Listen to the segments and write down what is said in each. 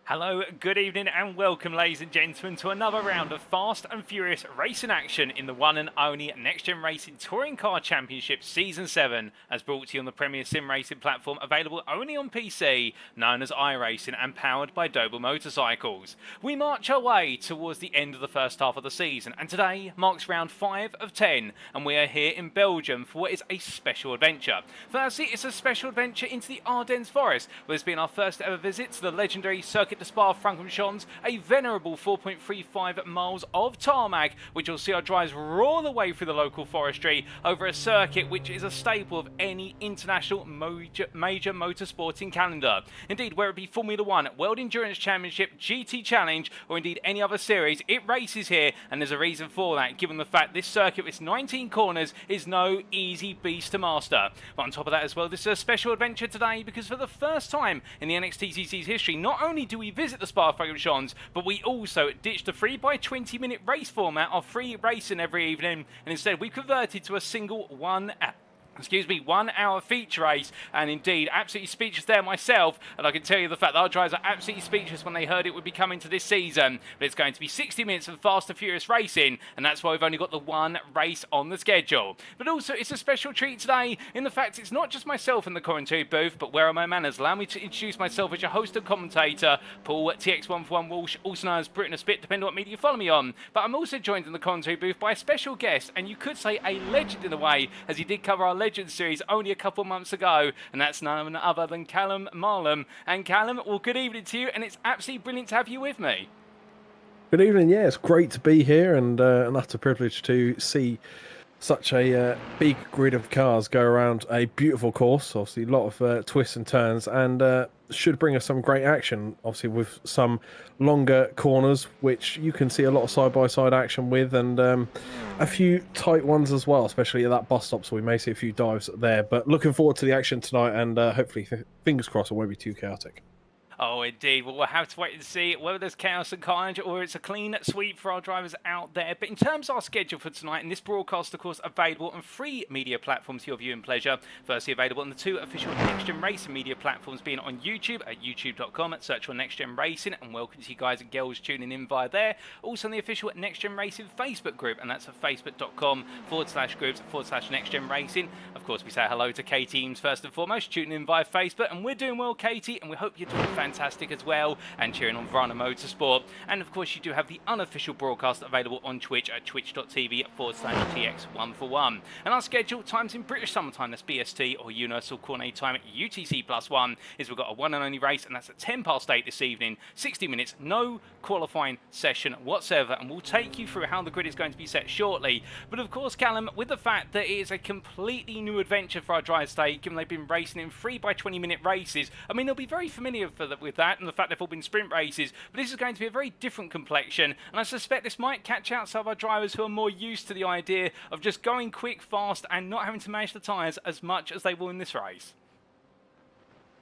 Hello, good evening and welcome ladies and gentlemen to another round of fast and furious racing action in the one and only Next Gen Racing Touring Car Championship Season 7 as brought to you on the premier sim racing platform available only on PC known as iRacing and powered by Doble Motorcycles. We march our way towards the end of the first half of the season and today marks round 5 of 10 and we are here in Belgium for what is a special adventure. Firstly, it's a special adventure into the Ardennes Forest where it's been our first ever visit to the legendary Circuit de Spa-Francorchamps, a venerable 4.35 miles of tarmac, which will see our drives roar the way through the local forestry over a circuit which is a staple of any international major motorsporting calendar. Indeed, whether it be Formula 1, World Endurance Championship, GT Challenge, or indeed any other series, it races here, and there's a reason for that, given the fact this circuit with its 19 corners is no easy beast to master. But on top of that as well, this is a special adventure today because for the first time in the NXTCC's history, not only do we visit the Spa-Francorchamps, but we also ditched the 3x20 minute race format of free racing every evening, and instead we converted to a single 1 hour feature race, and indeed absolutely speechless there myself, and I can tell you the fact that our drivers are absolutely speechless when they heard it would be coming to this season. But it's going to be 60 minutes of fast and furious racing, and that's why we've only got the one race on the schedule. But also it's a special treat today in the fact it's not just myself in the commentary booth, but where are my manners? Allow me to introduce myself as your host and commentator, Paul TX141 Walsh, also known as Britain a Spit, depending on what media you follow me on. But I'm also joined in the commentary booth by a special guest, and you could say a legend in a way, as he did cover our Legend series only a couple months ago, and that's none other than Callum Marlam. And Callum, well, good evening to you, and it's absolutely brilliant to have you with me. Good evening. Yeah, it's great to be here, and an utter privilege to see such a big grid of cars go around a beautiful course. Obviously, a lot of twists and turns, and should bring us some great action. Obviously, with some longer corners, which you can see a lot of side-by-side action with, and a few tight ones as well, especially at that bus stop. So we may see a few dives there. But looking forward to the action tonight, and hopefully, fingers crossed, it won't be too chaotic. Oh, indeed. Well, we'll have to wait and see whether there's chaos and carnage or it's a clean sweep for our drivers out there. But in terms of our schedule for tonight, and this broadcast, of course, available on free media platforms for your viewing pleasure. Firstly, available on the 2 official Next Gen Racing media platforms, being on YouTube at youtube.com, search for Next Gen Racing, and welcome to you guys and girls tuning in via there. Also on the official Next Gen Racing Facebook group, and that's at facebook.com/groups/Next Gen Racing. Of course, we say hello to Katie Eames first and foremost, tuning in via Facebook, and we're doing well, Katie, and we hope you're doing fantastic as well, and cheering on Verana Motorsport. And of course, you do have the unofficial broadcast available on Twitch at twitch.tv/TX141. And our schedule, times in British summertime, that's BST, or Universal Coordinate Time at UTC+1, is we've got a one and only race, and that's at 8:10 this evening, 60 minutes, no qualifying session whatsoever, and we'll take you through how the grid is going to be set shortly. But of course, Callum, with the fact that it is a completely new adventure for our drivers today, given they've been racing in 3x20 minute races, I mean, they'll be very familiar with that, and the fact they've all been sprint races, but this is going to be a very different complexion, and I suspect this might catch out some of our drivers who are more used to the idea of just going quick, fast, and not having to manage the tyres as much as they will in this race.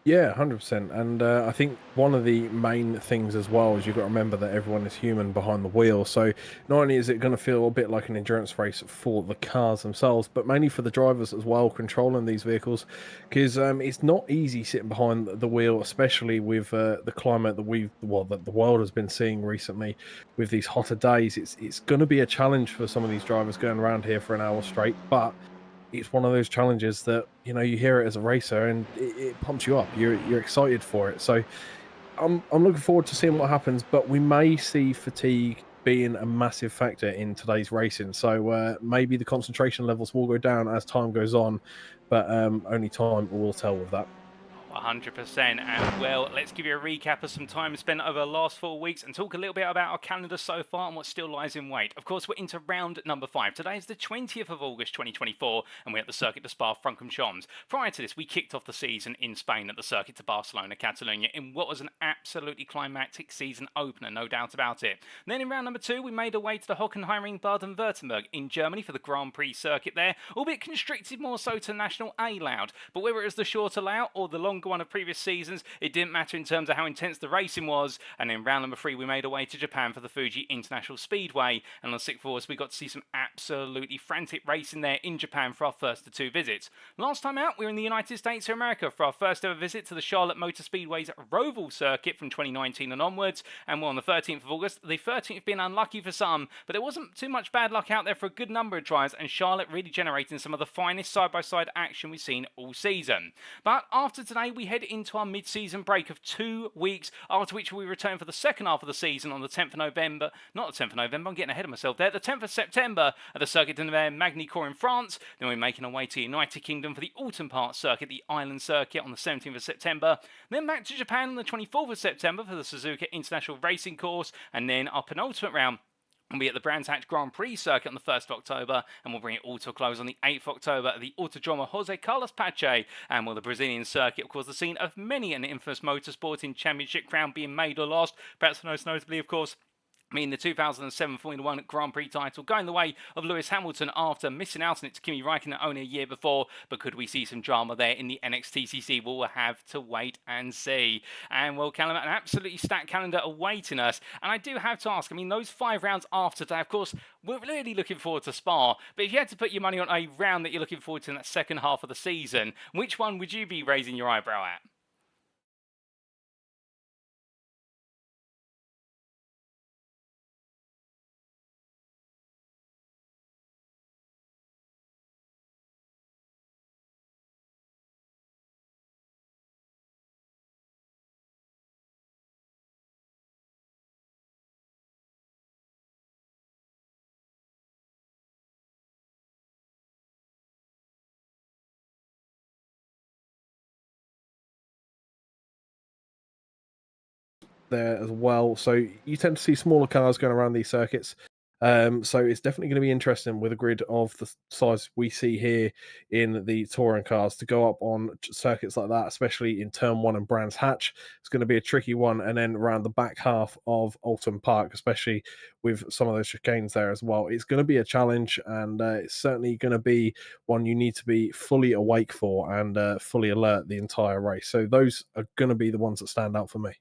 Yeah, 100%. And I think one of the main things as well is you've got to remember that everyone is human behind the wheel. So not only is it going to feel a bit like an endurance race for the cars themselves, but mainly for the drivers as well, controlling these vehicles, because it's not easy sitting behind the wheel, especially with the climate that that the world has been seeing recently with these hotter days. It's going to be a challenge for some of these drivers going around here for an hour straight, but it's one of those challenges that, you know, you hear it as a racer and it pumps you up. You're excited for it. So I'm looking forward to seeing what happens, but we may see fatigue being a massive factor in today's racing. So maybe the concentration levels will go down as time goes on, but only time will tell with that. 100%. And well, let's give you a recap of some time spent over the last 4 weeks and talk a little bit about our calendar so far and what still lies in wait. Of course, we're into round number 5. Today is the 20th of August 2024, and we're at the Circuit de Spa-Francorchamps. Prior to this, we kicked off the season in Spain at the Circuit de Barcelona, Catalonia, in what was an absolutely climactic season opener, no doubt about it. And then in round number 2, we made our way to the Hockenheimring Baden-Württemberg in Germany for the Grand Prix circuit there, albeit constricted more so to National A layout. But whether it was the shorter layout or the longer one of previous seasons, it didn't matter in terms of how intense the racing was. And in round number 3, we made our way to Japan for the Fuji International Speedway, and on 6th of August we got to see some absolutely frantic racing there in Japan for our first of 2 visits. Last time out, we were in the United States of America for our first ever visit to the Charlotte Motor Speedway's Roval circuit from 2019 and onwards, and we're on the 13th of August, the 13th being unlucky for some, but there wasn't too much bad luck out there for a good number of drives, and Charlotte really generating some of the finest side-by-side action we've seen all season. But after today, we head into our mid-season break of 2 weeks, after which we return for the second half of the season on the 10th of November, not the 10th of November, I'm getting ahead of myself there, the 10th of September at the Circuit de Magny-Cours in France. Then we're making our way to the United Kingdom for the Autumn Park Circuit, the Island Circuit on the 17th of September, then back to Japan on the 24th of September for the Suzuka International Racing Course, and then our penultimate round will be at the Brands Hatch Grand Prix circuit on the 1st of October, and we'll bring it all to a close on the 8th of October at the Autodromo Jose Carlos Pache, and the Brazilian circuit, of course, the scene of many an infamous motorsporting championship crown being made or lost, perhaps most notably, of course, the 2007 Formula 1 Grand Prix title going the way of Lewis Hamilton after missing out on it to Kimi Raikkonen only a year before. But could we see some drama there in the NXTCC? We'll have to wait and see. And well, Callum, an absolutely stacked calendar awaiting us. And I do have to ask, those 5 rounds after today, of course, we're really looking forward to Spa. But if you had to put your money on a round that you're looking forward to in that second half of the season, which one would you be raising your eyebrow at? There as well. So you tend to see smaller cars going around these circuits. So it's definitely going to be interesting with a grid of the size we see here in the touring cars to go up on circuits like that, especially in Turn 1 and Brands Hatch. It's going to be a tricky one. And then around the back half of Alton Park, especially with some of those chicanes there as well, it's going to be a challenge, and it's certainly going to be one you need to be fully awake for and fully alert the entire race. So those are going to be the ones that stand out for me.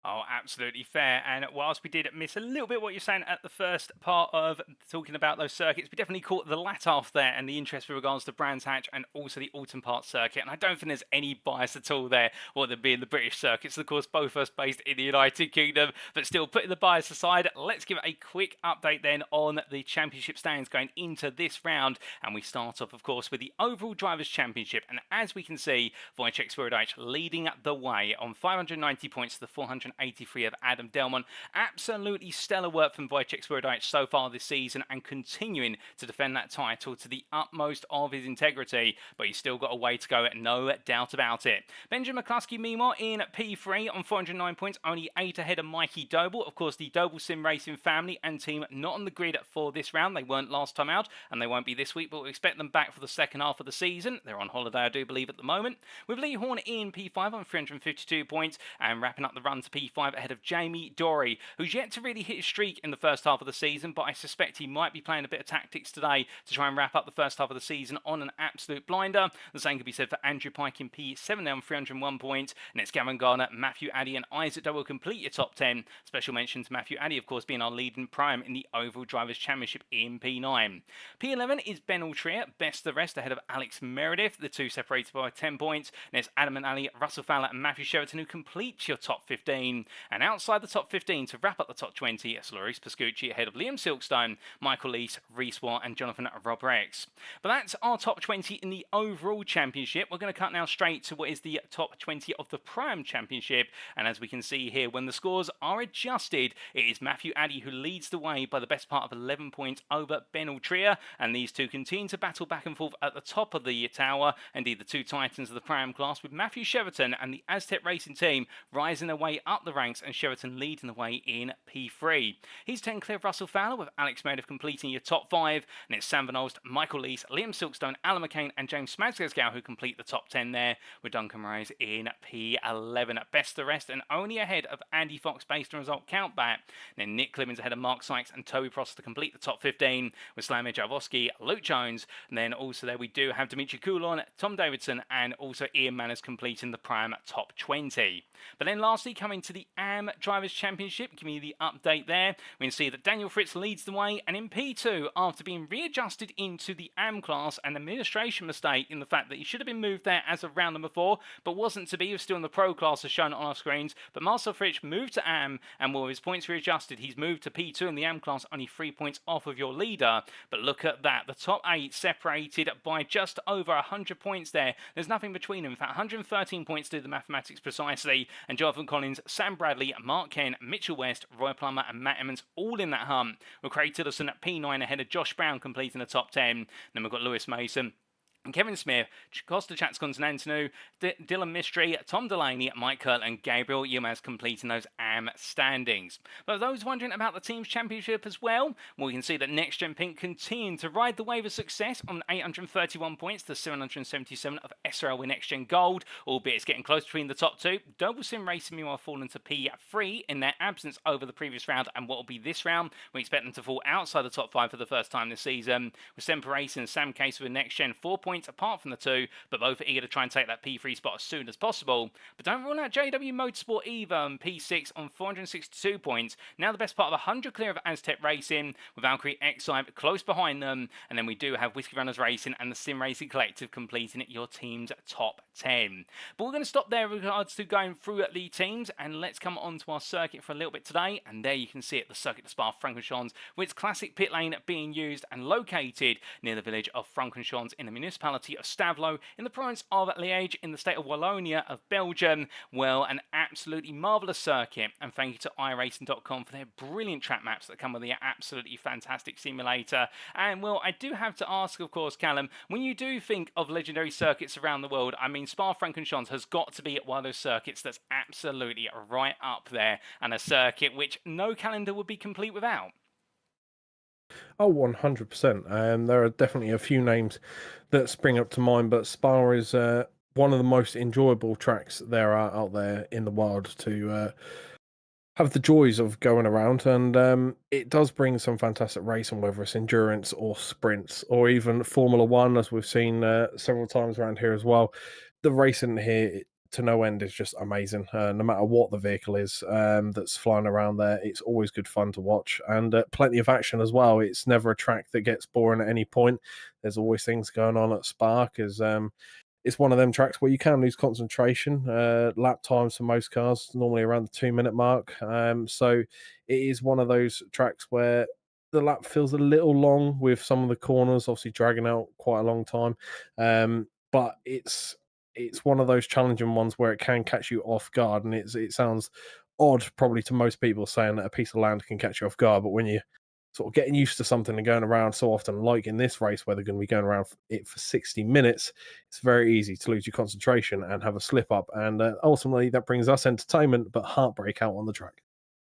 Oh, absolutely fair. And whilst we did miss a little bit what you're saying at the first part of talking about those circuits, we definitely caught the latter half there and the interest with regards to Brands Hatch and also the Autumn Park circuit. And I don't think there's any bias at all there, or there being the British circuits, of course, both of us based in the United Kingdom. But still, putting the bias aside, let's give a quick update then on the championship standings going into this round. And we start off, of course, with the overall Drivers' Championship. And as we can see, Wojciech Swirydowicz leading the way on 590 points to the 483 of Adam Delmon. Absolutely stellar work from Wojciech Swirydowicz so far this season, and continuing to defend that title to the utmost of his integrity, but he's still got a way to go, no doubt about it. Benjamin McCluskey, meanwhile, in P3 on 409 points, only 8 ahead of Mikey Doble. Of course, the Doble Sim Racing family and team not on the grid for this round. They weren't last time out, and they won't be this week, but we expect them back for the second half of the season. They're on holiday, I do believe, at the moment. With Lee Horn in P5 on 352 points, and wrapping up the run to P5 ahead of Jamie Dory, who's yet to really hit his streak in the first half of the season, but I suspect he might be playing a bit of tactics today to try and wrap up the first half of the season on an absolute blinder. The same could be said for Andrew Pike in P7 now on 301 points, and it's Gavin Garner, Matthew Addy and Isaac Doe will complete your top 10. Special mention to Matthew Addy, of course, being our leading prime in the overall Drivers' Championship in P9. P11 is Ben Altrier, best of the rest ahead of Alex Meredith, the two separated by 10 points, and it's Adam and Ali, Russell Fowler and Matthew Sheraton who complete your top 15. 15. And outside the top 15 to wrap up the top 20, Loris Pascucci ahead of Liam Silkstone, Michael Lees, Reese Watt and Jonathan Robrex. But that's our top 20 in the overall championship. We're going to cut now straight to what is the top 20 of the Pram Championship. And as we can see here, when the scores are adjusted, it is Matthew Addy who leads the way by the best part of 11 points over Ben Altria. And these two continue to battle back and forth at the top of the tower. Indeed, the two titans of the Pram class, with Matthew Cheverton and the Aztec Racing team rising their way up the ranks, and Cheverton leading the way in P3. He's 10 clear of Russell Fowler, with Alex Meredith completing your top 5. And it's Sam Van Olst, Michael Lees, Liam Silkstone, Alan McCain and James Smagsgowsgow who complete the top 10 there, with Duncan Rose in P11 at best the rest, and only ahead of Andy Fox based on result count back. Then Nick Clemens ahead of Mark Sykes and Toby Prosser to complete the top 15, with Slamir Javoski, Luke Jones, and then also there we do have Dimitri Coulon, Tom Davidson and also Ian Manners completing the Pram top 20. But then lastly, coming to the AM Drivers' Championship, giving you the update there, we can see that Daniel Fritz leads the way, and in P2, after being readjusted into the AM class, an administration mistake in the fact that he should have been moved there as of round number 4, but wasn't to be. He was still in the Pro class as shown on our screens. But Marcel Fritz moved to AM, and with his points readjusted, he's moved to P2 in the AM class, only 3 points off of your leader. But look at that, the top 8 separated by just over 100 points there. There's nothing between them. In fact, 113 points to do the mathematics precisely. And Jonathan Collins, Sam Bradley, Mark Ken, Mitchell West, Roy Plummer and Matt Emmons all in that hunt, with Craig Tillotson at P9 ahead of Josh Brown completing the top 10. Then we've got Lewis Mason and Kevin Smith, Costa Chatscontinental, Dylan Mistry, Tom Delaney, Mike Kurt and Gabriel Yilmaz completing those AM standings. But those wondering about the Teams Championship as well we can see that Next Gen Pink continue to ride the wave of success on 831 points to 777 of SRL with Next Gen Gold, albeit it's getting close between the top 2. Doble Sim Racing meanwhile fallen to P3 in their absence over the previous round and what will be this round. We expect them to fall outside the top 5 for the first time this season, with Semper Racing and Sam Case with Next Gen 4 points apart from the two, but both are eager to try and take that P3 spot as soon as possible. But don't rule out JW Motorsport either on P6 on 462 points. Now the best part of 100 clear of Aztec Racing, with Valkyrie X5 close behind them. And then we do have Whiskey Runners Racing and the Sim Racing Collective completing your team's top 10. But we're going to stop there with regards to going through the teams, and let's come on to our circuit for a little bit today. And there you can see it, the Circuit de Spa-Francorchamps, with its classic pit lane being used and located near the village of Francorchamps in the municipality of Stavelot in the province of Liège in the state of Wallonia of Belgium. Well, an absolutely marvellous circuit, and thank you to iRacing.com for their brilliant track maps that come with the absolutely fantastic simulator. And well, I do have to ask, of course, Callum, when you do think of legendary circuits around the world, I mean, Spa-Francorchamps has got to be one of those circuits that's absolutely right up there, and a circuit which no calendar would be complete without. Oh, 100%. There are definitely a few names that spring up to mind, but Spa is one of the most enjoyable tracks there are out there in the world to have the joys of going around, and it does bring some fantastic racing, whether it's endurance or sprints or even Formula One, as we've seen several times around here as well. The racing here to no end is just amazing. No matter what the vehicle is that's flying around there, it's always good fun to watch, and plenty of action as well. It's never a track that gets boring at any point. There's always things going on at Spa, because it's one of them tracks where you can lose concentration. Lap times for most cars normally around the 2-minute mark, so it is one of those tracks where the lap feels a little long, with some of the corners obviously dragging out quite a long time, but it's one of those challenging ones where it can catch you off guard, and it sounds odd probably to most people saying that a piece of land can catch you off guard, but when you're sort of getting used to something and going around so often, like in this race where they're going to be going around it for 60 minutes, it's very easy to lose your concentration and have a slip up, and ultimately that brings us entertainment but heartbreak out on the track.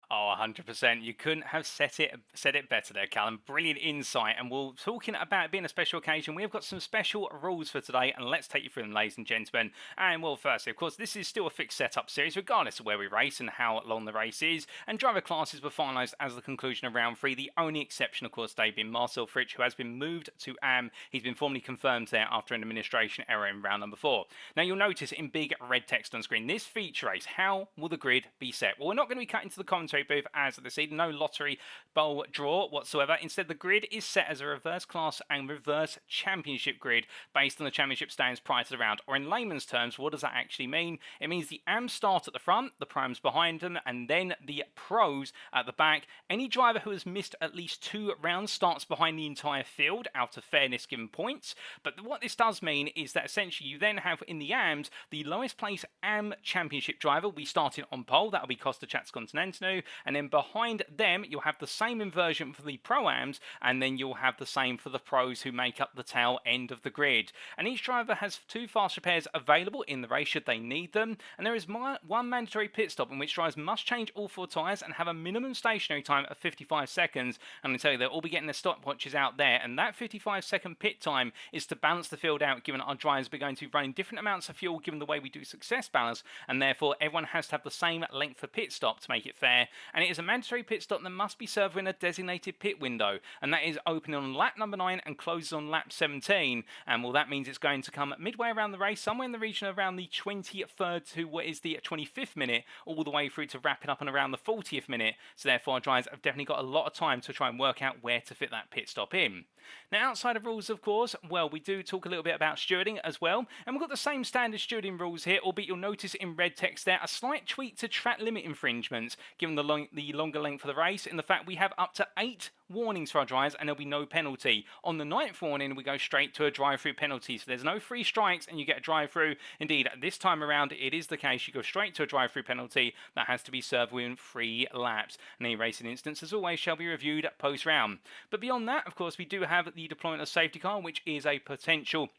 Oh, 100%. You couldn't have said it better there, Callum. Brilliant insight. And we're talking about it being a special occasion. We've got some special rules for today, and let's take you through them, ladies and gentlemen. And well, firstly, of course, this is still a fixed setup series, regardless of where we race and how long the race is. And driver classes were finalised as the conclusion of round 3. The only exception, of course, today being Marcel Fritsch, who has been moved to AM. He's been formally confirmed there after an administration error in round number 4. Now, you'll notice in big red text on screen, this feature race, how will the grid be set? Well, we're not going to be cutting to the commentary booth as this season. No lottery bowl draw whatsoever. Instead, the grid is set as a reverse class and reverse championship grid based on the championship standings prior to the round. Or in layman's terms, what does that actually mean? It means the AMs start at the front, the primes behind them, and then the pros at the back. Any driver who has missed at least 2 rounds starts behind the entire field out of fairness given points. But what this does mean is that essentially you then have in the AMs the lowest place AM championship driver will be starting on pole. That'll be Costa Chatscontinental, and then behind them you'll have the same inversion for the pro-AMs, and then you'll have the same for the pros who make up the tail end of the grid. And each driver has 2 fast repairs available in the race should they need them, and there is one mandatory pit stop in which drivers must change all 4 tyres and have a minimum stationary time of 55 seconds. And I tell you, they'll all be getting their stopwatches out there, and that 55-second pit time is to balance the field out, given our drivers are going to be running different amounts of fuel given the way we do success balance, and therefore everyone has to have the same length for pit stop to make it fair. And it is a mandatory pit stop that must be served in a designated pit window, and that is opening on lap number 9 and closes on lap 17. And well, that means it's going to come midway around the race, somewhere in the region of around the 23rd to what is the 25th minute, all the way through to wrapping up on around the 40th minute. So therefore our drivers have definitely got a lot of time to try and work out where to fit that pit stop in. Now, outside of rules, of course, well, we do talk a little bit about stewarding as well, and we've got the same standard stewarding rules here, albeit you'll notice in red text there a slight tweak to track limit infringements, given the longer length of the race, in the fact we have up to 8 warnings for our drivers and there'll be no penalty. On the 9th warning, we go straight to a drive-through penalty, so there's no free strikes and you get a drive-through. Indeed, this time around, it is the case. You go straight to a drive-through penalty that has to be served within 3 laps. And any racing instance, as always, shall be reviewed post-round. But beyond that, of course, we do have the deployment of safety car, which is a potential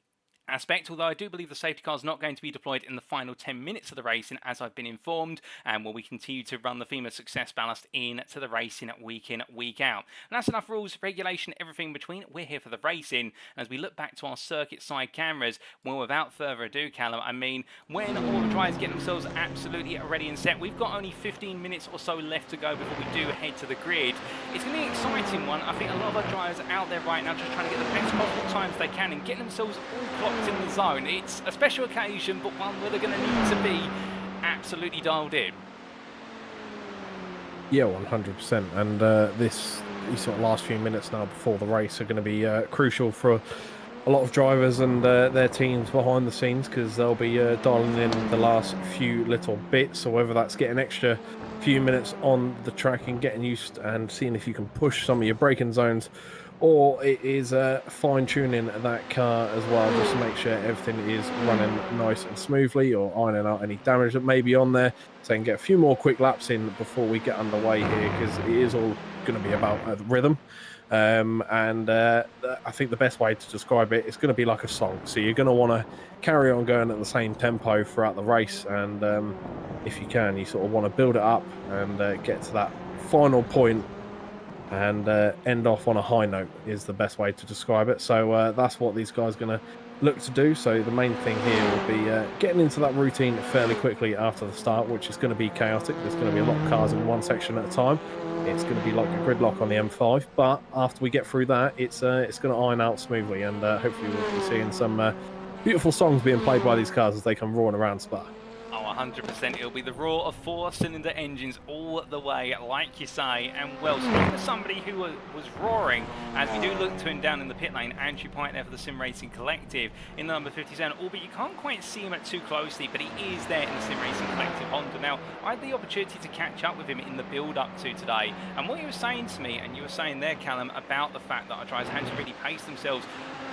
aspect, although I do believe the safety car is not going to be deployed in the final 10 minutes of the racing, as I've been informed, and will we continue to run the theme of success ballast into the racing week in, week out. And that's enough rules, regulation, everything in between. We're here for the racing, and as we look back to our circuit side cameras, well, without further ado, Callum, I mean, when all the drivers get themselves absolutely ready and set, we've got only 15 minutes or so left to go before we do head to the grid. It's going to be an exciting one. I think a lot of our drivers out there right now just trying to get the best possible times they can and getting themselves all clocked in the zone. It's a special occasion, but one where they're going to need to be absolutely dialed in. Yeah, 100%. And these sort of last few minutes now before the race are going to be crucial for a lot of drivers and their teams behind the scenes, because they'll be dialing in the last few little bits. So whether that's getting extra few minutes on the track and getting used and seeing if you can push some of your braking zones, or it is fine-tuning that car as well, just to make sure everything is running nice and smoothly, or ironing out any damage that may be on there, so I can get a few more quick laps in before we get underway here, because it is all going to be about the rhythm. I think the best way to describe it, it's going to be like a song, so you're going to want to carry on going at the same tempo throughout the race, and if you can, you sort of want to build it up and get to that final point and end off on a high note is the best way to describe it. So that's what these guys are going to look to do. So the main thing here will be getting into that routine fairly quickly after the start, which is going to be chaotic. There's going to be a lot of cars in one section at a time. It's going to be like a gridlock on the M5, but after we get through that, it's going to iron out smoothly, and hopefully we'll be seeing some beautiful songs being played by these cars as they come roaring around Spa. 100%. It'll be the roar of 4-cylinder engines all the way, like you say. And well, speaking of somebody who was roaring, as we do look to him down in the pit lane, Andrew Pite there for the Sim Racing Collective in the number 57, albeit you can't quite see him too closely, but he is there in the Sim Racing Collective Honda. Now, I had the opportunity to catch up with him in the build-up to today, and what he was saying to me, and you were saying there, Callum, about the fact that our drivers had to really pace themselves.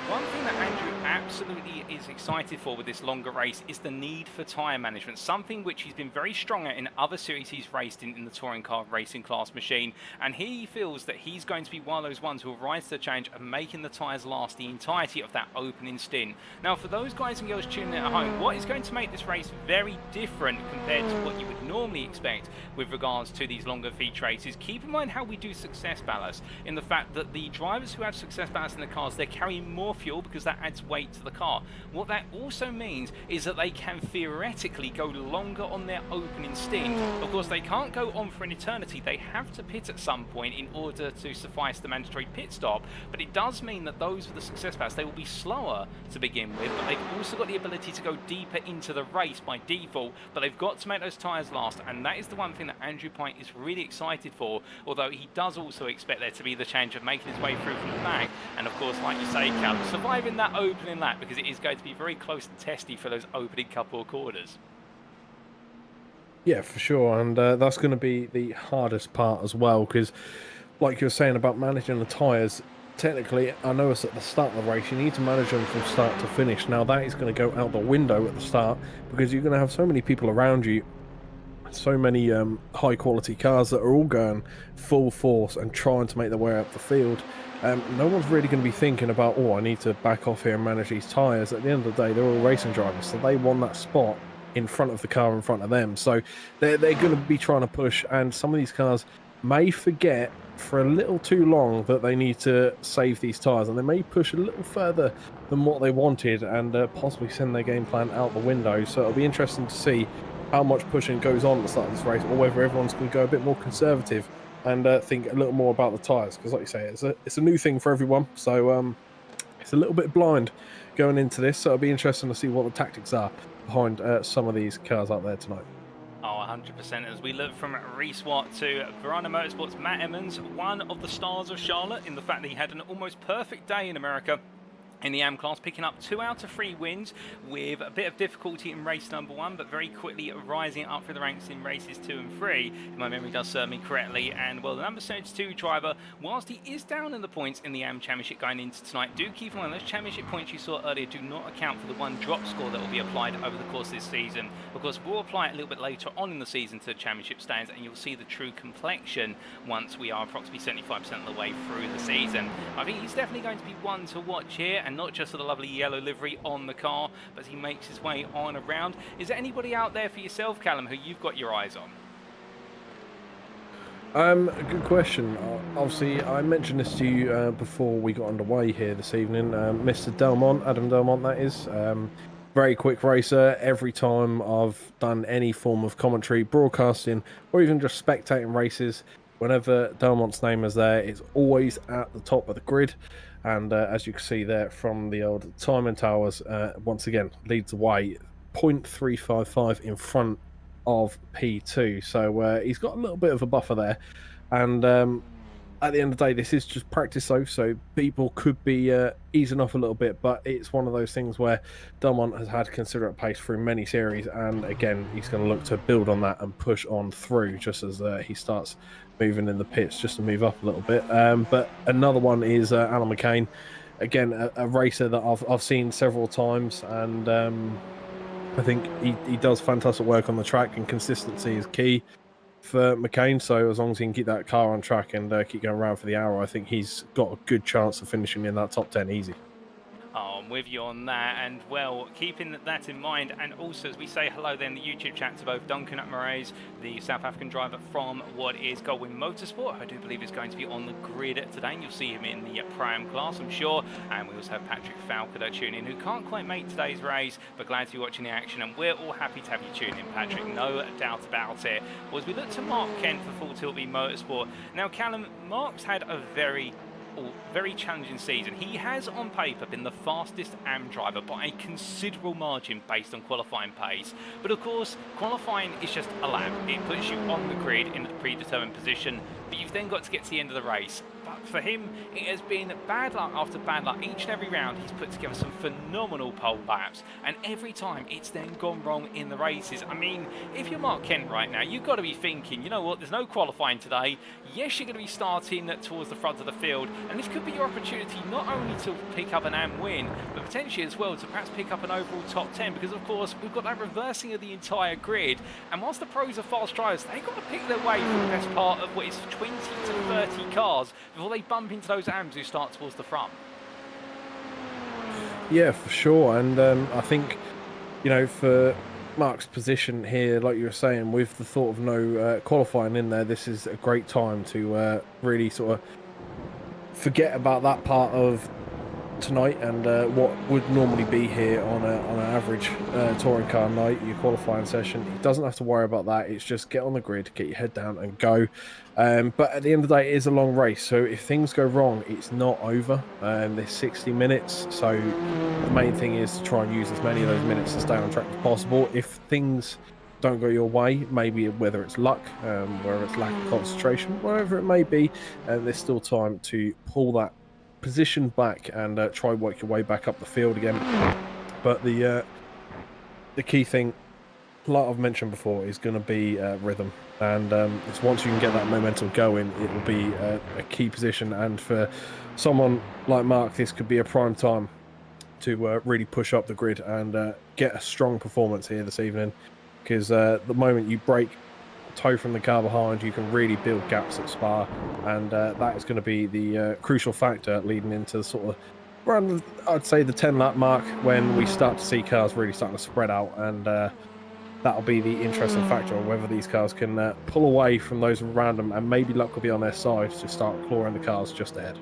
One thing that Andrew absolutely is excited for with this longer race is the need for tyre management, something which he's been very strong at in other series he's raced in the touring car racing class machine, and he feels that he's going to be one of those ones who will rise to the challenge of making the tyres last the entirety of that opening stint. Now, for those guys and girls tuning in at home, what is going to make this race very different compared to what you would normally expect with regards to these longer feature races, keep in mind how we do success ballast, in the fact that the drivers who have success ballast in the cars, they're carrying more fuel because that adds weight to the car. What that also means is that they can theoretically go longer on their opening stint. Of course, they can't go on for an eternity. They have to pit at some point in order to suffice the mandatory pit stop, but it does mean that those with the success pass, they will be slower to begin with, but they've also got the ability to go deeper into the race by default, but they've got to make those tyres last, and that is the one thing that Andrew Pine is really excited for, although he does also expect there to be the chance of making his way through from the back, and of course, like you say, Cal, surviving that opening lap, because it is going to be very close and testy for those opening couple of quarters. Yeah, for sure, and that's going to be the hardest part as well, because like you were saying about managing the tyres, technically, I know it's at the start of the race, you need to manage them from start to finish. Now, that is going to go out the window at the start, because you're going to have so many people around you, so many high-quality cars that are all going full force and trying to make their way up the field. No one's really going to be thinking about, oh, I need to back off here and manage these tyres. At the end of the day, they're all racing drivers, so they want that spot in front of the car in front of them. So they're going to be trying to push, and some of these cars may forget for a little too long that they need to save these tyres, and they may push a little further than what they wanted and possibly send their game plan out the window. So it'll be interesting to see how much pushing goes on at the start of this race, or whether everyone's going to go a bit more conservative and think a little more about the tyres, because like you say, it's a new thing for everyone, so it's a little bit blind going into this, so it'll be interesting to see what the tactics are behind some of these cars out there tonight. Oh, 100%. As we look from Reese Watt to Verona Motorsports' Matt Emmons, one of the stars of Charlotte, in the fact that he had an almost perfect day in America in the AM class, picking up 2 out of 3 wins with a bit of difficulty in race number 1, but very quickly rising up through the ranks in races 2 and 3, if my memory does serve me correctly. And well, the number 72 driver, whilst he is down in the points in the AM Championship going into tonight, do keep in mind those championship points you saw earlier do not account for the 1 drop score that will be applied over the course of this season. Of course, we'll apply it a little bit later on in the season to the championship stands, and you'll see the true complexion once we are approximately 75% of the way through the season. I think he's definitely going to be one to watch here, and not just for the lovely yellow livery on the car, but as he makes his way on around. Is there anybody out there for yourself, Callum, who you've got your eyes on? Good question. Obviously, I mentioned this to you before we got underway here this evening. Mr. Delmont, Adam Delmont, that is. Very quick racer. Every time I've done any form of commentary, broadcasting, or even just spectating races, whenever Delmont's name is there, it's always at the top of the grid. And as you can see there from the old timing towers, once again, leads the way, 0.355 in front of P2. So he's got a little bit of a buffer there. And at the end of the day, this is just practice though, so people could be easing off a little bit, but it's one of those things where Delmont has had considerate pace through many series, and again, he's going to look to build on that and push on through just as he starts moving in the pits, just to move up a little bit. But another one is Alan McCain, again, a racer that I've seen several times, and I think he does fantastic work on the track, and consistency is key for McCain. So as long as he can keep that car on track and keep going around for the hour, I think he's got a good chance of finishing in that top 10 easy. Oh, I'm with you on that, and well, keeping that in mind, and also as we say hello then, the YouTube chat to both Duncan Atmarais, the South African driver from what is Goldwyn Motorsport, I do believe is going to be on the grid today, and you'll see him in the Pro-Am class, I'm sure, and we also have Patrick Falconer tuning in, who can't quite make today's race, but glad to be watching the action, and we're all happy to have you tune in, Patrick, no doubt about it. Well, as we look to Mark Kent for Full Tilt V Motorsport, now Callum, Mark's had a very challenging season. He has on paper been the fastest AM driver by a considerable margin based on qualifying pace, but of course qualifying is just a lap. It puts you on the grid in a predetermined position, but you've then got to get to the end of the race. But for him, it has been bad luck after bad luck. Each and every round he's put together some phenomenal pole laps, and every time it's then gone wrong in the races. I mean, if you're Mark Kent right now, you've got to be thinking, you know what, there's no qualifying today. Yes, you're going to be starting towards the front of the field, and this could be your opportunity not only to pick up an AM win, but potentially as well to perhaps pick up an overall top 10, because of course we've got that reversing of the entire grid, and whilst the pros are fast drivers, they've got to pick their way for the best part of what is 20 to 30 cars before they bump into those AMs who start towards the front. Yeah, for sure. And I think, you know, for Mark's position here, like you were saying, with the thought of no qualifying in there, this is a great time to really sort of forget about that part of tonight, and what would normally be here on an average touring car night, your qualifying session, it doesn't have to worry about that. It's just get on the grid, get your head down and go. But at the end of the day, it is a long race, so if things go wrong, it's not over. There's 60 minutes, so the main thing is to try and use as many of those minutes to stay on track as possible. If things don't go your way, maybe whether it's luck, whether it's lack of concentration, whatever it may be, there's still time to pull that position back and try work your way back up the field again. But the key thing, like I've mentioned before, is going to be rhythm, and it's once you can get that momentum going, it will be a key position. And for someone like Mark, this could be a prime time to really push up the grid and get a strong performance here this evening, because the moment you break toe from the car behind, you can really build gaps at Spa, and that is going to be the crucial factor leading into the sort of around, I'd say, the 10 lap mark, when we start to see cars really starting to spread out, and that'll be the interesting factor on whether these cars can pull away from those around them, and maybe luck will be on their side to start clawing the cars just ahead.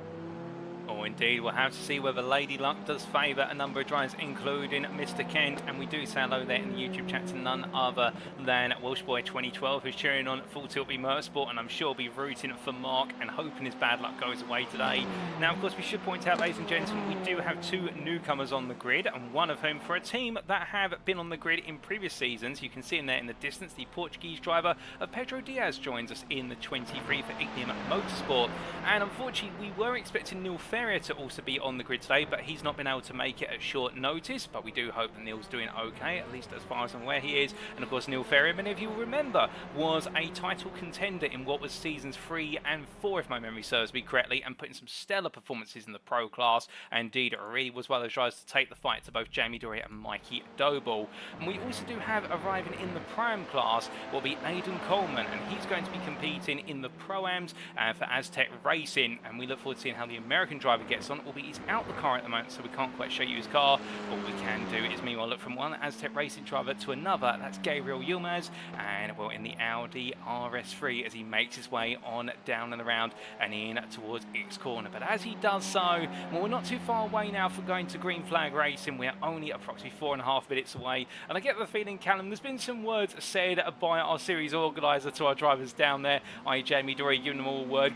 Indeed, we'll have to see whether Lady Luck does favour a number of drivers, including Mr. Kent. And we do say hello there in the YouTube chat to none other than Welsh Boy 2012, who's cheering on Full Tilt B Motorsport, and I'm sure will be rooting for Mark and hoping his bad luck goes away today. Now, of course, we should point out, ladies and gentlemen, we do have two newcomers on the grid, and one of whom for a team that have been on the grid in previous seasons. You can see him there in the distance. The Portuguese driver of Pedro Diaz joins us in the 23 for Ignium Motorsport. And unfortunately, we were expecting Neil Ferrier to also be on the grid today, but he's not been able to make it at short notice. But we do hope that Neil's doing okay, at least as far as I'm aware he is. And of course, Neil Ferrier, many of you will remember, was a title contender in what was seasons 3 and 4, if my memory serves me correctly, and putting some stellar performances in the pro class. And indeed, really was one of those drivers to take the fight to both Jamie Doré and Mikey Doble. And we also do have arriving in the Pro-Am class will be Aidan Coleman, and he's going to be competing in the Pro-Ams for Aztec Racing. And we look forward to seeing how the American driver gets on, albeit he's out the car at the moment, so we can't quite show you his car. All we can do is meanwhile look from one Aztec Racing driver to another. That's Gabriel Yilmaz, and well, in the Audi RS3 as he makes his way on down and around and in towards X corner. But as he does so, well, we're not too far away now for going to Green Flag Racing. We're only approximately 4.5 minutes away, and I get the feeling, Callum, there's been some words said by our series organiser to our drivers down there, i.e. Jamie Doré, giving them all a word,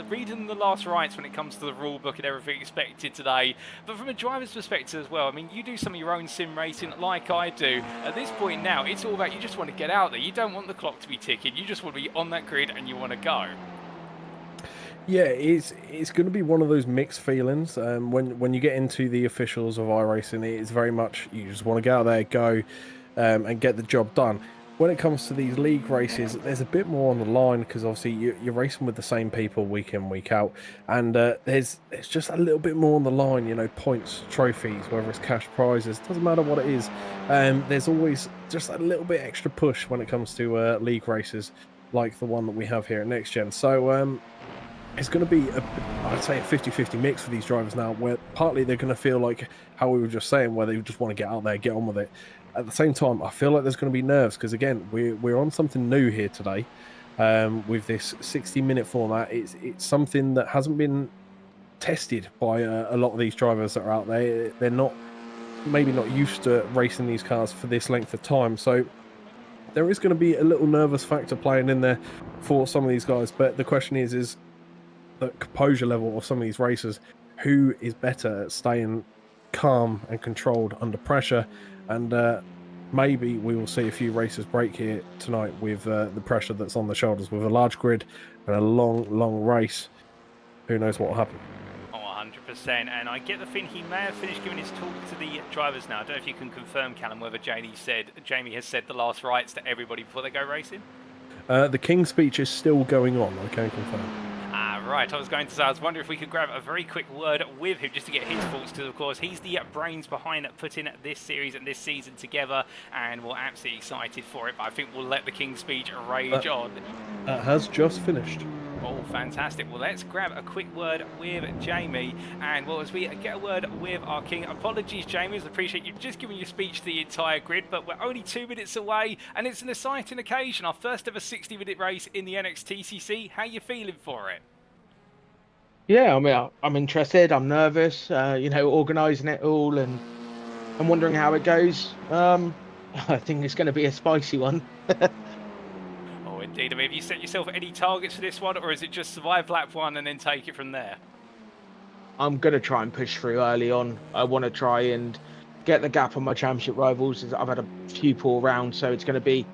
reading the last rights when it comes to the rule book and everything expected today. But from a driver's perspective as well, I mean, you do some of your own sim racing like I do. At this point now, it's all about you just want to get out there. You don't want the clock to be ticking. You just want to be on that grid and you want to go. Yeah, it's going to be one of those mixed feelings. When you get into the officials of iRacing, it's very much you just want to get out there, go, and get the job done. When it comes to these league races, there's a bit more on the line, because obviously you're racing with the same people week in, week out, and there's just a little bit more on the line. You know, points, trophies, whether it's cash prizes, doesn't matter what it is. There's always just a little bit extra push when it comes to league races, like the one that we have here at NXTGEN. So it's going to be, I'd say, a 50-50 mix for these drivers now, where partly they're going to feel like how we were just saying, where they just want to get out there, get on with it. At the same time, I feel like there's going to be nerves, because again, we're on something new here today with this 60-minute format. It's something that hasn't been tested by a lot of these drivers that are out there. They're maybe not used to racing these cars for this length of time, so there is going to be a little nervous factor playing in there for some of these guys. But the question is the composure level of some of these racers. Who is better at staying calm and controlled under pressure? And maybe we will see a few racers break here tonight with the pressure that's on the shoulders. With a large grid and a long race, who knows what will happen. Oh, 100%. And I get the feeling he may have finished giving his talk to the drivers now. I don't know if you can confirm, Callum, whether Jamie has said the last rights to everybody before they go racing. The King's speech is still going on, I can confirm. Right, I was wondering if we could grab a very quick word with him just to get his thoughts, because of course he's the brains behind putting this series and this season together, and we're absolutely excited for it. But I think we'll let the King's speech rage on. It has just finished. Oh, fantastic. Well, let's grab a quick word with Jamie, and well, as we get a word with our King, apologies, Jamie, I appreciate you just giving your speech to the entire grid, but we're only 2 minutes away, and it's an exciting occasion, our first ever 60-minute race in the NXTCC. How are you feeling for it? Yeah, I mean, I'm interested. I'm nervous. Organising it all and wondering how it goes. I think it's going to be a spicy one. Oh, indeed. I mean, have you set yourself any targets for this one, or is it just survive lap one and then take it from there? I'm going to try and push through early on. I want to try and get the gap on my championship rivals. I've had a few poor rounds, so it's going to be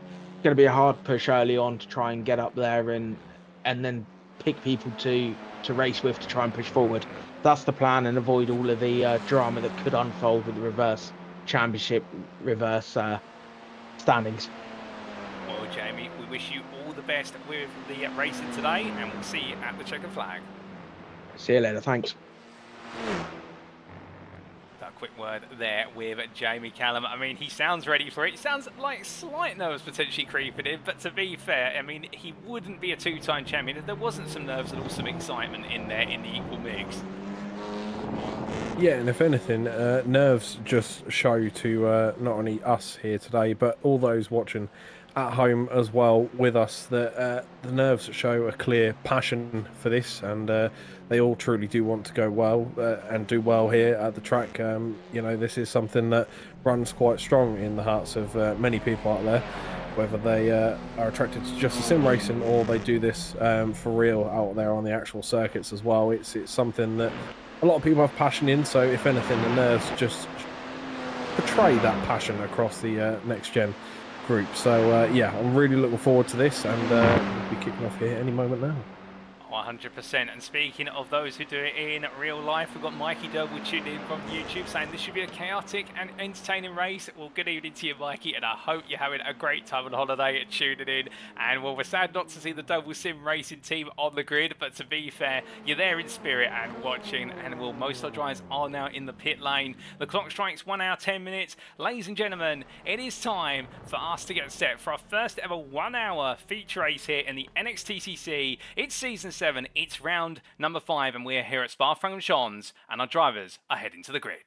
a hard push early on to try and get up there and then pick people to race with to try and push forward. That's the plan, and avoid all of the drama that could unfold with the reverse championship, reverse standings. Well, Jamie, we wish you all the best with the racing today, and we'll see you at the checkered flag. See you later. Thanks. That quick word there with Jamie Callum. I mean, he sounds ready for it. It sounds like slight nerves potentially creeping in, but to be fair, I mean, he wouldn't be a two-time champion if there wasn't some nerves and also some excitement in there in the equal mix. Yeah, and if anything, nerves just show to not only us here today, but all those watching at home as well with us, that the nerves show a clear passion for this, and they all truly do want to go well and do well here at the track. This is something that runs quite strong in the hearts of many people out there, whether they are attracted to just the sim racing or they do this for real out there on the actual circuits as well. It's something that a lot of people have passion in, so if anything, the nerves just portray that passion across the next gen group. So yeah, I'm really looking forward to this, and we'll be kicking off here any moment now. 100%. And speaking of those who do it in real life, we've got Mikey Doble tuned in from YouTube saying this should be a chaotic and entertaining race. Well, good evening to you, Mikey, and I hope you're having a great time on holiday and tuning in. And well, we're sad not to see the Double Sim Racing team on the grid, but to be fair, you're there in spirit and watching. And well, most of the drivers are now in the pit lane. The clock strikes 1 hour 10 minutes. Ladies and gentlemen, it is time for us to get set for our first ever 1 hour feature race here in the NXTCC. It's season 7. It's round number 5, and we're here at Spa-Francorchamps, and our drivers are heading to the grid.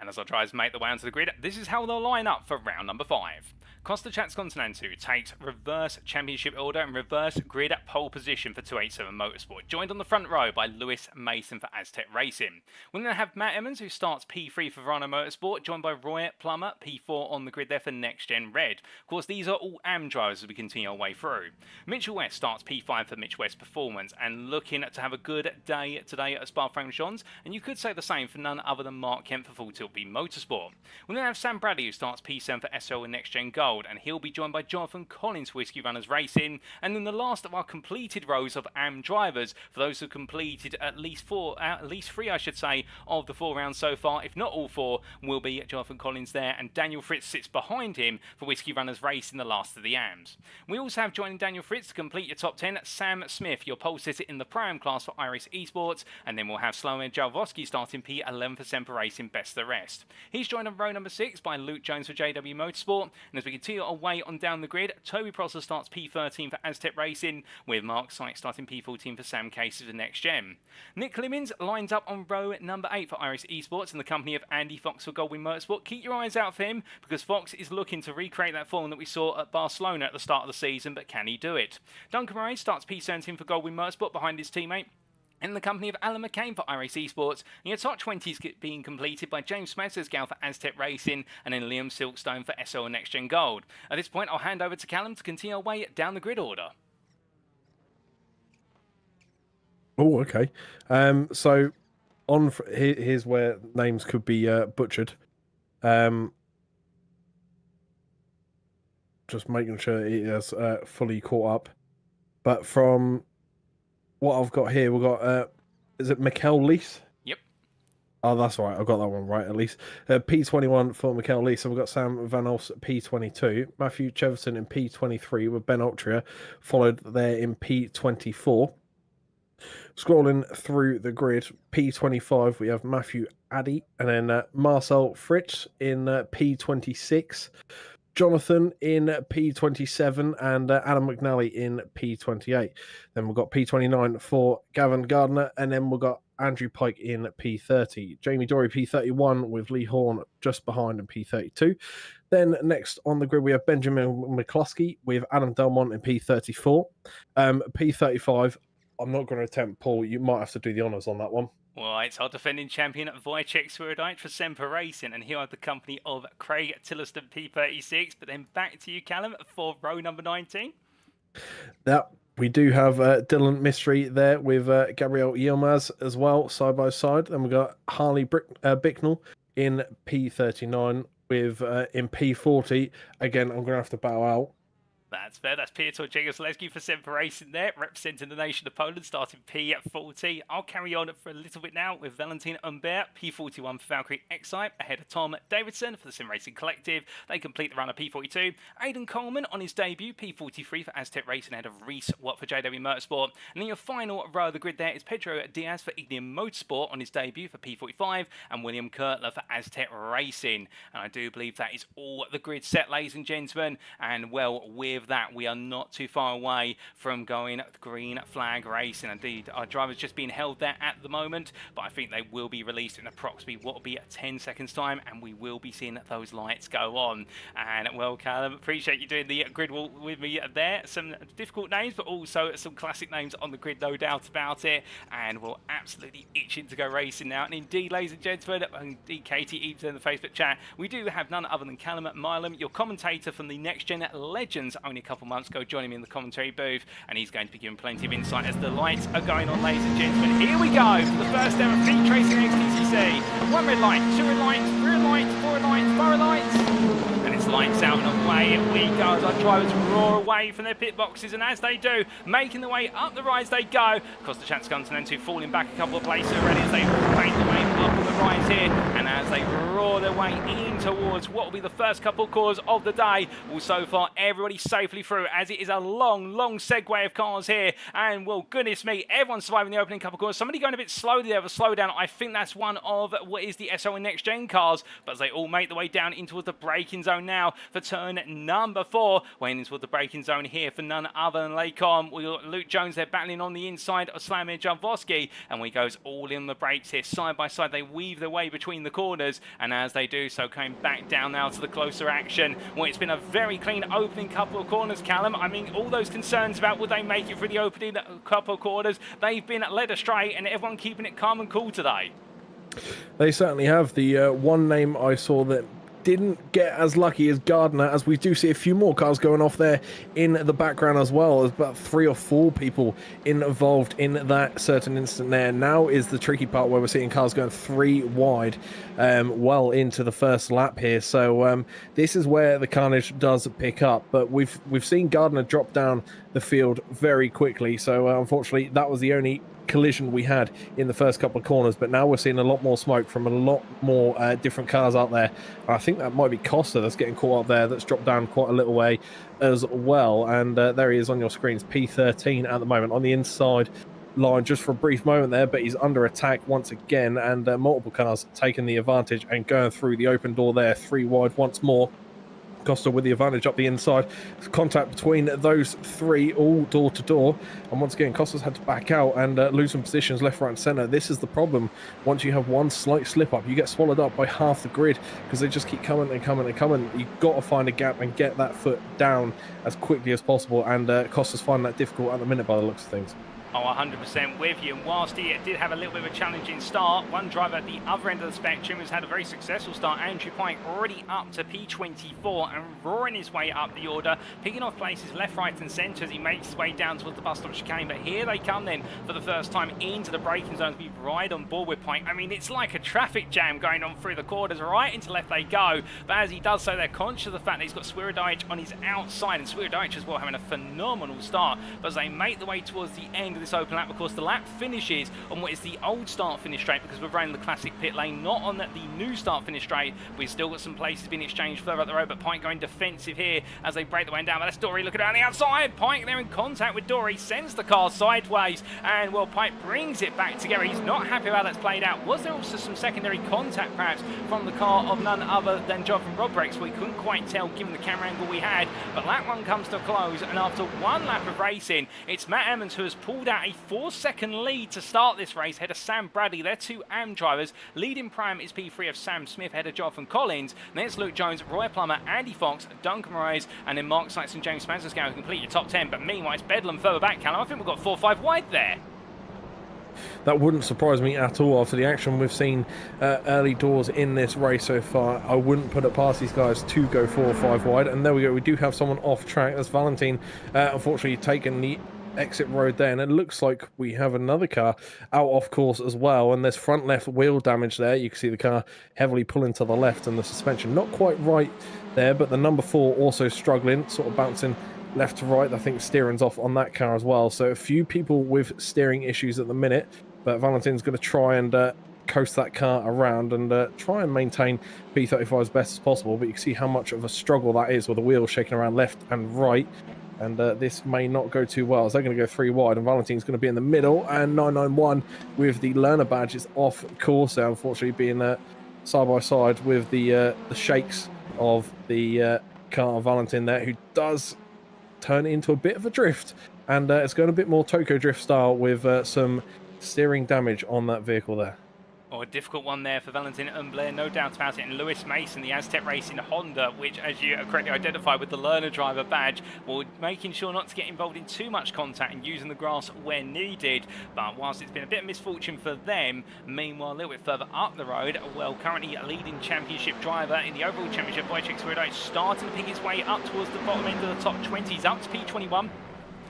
And as our drivers make their way onto the grid, this is how they'll line up for round number 5. Costa Continental takes reverse championship order and reverse grid at pole position for 287 Motorsport, joined on the front row by Lewis Mason for Aztec Racing. We then have Matt Emmons, who starts P3 for Verano Motorsport, joined by Roy Plummer, P4 on the grid there for Next Gen Red. Of course, these are all AM drivers as we continue our way through. Mitchell West starts P5 for Mitch West Performance, and looking to have a good day today at Spa-Francorchamps, and you could say the same for none other than Mark Kemp for Full Tilt B Motorsport. We then have Sam Bradley, who starts P7 for SL and Next Gen Gold, and he'll be joined by Jonathan Collins for Whiskey Runners Racing. And then the last of our completed rows of AM drivers, for those who completed at least 3, I should say, of the 4 rounds so far, if not all 4, will be Jonathan Collins there, and Daniel Fritz sits behind him for Whiskey Runners Racing, the last of the AMs. We also have joining Daniel Fritz to complete your top 10, Sam Smith, your pole sitter in the Pro-Am class for iRacing Esports, and then we'll have Sloan Jalvosky starting P11 for Semper Racing, best of the rest. He's joined on row number 6 by Luke Jones for JW Motorsport, and as we continue our way on down the grid, Toby Prosser starts P13 for Aztec Racing, with Mark Sykes starting P14 for Sam Casey for Next Gen. Nick Clemens lines up on row number 8 for iRacing Esports in the company of Andy Fox for Goldwing Motorsport. Keep your eyes out for him, because Fox is looking to recreate that form that we saw at Barcelona at the start of the season, but can he do it? Duncan Murray starts P17 for Goldwing Motorsport behind his teammate in the company of Alan McCain for iRacing Esports, and your top 20 is being completed by James Smithers Gal for Aztec Racing, and then Liam Silkstone for SL and Next Gen Gold. At this point, I'll hand over to Callum to continue our way down the grid order. Oh, okay. So here's where names could be butchered. Just making sure it is fully caught up. But from what I've got here, we've got, is it Mikkel Lees? Yep. Oh, that's right. I got that one right, at least. P21 for Mikkel Lees. So we've got Sam Van Os at P22. Matthew Cheverton in P23 with Ben Altria, followed there in P24. Scrolling through the grid, P25, we have Matthew Addy, and then Marcel Fritz in P26. Jonathan in P27 and Adam McNally in P28. Then we've got P29 for Gavin Gardner, and then we've got Andrew Pike in P30, Jamie Dory P31 with Lee Horn just behind in P32. Then next on the grid we have Benjamin McCluskey with Adam Delmont in P34. P35, I'm not going to attempt, Paul, you might have to do the honours on that one. Well, it's our defending champion Wojciech Swirydowicz for Semper Racing, and here are the company of Craig Tilleston P36. But then back to you, Callum, for row number 19. That we do have Dylan Mystery there with Gabriel Yilmaz as well, side by side. Then we've got Harley Bicknell in P39 with in P40. Again, I'm going to have to bow out. That's fair. That's Piotr Jegosleski for Semper Racing there, representing the nation of Poland, starting P40. I'll carry on for a little bit now with Valentin Humbert, P41 for Valkyrie Excite, ahead of Tom Davidson for the Sim Racing Collective. They complete the run of P42. Aidan Coleman on his debut, P43 for Aztec Racing, ahead of Reese Watt for JW Motorsport. And then your final row of the grid there is Pedro Diaz for Ignium Motorsport on his debut for P45, and William Kurtler for Aztec Racing. And I do believe that is all the grid set, ladies and gentlemen. And well, with that, we are not too far away from going green flag racing. Indeed, our driver's just being held there at the moment, but I think they will be released in approximately what will be 10 seconds time, and we will be seeing those lights go on. And well, Callum, appreciate you doing the grid walk with me there. Some difficult names, but also some classic names on the grid, no doubt about it. And we're absolutely itching to go racing now. And indeed, ladies and gentlemen, indeed, Katie Eves in the Facebook chat, we do have none other than Callum Milam, your commentator from the Next Gen Legends, only a couple months ago, joining me in the commentary booth, and he's going to be giving plenty of insight as the lights are going on, ladies and gentlemen. Here we go for the first ever Feet Racing NXTCC. 1 red light, 2 red lights, 3 red lights, 4 red lights, 5 red lights, and it's lights out and away we go as our drivers roar away from their pit boxes, and as they do, making their way up the rise they go. Costa Chance Continental falling back a couple of places already as they make their way up on the rise here, and as they roar their way in towards what will be the first couple of corners of the day. Well, so far everybody safely through, as it is a long segue of cars here, and well, goodness me, everyone's surviving the opening couple of corners. Somebody going a bit slowly there, of a slowdown. I think that's one of what is the SO and Next Gen cars, but as they all make their way down into the braking zone now for turn number 4, weighing into the braking zone here for none other than Lakon. Luke Jones there battling on the inside of Slamir Javosky, and we goes all in the brakes here, side by side. They weave their way between the corners, and as they do so, coming back down now to the closer action. Well, it's been a very clean opening couple of corners, Callum. I mean, all those concerns about would they make it through the opening couple of quarters, they've been led astray, and everyone keeping it calm and cool today. They certainly have. The one name I saw that didn't get as lucky as Gardner, as we do see a few more cars going off there in the background as well. There's about 3 or 4 people involved in that certain instant there. Now is the tricky part where we're seeing cars going 3 wide well into the first lap here. So this is where the carnage does pick up, but we've seen Gardner drop down the field very quickly. So unfortunately that was the only collision we had in the first couple of corners, but now we're seeing a lot more smoke from a lot more different cars out there. I think that might be Costa that's getting caught up there, that's dropped down quite a little way as well, and there he is on your screens, P13 at the moment on the inside line just for a brief moment there, but he's under attack once again, and multiple cars taking the advantage and going through the open door there, 3 wide once more. Costa with the advantage up the inside. Contact between those 3, all door to door, and once again Costa's had to back out and lose some positions left, right and centre. This is the problem. Once you have one slight slip up, you get swallowed up by half the grid because they just keep coming and coming and coming. You've got to find a gap and get that foot down as quickly as possible, and Costa's finding that difficult at the minute by the looks of things. Oh, 100% with you. And whilst he did have a little bit of a challenging start, one driver at the other end of the spectrum has had a very successful start. Andrew Pike already up to P24 and roaring his way up the order, picking off places left, right and centre as he makes his way down towards the bus stop chicane. But here they come then for the first time into the braking zones. We ride on board with Pike. I mean, it's like a traffic jam going on through the quarters. Right into left they go. But as he does so, they're conscious of the fact that he's got Swirydowicz on his outside, and Swirydowicz as well having a phenomenal start. But as they make the way towards the end of this open lap, of course, the lap finishes on what is the old start-finish straight, because we're running the classic pit lane, not on the new start-finish straight. We've still got some places being exchanged further up the road, but Pike going defensive here as they break the way down. But that's Dory looking around the outside. Pike there in contact with Dory, sends the car sideways, and well, Pike brings it back together. He's not happy how that's played out. Was there also some secondary contact perhaps from the car of none other than Jonathan Rodbricks? We couldn't quite tell given the camera angle we had, but lap 1 comes to a close, and after 1 lap of racing, it's Matt Emmons who has pulled out out a 4-second lead to start this race ahead of Sam Bradley. They're 2 AM drivers. Leading prime is P3 of Sam Smith ahead of Jonathan Collins. Then it's Luke Jones, Roy Plummer, Andy Fox, Duncan Moraes, and then Mark Sykes and James Spencer who complete your top 10. But meanwhile, it's Bedlam further back, Callum. I think we've got 4 or 5 wide there. That wouldn't surprise me at all after the action we've seen early doors in this race so far. I wouldn't put it past these guys to go 4 or 5 wide. And there we go. We do have someone off track. That's Valentin, unfortunately, taken the exit road there. And it looks like we have another car out off course as well. And there's front left wheel damage there. You can see the car heavily pulling to the left and the suspension not quite right there. But the number 4 also struggling, sort of bouncing left to right. I think steering's off on that car as well. So a few people with steering issues at the minute. But Valentin's going to try and coast that car around and try and maintain P35 as best as possible. But you can see how much of a struggle that is with the wheels shaking around left and right. And this may not go too well. So they're going to go 3 wide. And Valentin's going to be in the middle. And 991 with the learner badge is off course there, unfortunately, being side by side with the shakes of the car of Valentin there, who does turn into a bit of a drift. And it's going a bit more Toko drift style with some steering damage on that vehicle there. Oh, a difficult one there for Valentin Blair, no doubt about it. And Lewis Mason, the Aztec Racing Honda, which, as you correctly identified with the learner driver badge, well, making sure not to get involved in too much contact and using the grass where needed. But whilst it's been a bit of misfortune for them, meanwhile, a little bit further up the road, well, currently a leading championship driver in the overall championship, Wojciech Swirydowicz, starting to pick his way up towards the bottom end of the top 20s, up to P21.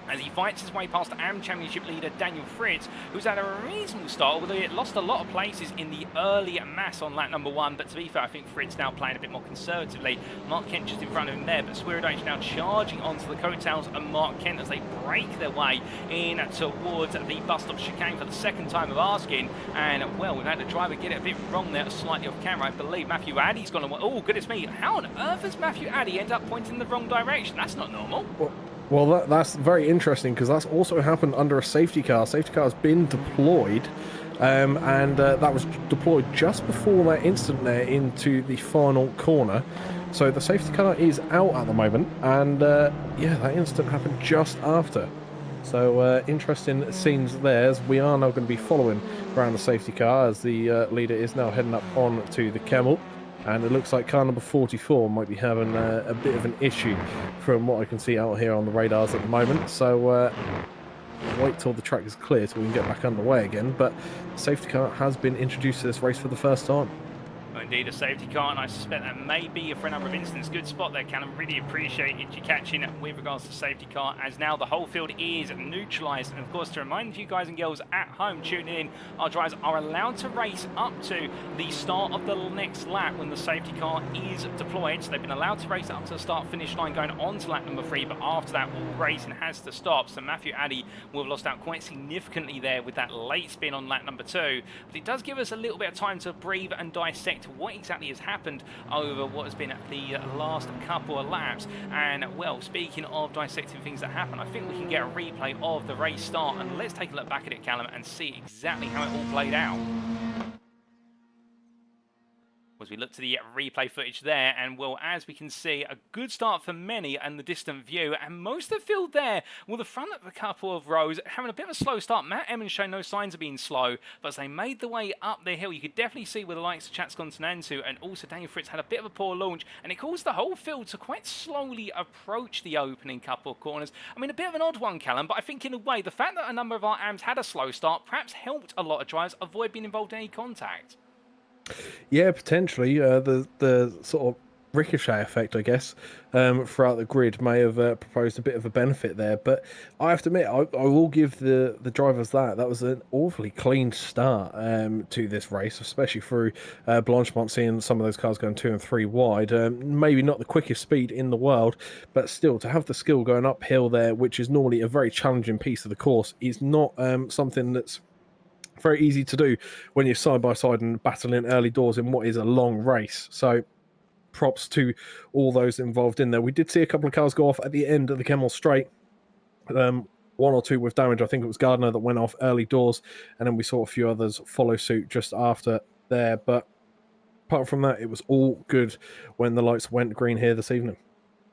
As he fights his way past AM Championship leader Daniel Fritz, who's had a reasonable start, although he lost a lot of places in the early mass on lap number 1. But to be fair, I think Fritz now playing a bit more conservatively. Mark Kent just in front of him there, but Swirydowicz now charging onto the coattails of Mark Kent as they break their way in towards the bus stop chicane for the second time of asking. And, well, we've had the driver get it a bit wrong there, slightly off camera, I believe. Matthew Addy's gone away. Oh, goodness me. How on earth has Matthew Addy end up pointing in the wrong direction? That's not normal. Well, that's very interesting because that's also happened under a safety car. Safety car has been deployed, and that was deployed just before that instant there into the final corner. So the safety car is out at the moment, and yeah, that instant happened just after. So interesting scenes there, as we are now going to be following around the safety car as the leader is now heading up on to the Camel. And it looks like car number 44 might be having a bit of an issue from what I can see out here on the radars at the moment. So wait till the track is clear so we can get back underway again. But the safety car has been introduced to this race for the first time. Indeed, a safety car, and I suspect that may be for a number of incidents. Good spot there, Callum. Really appreciate it you catching with regards to safety car, as now the whole field is neutralised. And of course, to remind you guys and girls at home tuning in, our drivers are allowed to race up to the start of the next lap when the safety car is deployed. So they've been allowed to race up to the start-finish line going on to lap number 3, but after that, all racing has to stop. So Matthew Addy will have lost out quite significantly there with that late spin on lap number 2. But it does give us a little bit of time to breathe and dissect what exactly has happened over what has been the last couple of laps. And, well, speaking of dissecting things that happen, I think we can get a replay of the race start, and let's take a look back at it, Callum, and see exactly how it all played out. As we look to the replay footage there, and, well, as we can see, a good start for many and the distant view, and most of the field there, well, the front of a couple of rows having a bit of a slow start. Matt Emmons showing no signs of being slow, but as they made the way up the hill, you could definitely see where the likes of Chats Continental and also Daniel Fritz had a bit of a poor launch, and it caused the whole field to quite slowly approach the opening couple of corners. I mean, a bit of an odd one, Callum, but I think in a way, the fact that a number of our AMs had a slow start perhaps helped a lot of drivers avoid being involved in any contact. Yeah, potentially. The sort of ricochet effect, I guess, throughout the grid may have proposed a bit of a benefit there. But I have to admit, I will give the drivers that. That was an awfully clean start to this race, especially through Blanchemont, seeing some of those cars going 2 and 3 wide. Maybe not the quickest speed in the world, but still, to have the skill going uphill there, which is normally a very challenging piece of the course, is not something that's very easy to do when you're side by side and battling early doors in what is a long race. So props to all those involved in there. We did see a couple of cars go off at the end of the Camel Straight. 1 or 2 with damage. I think it was Gardner that went off early doors, and then we saw a few others follow suit just after there. But apart from that, it was all good when the lights went green here this evening.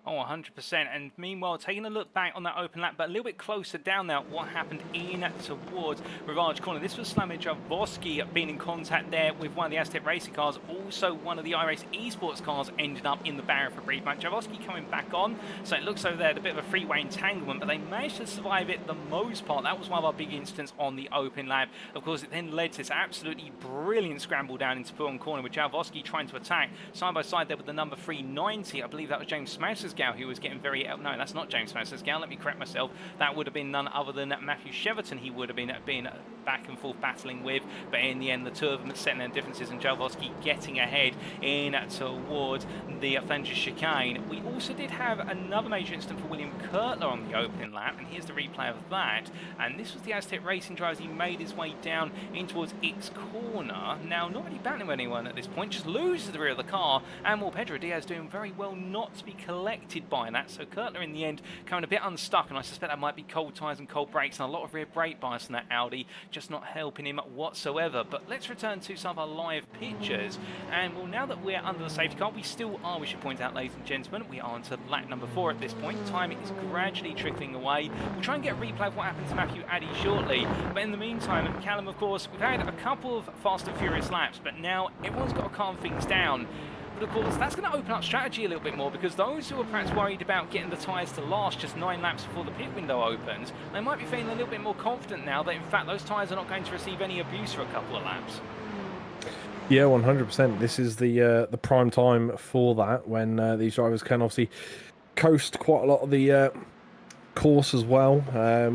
Oh, 100%. And meanwhile, taking a look back on that open lap, but a little bit closer down now, what happened in towards Rivage Corner. This was Slammy Javoski being in contact there with one of the Aztec Racing cars. Also, one of the iRace Esports cars ended up in the barrier for a brief moment. Javoski coming back on, so it looks like they had a bit of a freeway entanglement, but they managed to survive it the most part. That was one of our big incidents on the open lap. Of course, it then led to this absolutely brilliant scramble down into Pullman Corner with Javoski trying to attack side by side there with the number 390. I believe that was James Smausesgow who was getting very... No, that's not James Smausesgow. Let me correct myself. That would have been none other than Matthew Cheverton he would have been back and forth battling with. But in the end, the two of them setting their differences and Javoski getting ahead in towards the Flanders chicane. We also did have another major incident for William Kurtler on the opening lap, and here's the replay of that. And this was the Aztec Racing driver as he made his way down in towards X corner. Now, not really battling with anyone at this point, just loses the rear of the car, and more Pedro Diaz doing very well not to be collected by that. So Kurtler in the end coming a bit unstuck, and I suspect that might be cold tyres and cold brakes and a lot of rear brake bias on that Audi, just not helping him whatsoever. But let's return to some of our live pictures, and well, now that we're under the safety car, we still are, we should point out, ladies and gentlemen, we are onto lap number 4 at this point. Time is gradually trickling away. We'll try and get a replay of what happened to Matthew Addy shortly, but in the meantime, Callum, of course, we've had a couple of fast and furious laps, but now everyone's got to calm things down. But of course, that's going to open up strategy a little bit more, because those who are perhaps worried about getting the tyres to last just 9 laps before the pit window opens, they might be feeling a little bit more confident now that in fact those tyres are not going to receive any abuse for a couple of laps. Yeah, 100%. This is the prime time for that, when these drivers can obviously coast quite a lot of the course as well,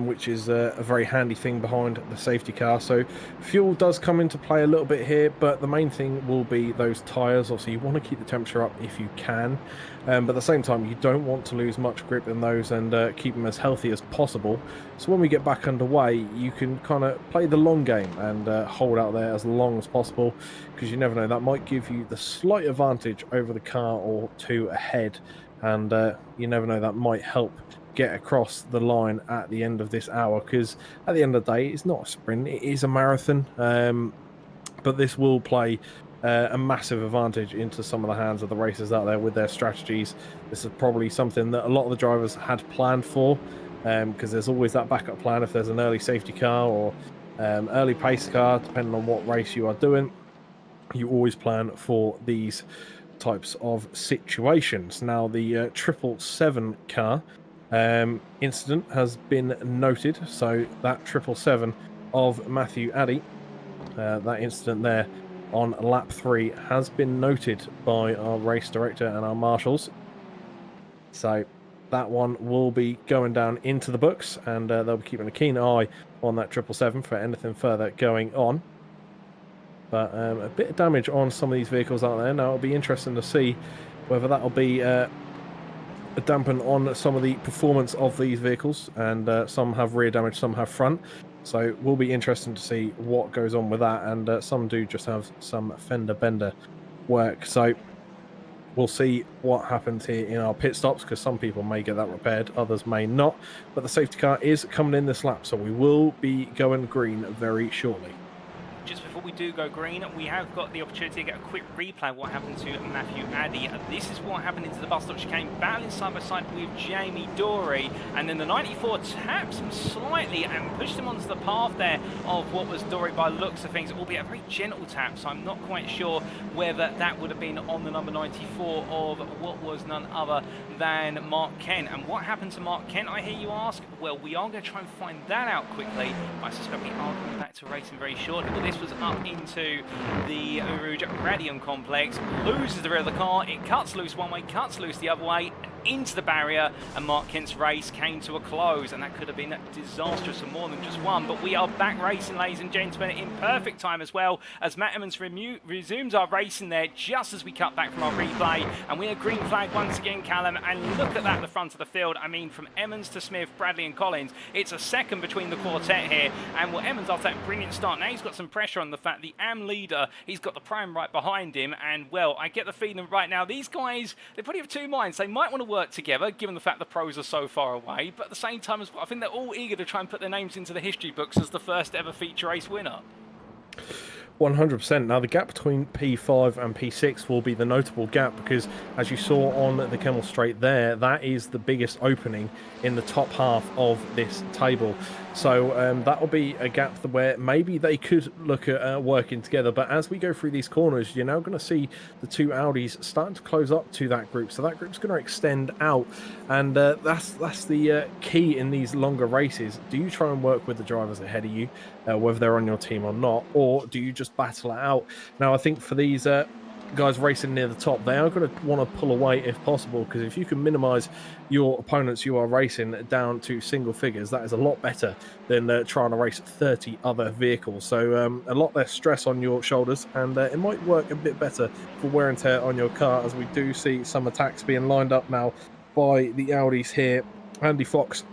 which is a very handy thing behind the safety car. So fuel does come into play a little bit here, but the main thing will be those tyres. Obviously, you want to keep the temperature up if you can, but at the same time, you don't want to lose much grip in those and keep them as healthy as possible. So when we get back underway, you can kind of play the long game and hold out there as long as possible, because you never know, that might give you the slight advantage over the car or two ahead, and you never know, that might help get across the line at the end of this hour, because at the end of the day, it's not a sprint, it is a marathon, but this will play a massive advantage into some of the hands of the racers out there with their strategies. This is probably something that a lot of the drivers had planned for, because there's always that backup plan if there's an early safety car or early pace car, depending on what race you are doing. You always plan for these types of situations. Now, the 777 car incident has been noted, so that 777 of Matthew Addy, that incident there on lap 3 has been noted by our race director and our marshals, so that one will be going down into the books, and they'll be keeping a keen eye on that 777 for anything further going on. But a bit of damage on some of these vehicles out there. Now, it'll be interesting to see whether that'll be a dampen on some of the performance of these vehicles, and some have rear damage, some have front, so it will be interesting to see what goes on with that, and some do just have some fender bender work, so we'll see what happens here in our pit stops, because some people may get that repaired, others may not, but the safety car is coming in this lap, so we will be going green very shortly. Just before we do go green, we have got the opportunity to get a quick replay of what happened to Matthew Addy. This is what happened into the bus stop chicane, battling side by side with Jamie Dorey, and then the 94 taps him slightly and pushed him onto the path there of what was Dorey by looks of things, albeit a very gentle tap, so I'm not quite sure whether that would have been on the number 94 of what was none other than Mark Kent. And what happened to Mark Kent, I hear you ask? Well, we are going to try and find that out quickly. I suspect we are coming back to racing very shortly, but this was up into the Rouge Radium complex, loses the rear of the car, it cuts loose one way, cuts loose the other way, into the barrier, and Mark Kent's race came to a close, and that could have been disastrous for more than just one. But we are back racing, ladies and gentlemen, in perfect time as well, as Matt Emmons resumes our racing there just as we cut back from our replay, and we are green flag once again, Callum, and look at that at the front of the field. I mean, from Emmons to Smith, Bradley and Collins, it's a second between the quartet here, and well, Emmons, after that brilliant start, now he's got some pressure on the fact the AM leader, he's got the prime right behind him, and well, I get the feeling right now, these guys, they're probably of two minds. They might want to work together, given the fact the pros are so far away, but at the same time as well, I think they're all eager to try and put their names into the history books as the first ever feature race winner. 100%. Now, the gap between P5 and P6 will be the notable gap because, as you saw on the Kemmel Straight there, that is the biggest opening in the top half of this table. So that will be a gap where maybe they could look at working together. But as we go through these corners, you're now going to see the two Audis starting to close up to that group. So that group's going to extend out. And that's the key in these longer races. Do you try and work with the drivers ahead of you, whether they're on your team or not, or do you just battle it out? Now, I think for these guys racing near the top, they are going to want to pull away if possible, because if you can minimize your opponents you are racing down to single figures, that is a lot better than trying to race 30 other vehicles. So a lot less stress on your shoulders, and it might work a bit better for wear and tear on your car, as we do see some attacks being lined up now by the Audis here. Andy Fox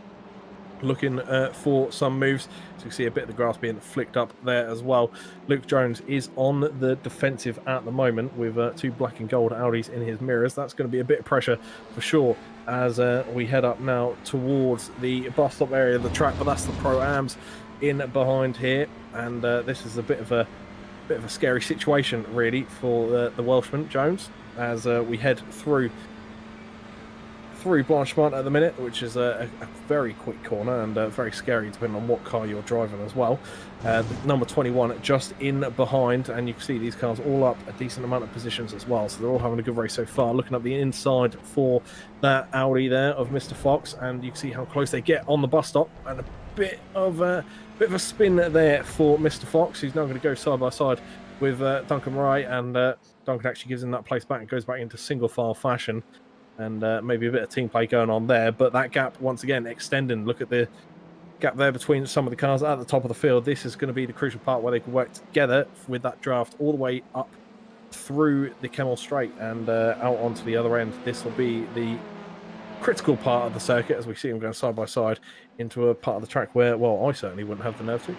looking for some moves. So you can see a bit of the grass being flicked up there as well. Luke Jones is on the defensive at the moment with two black and gold Audis in his mirrors. That's going to be a bit of pressure for sure as we head up now towards the bus stop area of the track, but that's the Pro-Ams in behind here, and this is a bit of a scary situation really for the Welshman Jones as we head through Blanchemont at the minute, which is a very quick corner and very scary depending on what car you're driving as well. Number 21 just in behind, and you can see these cars all up a decent amount of positions as well, so they're all having a good race so far. Looking up the inside for that Audi there of Mr. Fox, and you can see how close they get on the bus stop, and a bit of a spin there for Mr. Fox, who's now going to go side by side with Duncan Wright, and Duncan actually gives him that place back and goes back into single file fashion. And maybe a bit of team play going on there, but that gap once again extending. Look at the gap there between some of the cars at the top of the field. This is going to be the crucial part where they can work together with that draft all the way up through the Kemmel Straight and out onto the other end. This will be the critical part of the circuit as we see them going side by side into a part of the track where, well, I certainly wouldn't have the nerve to.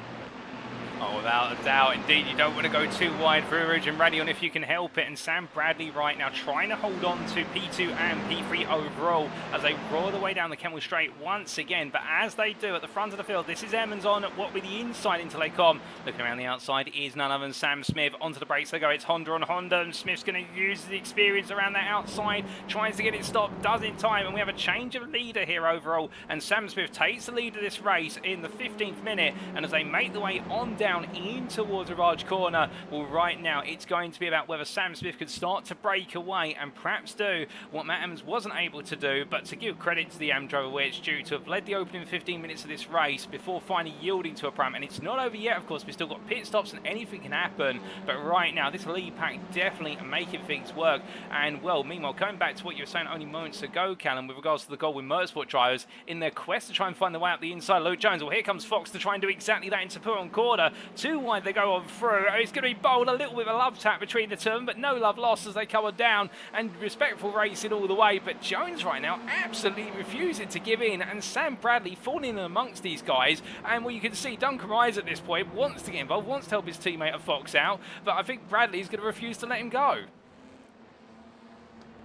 Oh, without a doubt, indeed, you don't want to go too wide for Origin Radion if you can help it. And Sam Bradley right now trying to hold on to P2 and P3 overall as they roar the way down the Kemmel Straight once again. But as they do at the front of the field, this is Emmons on what with the inside into Lecom. Looking around the outside is none other than Sam Smith. Onto the brakes they go. It's Honda on Honda, and Smith's going to use the experience around that outside, tries to get it stopped, does in time, and we have a change of leader here overall. And Sam Smith takes the lead of this race in the 15th minute, and as they make the way on down in towards Ravage Corner, well, right now it's going to be about whether Sam Smith could start to break away and perhaps do what Matt Emmons wasn't able to do. But to give credit to the AM driver, where it's due to have led the opening 15 minutes of this race before finally yielding to a pram, and it's not over yet, of course. We've still got pit stops and anything can happen, but right now this lead pack definitely making things work. And well, meanwhile, going back to what you were saying only moments ago, Callum, with regards to the Goldwyn Motorsport drivers in their quest to try and find their way up the inside, Luke Jones, well, here comes Fox to try and do exactly that in Sapur Corner. Too wide they go on through. It's going to be bold, a little bit of a love tap between the two of them, but no love lost as they come on down, and respectful racing all the way. But Jones right now absolutely refusing to give in, and Sam Bradley falling in amongst these guys. And well, you can see Duncan Rise at this point wants to get involved, wants to help his teammate Fox out, but I think Bradley's going to refuse to let him go.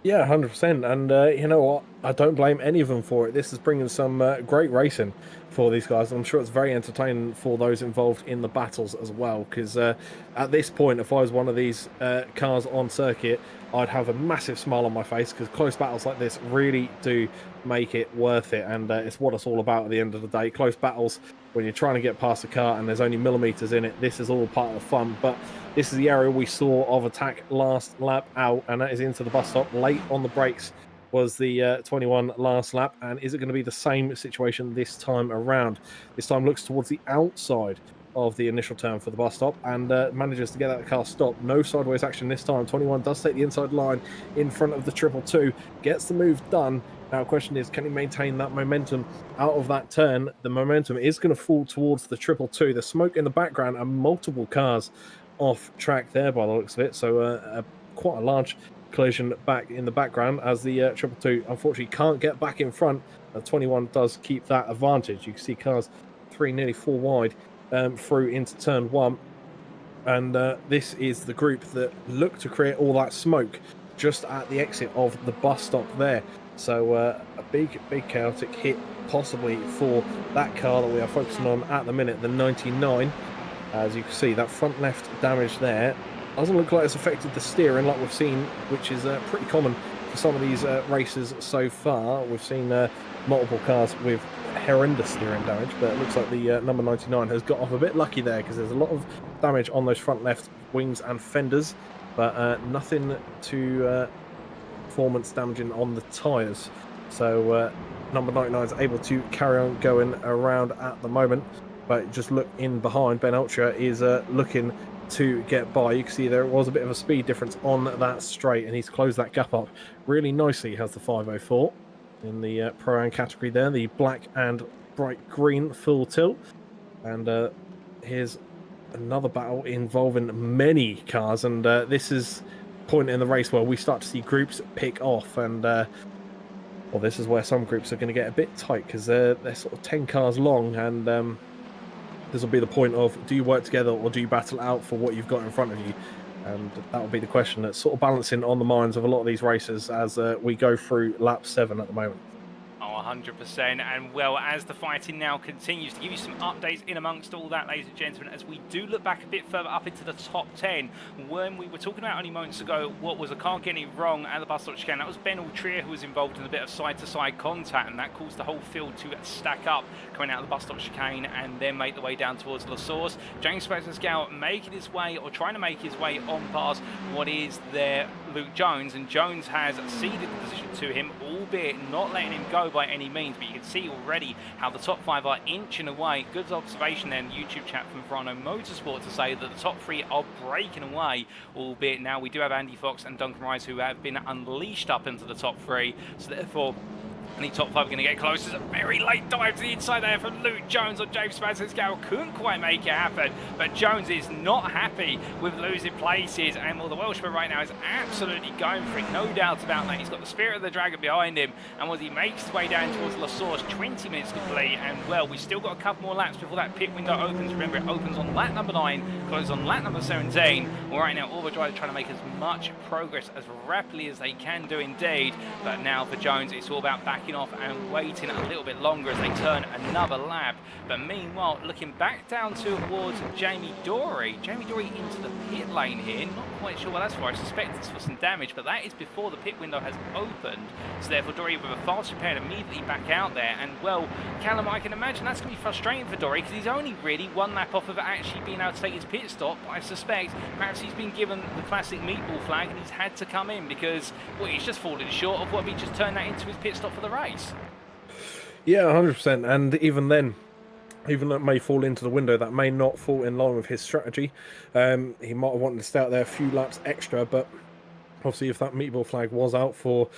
Yeah, 100%. And you know what? I don't blame any of them for it. This is bringing some great racing for these guys. I'm sure it's very entertaining for those involved in the battles as well, because at this point, if I was one of these cars on circuit, I'd have a massive smile on my face, because close battles like this really do make it worth it, and it's what it's all about at the end of the day. Close battles, when you're trying to get past a car and there's only millimeters in it, this is all part of the fun. But this is the area we saw of attack last lap out, and that is into the bus stop. Late on the brakes was the 21 last lap, and is it going to be the same situation this time around? This time looks towards the outside of the initial turn for the bus stop, and manages to get that car stopped. No sideways action this time. 21 does take the inside line in front of the 222, gets the move done. Now, the question is, can he maintain that momentum out of that turn? The momentum is going to fall towards the 222. The smoke in the background and multiple cars off track there by the looks of it. So quite a large collision back in the background as the 222 unfortunately can't get back in front. 21 does keep that advantage. You can see cars 3, nearly 4 wide through into turn 1. And this is the group that look to create all that smoke just at the exit of the bus stop there. So a big chaotic hit possibly for that car that we are focusing on at the minute, the 99. As you can see, that front left damage there doesn't look like it's affected the steering like we've seen, which is pretty common for some of these races so far. We've seen multiple cars with horrendous steering damage, but it looks like the number 99 has got off a bit lucky there, because there's a lot of damage on those front left wings and fenders, but nothing to performance damaging on the tyres. So number 99 is able to carry on going around at the moment, but just look in behind. Ben Ultra is looking to get by. You can see there was a bit of a speed difference on that straight, and he's closed that gap up really nicely. He has the 504 in the Pro-Am category there, the black and bright green full tilt. And here's another battle involving many cars, and this is point in the race where we start to see groups pick off, and well, this is where some groups are going to get a bit tight, because they're sort of 10 cars long, and this will be the point of, do you work together or do you battle out for what you've got in front of you? And that will be the question that's sort of balancing on the minds of a lot of these racers as we go through lap 7 at the moment. Oh, 100%. And well, as the fighting now continues, to give you some updates in amongst all that, ladies and gentlemen, as we do look back a bit further up into the top 10, when we were talking about only moments ago what was a car getting wrong at the bus stop chicane, that was Ben Ultrier who was involved in a bit of side-to-side contact, and that caused the whole field to stack up coming out of the bus stop chicane and then make the way down towards La Source. James Spencer making his way, or trying to make his way on past what is there Luke Jones, and Jones has ceded the position to him, albeit not letting him go by any means, but you can see already how the top 5 are inching away. Good observation there in the YouTube chat from Verano Motorsport to say that the top 3 are breaking away, albeit now we do have Andy Fox and Duncan Rice who have been unleashed up into the top 3, so therefore the top 5 are going to get close. There's a very late dive to the inside there from Luke Jones on James Spencer. Couldn't quite make it happen, but Jones is not happy with losing places, and well, the Welshman right now is absolutely going for it, no doubt about that. He's got the Spirit of the Dragon behind him, and as he makes his way down towards La Source, 20 minutes complete, and well, we've still got a couple more laps before that pit window opens. Remember, it opens on lap number 9, closes on lap number 17. Well, right now, all the drivers are trying to make as much progress as rapidly as they can do indeed, but now for Jones, it's all about backing off and waiting a little bit longer as they turn another lap. But meanwhile, looking back down towards Jamie Dory. Jamie Dory into the pit lane here. Not quite sure what that's for. I suspect it's for some damage, but that is before the pit window has opened. So therefore, Dory with a fast repair immediately back out there. And well, Callum, I can imagine that's going to be frustrating for Dory, because he's only really one lap off of actually being able to take his pit stop. I suspect perhaps he's been given the classic meatball flag and he's had to come in, because well, he's just fallen short of what he just turned that into his pit stop for the race. Yeah, 100%. And even then, even though it may fall into the window, that may not fall in line with his strategy. He might have wanted to stay out there a few laps extra, but obviously if that meatball flag was out for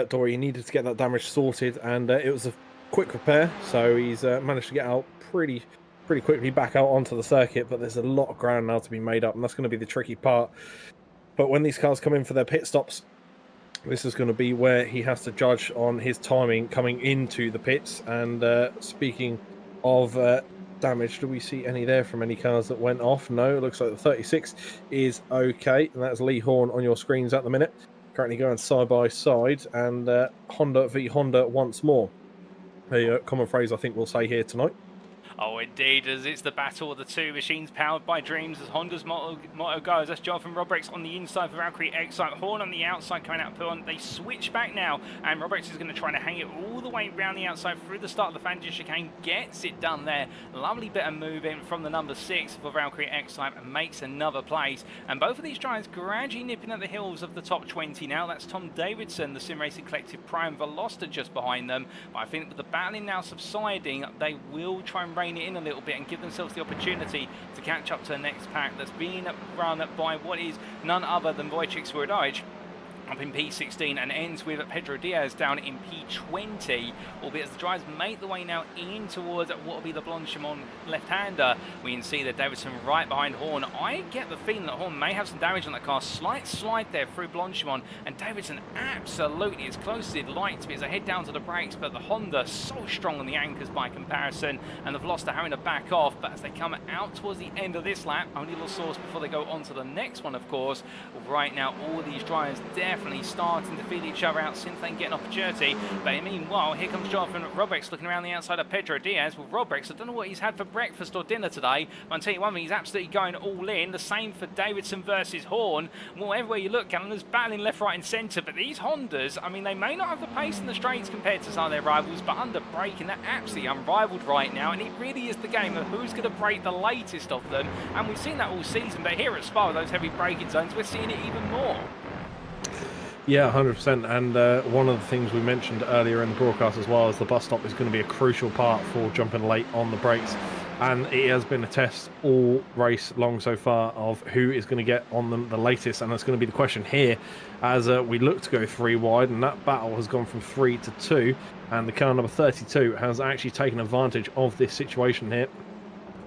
Dory, he needed to get that damage sorted, and it was a quick repair, so he's managed to get out pretty quickly back out onto the circuit. But there's a lot of ground now to be made up, and that's going to be the tricky part. But when these cars come in for their pit stops, this is going to be where he has to judge on his timing coming into the pits. And speaking of damage, do we see any there from any cars that went off? No, it looks like the 36 is okay, and that's Lee Horn on your screens at the minute, currently going side by side, and Honda v Honda once more, a common phrase I think we'll say here tonight. Oh, indeed, as it's the battle of the two machines powered by dreams, as Honda's motto goes. That's Jonathan Robrix on the inside for Valkyrie Excite, Horn on the outside coming out of Pillon. They switch back now, and Robrix is going to try to hang it all the way around the outside through the start of the Fantasy chicane. Gets it done there. Lovely bit of move in from the number 6 for Valkyrie Excite, and makes another place. And both of these drivers gradually nipping at the heels of the top 20 now. That's Tom Davidson, the Sim Racing Collective Prime, Veloster just behind them. But I think with the battling now subsiding, they will try and rein it in a little bit and give themselves the opportunity to catch up to the next pack that's being run by what is none other than Wojciech Swirydowicz up in P16, and ends with Pedro Diaz down in P20, albeit as the drivers make the way now in towards what will be the Blanchimont left-hander. We can see that Davidson right behind Horn. I get the feeling that Horn may have some damage on that car. Slight slide there through Blanchimont, and Davidson absolutely as close as he'd like to be as they head down to the brakes, but the Honda so strong on the anchors by comparison, and the Veloster having to back off. But as they come out towards the end of this lap, only La Source before they go on to the next one, of course. Right now, all these drivers definitely definitely starting to feel each other out since they get an opportunity. But meanwhile, here comes Jonathan Robrex looking around the outside of Pedro Diaz. Well, Robrex, I don't know what he's had for breakfast or dinner today, but I'll tell you one thing, he's absolutely going all in. The same for Davidson versus Horn. Well, everywhere you look, Gallagher's battling left, right and centre, but these Hondas, I mean, they may not have the pace in the straights compared to some of their rivals, but under braking, they're absolutely unrivaled right now, and it really is the game of who's going to break the latest of them, and we've seen that all season, but here at Spa, with those heavy braking zones, we're seeing it even more. Yeah, 100%. And one of the things we mentioned earlier in the broadcast as well is the bus stop is going to be a crucial part for jumping late on the brakes. And it has been a test all race long so far of who is going to get on them the latest. And that's going to be the question here as we look to go 3 wide. And that battle has gone from 3 to 2. And the car number 32 has actually taken advantage of this situation here.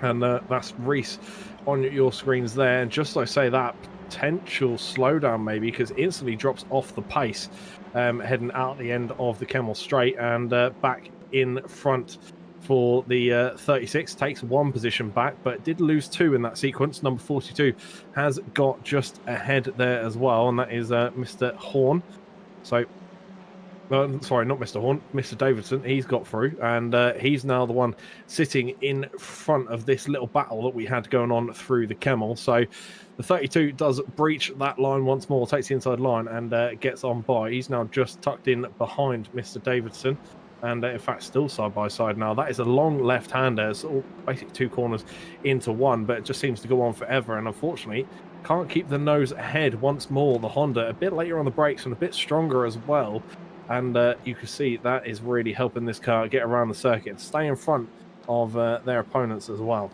And that's Reese on your screens there. And just as I say that, potential slowdown maybe, because instantly drops off the pace heading out the end of the Camel Straight, and back in front for the 36, takes 1 position back, but did lose 2 in that sequence. Number 42 has got just ahead there as well, and that is Mr. Horn. So sorry, not Mr. Horn, Mr. Davidson. He's got through, and he's now the one sitting in front of this little battle that we had going on through the Camel. So the 32 does breach that line once more, takes the inside line, and gets on by. He's now just tucked in behind Mr. Davidson, and in fact still side by side now. That is a long left-hander. It's all basically 2 corners into 1, but it just seems to go on forever, and unfortunately can't keep the nose ahead once more. The Honda a bit later on the brakes and a bit stronger as well. And you can see that is really helping this car get around the circuit, stay in front of their opponents as well.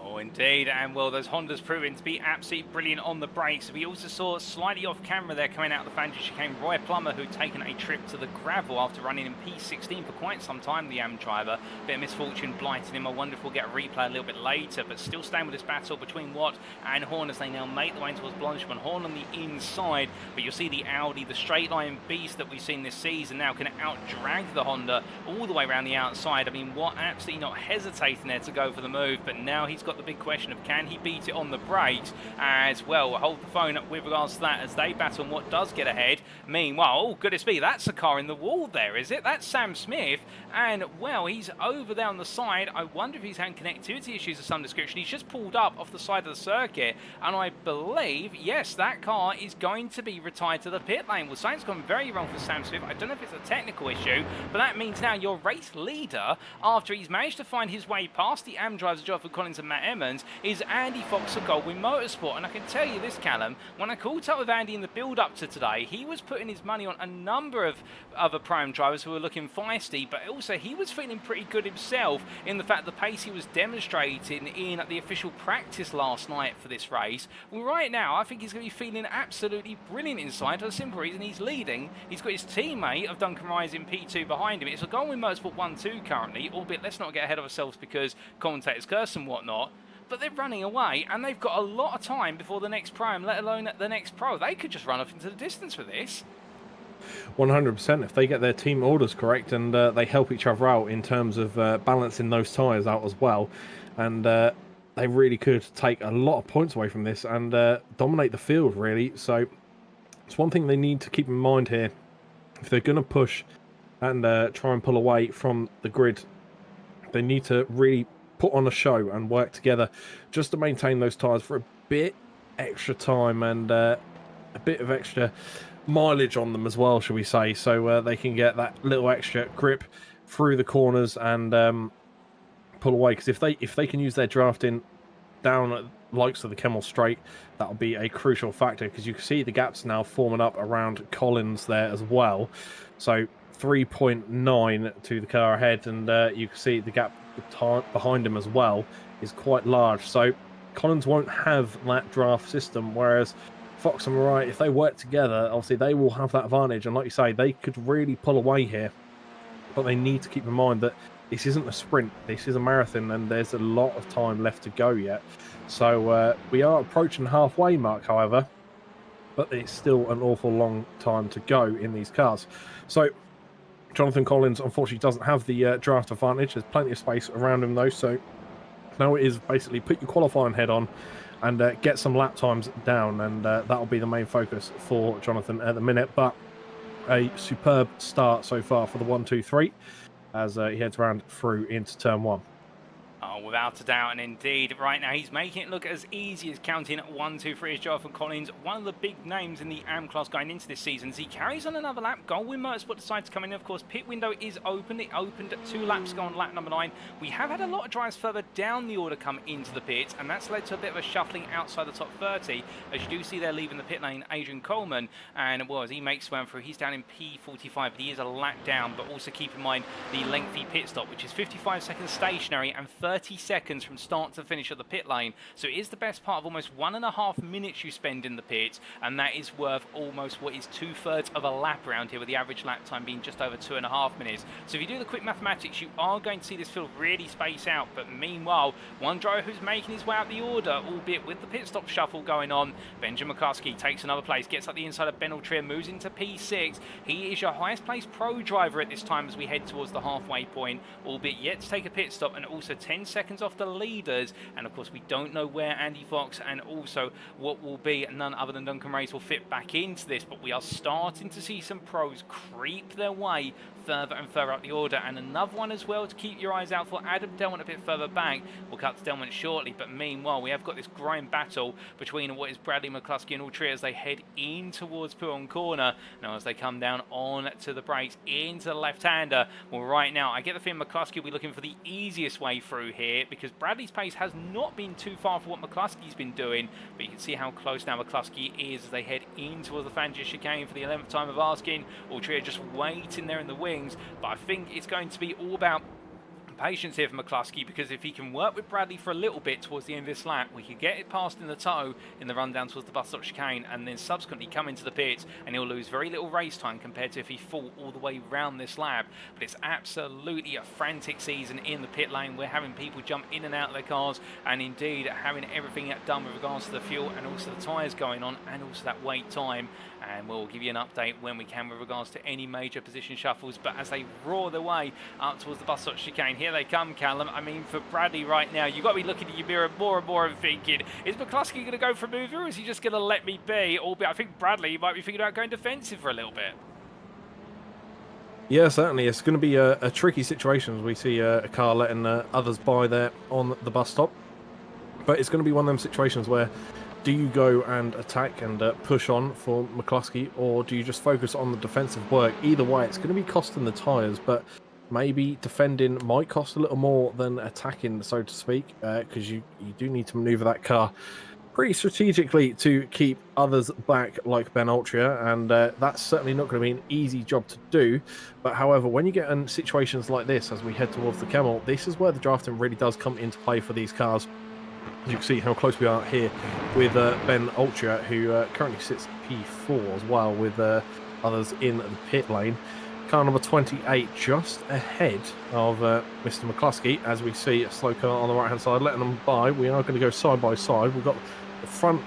Oh, indeed, and well, those Hondas proving to be absolutely brilliant on the brakes. We also saw slightly off camera there coming out of the Fantasy chicane, Roy Plummer, who'd taken a trip to the gravel after running in P16 for quite some time, the AM driver. Bit of misfortune blighted him. I wonder if we'll get a replay a little bit later, but still staying with this battle between Watt and Horn as they now make the way towards Blanchman. Horn on the inside, but you'll see the Audi, the straight line beast that we've seen this season, now can out-drag the Honda all the way around the outside. I mean, Watt absolutely not hesitating there to go for the move, but now he's got the big question of can he beat it on the brakes as well. We'll hold the phone up with regards to that as they battle on what does get ahead. Meanwhile, oh goodness me, that's a car in the wall there, is it? That's Sam Smith, and well, he's over there on the side. I wonder if he's had connectivity issues of some description. He's just pulled up off the side of the circuit, and I believe, yes, that car is going to be retired to the pit lane. Well, something's gone very wrong for Sam Smith. I don't know if it's a technical issue, but that means now your race leader, after he's managed to find his way past the AM drivers, Jonathan Collins and Matt Emmons, is Andy Fox of Goldwyn Motorsport. And I can tell you this, Callum, when I caught up with Andy in the build-up to today, he was putting his money on a number of other Pro-Am drivers who were looking feisty, but also he was feeling pretty good himself in the fact the pace he was demonstrating in the official practice last night for this race. Well, right now, I think he's going to be feeling absolutely brilliant inside for the simple reason he's leading. He's got his teammate of Duncan Rise in P2 behind him. It's a Goldwyn Motorsport 1-2 currently, albeit let's not get ahead of ourselves because commentators curse and whatnot. But they're running away, and they've got a lot of time before the next Pro-Am, let alone the next Pro. They could just run off into the distance with this. 100%. If they get their team orders correct and they help each other out in terms of balancing those tyres out as well, and they really could take a lot of points away from this and dominate the field, really. So it's one thing they need to keep in mind here. If they're going to push and try and pull away from the grid, they need to really put on a show and work together just to maintain those tyres for a bit extra time and a bit of extra mileage on them as well, shall we say, so they can get that little extra grip through the corners and pull away. Because if they can use their drafting down at likes of the Camel Straight, that'll be a crucial factor, because you can see the gaps now forming up around Collins there as well. So 3.9 to the car ahead, and you can see the gap behind him as well is quite large. So Collins won't have that draft system, whereas Fox and Mariah, if they work together, obviously they will have that advantage. And like you say, they could really pull away here, but they need to keep in mind that this isn't a sprint, this is a marathon, and there's a lot of time left to go yet. So we are approaching the halfway mark, however, but it's still an awful long time to go in these cars. So Jonathan Collins unfortunately doesn't have the draft advantage. There's plenty of space around him though, so now it is basically put your qualifying head on and get some lap times down, and that'll be the main focus for Jonathan at the minute. But a superb start so far for the 1-2-3 as he heads around through into turn 1. Oh, without a doubt, and indeed, right now he's making it look as easy as counting 1, 2, 3 as Jonathan Collins, one of the big names in the AM class going into this season. As he carries on another lap, Goldwyn Motorsport decides to come in. Of course, pit window is open. It opened 2 laps ago on lap number 9. We have had a lot of drivers further down the order come into the pits, and that's led to a bit of a shuffling outside the top 30. As you do see there leaving the pit lane, Adrian Coleman, and well, as he makes swim through, he's down in P45, but he is a lap down. But also keep in mind the lengthy pit stop, which is 55 seconds stationary and 30 seconds from start to finish at the pit lane. So it is the best part of almost 1.5 minutes you spend in the pits, and that is worth almost what is 2/3 of a lap around here, with the average lap time being just over 2.5 minutes. So if you do the quick mathematics, you are going to see this field really space out. But meanwhile, one driver who's making his way out the order, albeit with the pit stop shuffle going on, Benjamin McCluskey takes another place, gets up the inside of Ben Altrier, moves into P6. He is your highest placed pro driver at this time as we head towards the halfway point, albeit yet to take a pit stop, and also 10 seconds off the leaders. And of course, we don't know where Andy Fox and also what will be none other than Duncan Race will fit back into this, but we are starting to see some pros creep their way further and further up the order. And another one as well to keep your eyes out for, Adam Delmont a bit further back. We'll cut to Delmont shortly, but meanwhile we have got this grime battle between what is Bradley McCluskey and Altrier as they head in towards Pouron Corner. Now as they come down on to the brakes into the left-hander, well right now I get the feeling McCluskey will be looking for the easiest way through here, because Bradley's pace has not been too far for what McCluskey's been doing, but you can see how close now McCluskey is as they head in towards the Fangio chicane for the 11th time of asking. Altrier just waiting there in the wings, but I think it's going to be all about patience here for McCluskey, because if he can work with Bradley for a little bit towards the end of this lap, we can get it past in the toe in the run down towards the bus stop chicane, and then subsequently come into the pits, and he'll lose very little race time compared to if he fought all the way round this lap. But it's absolutely a frantic season in the pit lane. We're having people jump in and out of their cars, and indeed having everything done with regards to the fuel and also the tyres going on, and also that wait time. And we'll give you an update when we can with regards to any major position shuffles. But as they roar their way up towards the bus stop chicane, here they come, Callum. I mean, for Bradley right now, you've got to be looking at your mirror more and more and thinking, is McCluskey going to go for a move, or is he just going to let me be? Albeit I think Bradley might be thinking about going defensive for a little bit. Yeah, certainly. It's going to be a tricky situation as we see a car letting others by there on the bus stop. But it's going to be one of them situations where, do you go and attack and push on for McCluskey, or do you just focus on the defensive work? Either way, it's going to be costing the tyres, but maybe defending might cost a little more than attacking, so to speak, because you do need to manoeuvre that car pretty strategically to keep others back like Ben Altrier, and that's certainly not going to be an easy job to do. But however, when you get in situations like this, as we head towards the Camel, this is where the drafting really does come into play for these cars. You can see how close we are here with Ben Altrier, who currently sits P4 as well, with others in the pit lane. Car number 28 just ahead of Mr. McCluskey, as we see a slow car on the right-hand side letting them by. We are going to go side by side. We've got the front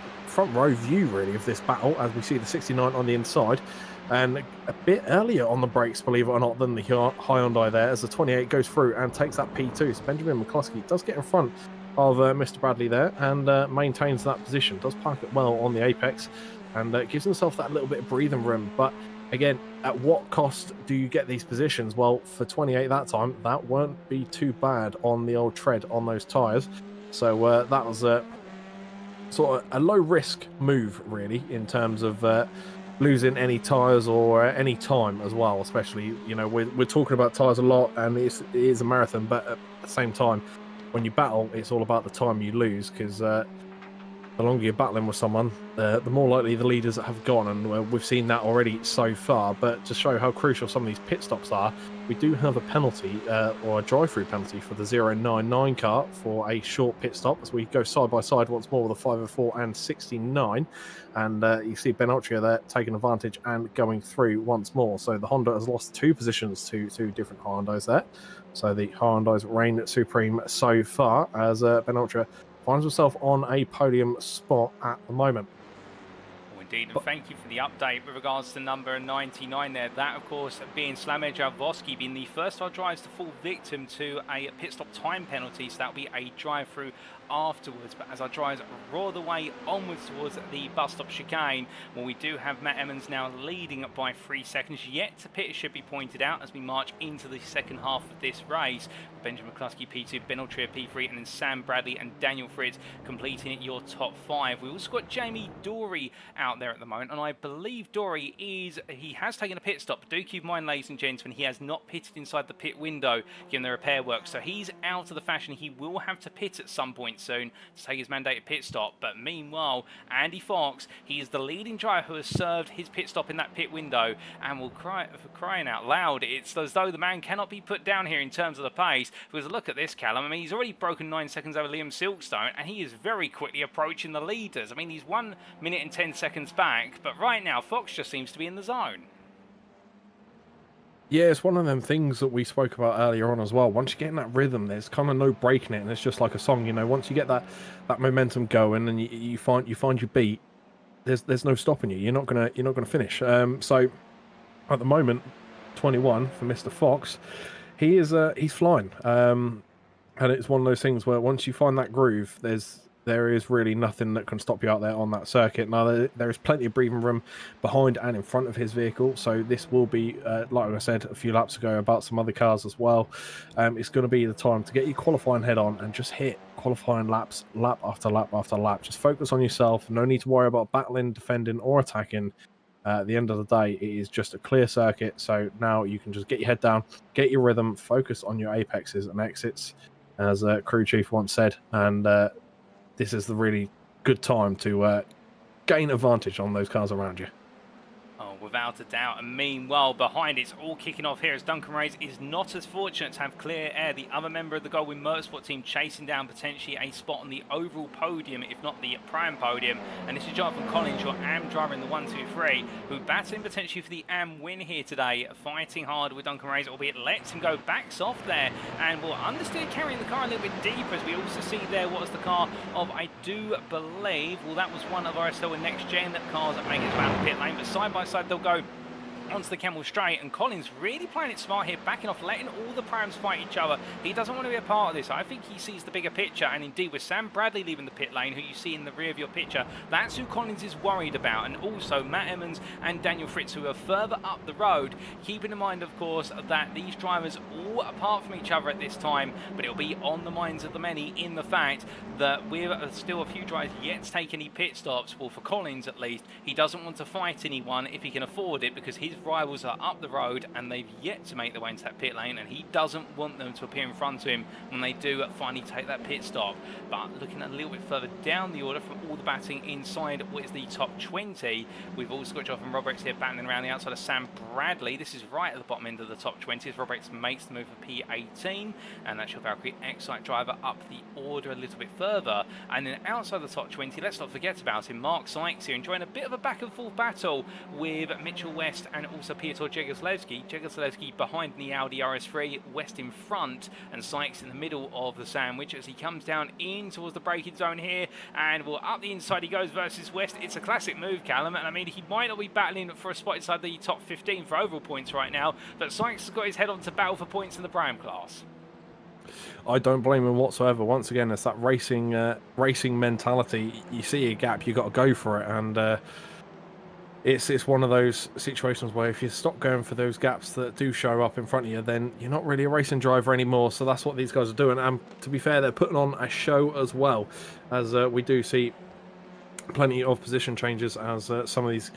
row view, really, of this battle, as we see the 69 on the inside. And a bit earlier on the brakes, believe it or not, than the Hyundai there, as the 28 goes through and takes that P2. So Benjamin McCluskey does get in front of Mr. Bradley there, and maintains that position, does park it well on the apex, and gives himself that little bit of breathing room. But again, at what cost do you get these positions? Well, for 28 that time, that won't be too bad on the old tread on those tyres. So that was sort of a low risk move, really, in terms of losing any tyres or any time as well. Especially, you know, we're talking about tyres a lot, and it is a marathon, but at the same time, when you battle, it's all about the time you lose, because the longer you're battling with someone, the more likely the leaders have gone, and we've seen that already so far. But to show how crucial some of these pit stops are, we do have a penalty, or a drive-through penalty for the 099 car for a short pit stop, as we go side by side once more with the 504 and 69. And you see Ben Altrier there taking advantage and going through once more. So the Honda has lost 2 positions to 2 different Hyundais there. So the Hyundais reign supreme so far, as Ben Altrier finds himself on a podium spot at the moment. Indeed, and thank you for the update with regards to number 99 there. That, of course, being Slamir Javosky, being the first of our drivers to fall victim to a pit stop time penalty, so that'll be a drive-through afterwards. But as our drivers roar the way onwards towards the bus stop chicane, well, we do have Matt Emmons now leading by 3 seconds. Yet to pit, should be pointed out, as we march into the second half of this race. Benjamin McCluskey P2, Ben Altrier P3, and then Sam Bradley and Daniel Fritz completing your top 5. We've also got Jamie Dory out there at the moment, and I believe Dory he has taken a pit stop. But do keep in mind, ladies and gentlemen, he has not pitted inside the pit window given the repair work, so he's out of the fashion. He will have to pit at some point soon to take his mandated pit stop. But meanwhile, Andy Fox, he is the leading driver who has served his pit stop in that pit window, and will cry for crying out loud. It's as though the man cannot be put down here in terms of the pace. Because look at this, Callum. I mean, he's already broken 9 seconds over Liam Silkstone, and he is very quickly approaching the leaders. I mean, he's 1 minute and 10 seconds back, but right now Fox just seems to be in the zone. Yeah, it's one of them things that we spoke about earlier on as well. Once you get in that rhythm, there's kind of no breaking it, and it's just like a song, you know. Once you get that momentum going and you find your beat, there's no stopping you. You're not gonna finish. So at the moment, 21 for Mr. Fox, he's flying. And it's one of those things where once you find that groove, there is really nothing that can stop you out there on that circuit. Now, there is plenty of breathing room behind and in front of his vehicle, so this will be, like I said a few laps ago about some other cars as well, it's going to be the time to get your qualifying head on and just hit qualifying laps, lap after lap after lap. Just focus on yourself. No need to worry about battling, defending, or attacking. At the end of the day, it is just a clear circuit, so now you can just get your head down, get your rhythm, focus on your apexes and exits, as crew chief once said, and this is the really good time to gain advantage on those cars around you. Oh, without a doubt. And meanwhile, behind it's all kicking off here as Duncan Reyes is not as fortunate to have clear air. The other member of the Goldwyn Motorsport team chasing down potentially a spot on the overall podium, if not the Prime podium. And this is Jonathan Collins, your AM driver in the 1-2-3, who battling potentially for the AM win here today, fighting hard with Duncan Reyes, albeit lets him go, backs off there, and will understeer carrying the car a little bit deeper, as we also see there what was the car of, I do believe, well, that was one of our SL and NXTGEN cars that make it around the pit lane, but side by side they'll go onto the Camel straight, and Collins really playing it smart here, backing off, letting all the Prams fight each other. He doesn't want to be a part of this. I think he sees the bigger picture, and indeed with Sam Bradley leaving the pit lane, who you see in the rear of your picture, that's who Collins is worried about, and also Matt Emmons and Daniel Fritz, who are further up the road, keeping in mind, of course, that these drivers all apart from each other at this time, but it'll be on the minds of the many in the fact that we're still a few drivers yet to take any pit stops. Well, for Collins at least, he doesn't want to fight anyone if he can afford it, because his rivals are up the road and they've yet to make their way into that pit lane, and he doesn't want them to appear in front of him when they do finally take that pit stop. But looking a little bit further down the order from all the batting inside what is the top 20, we've also got Jonathan Roberts here battling around the outside of Sam Bradley. This is right at the bottom end of the top 20 as Roberts makes the move for P18, and that's your Valkyrie Excite driver up the order a little bit further. And then outside the top 20, let's not forget about him, Mark Sykes here, enjoying a bit of a back and forth battle with Mitchell West and also Piotr Jegoslewski. Jegoslewski behind the Audi RS3, West in front, and Sykes in the middle of the sandwich as he comes down in towards the braking zone here, and well, up the inside he goes versus West. It's a classic move, Callum, and I mean, he might not be battling for a spot inside the top 15 for overall points right now, but Sykes has got his head on to battle for points in the Prime class. I don't blame him whatsoever. Once again, it's that racing mentality. You see a gap, you got to go for it, and it's one of those situations where if you stop going for those gaps that do show up in front of you, then you're not really a racing driver anymore. So that's what these guys are doing, and to be fair, they're putting on a show as well, as we do see plenty of position changes as some of these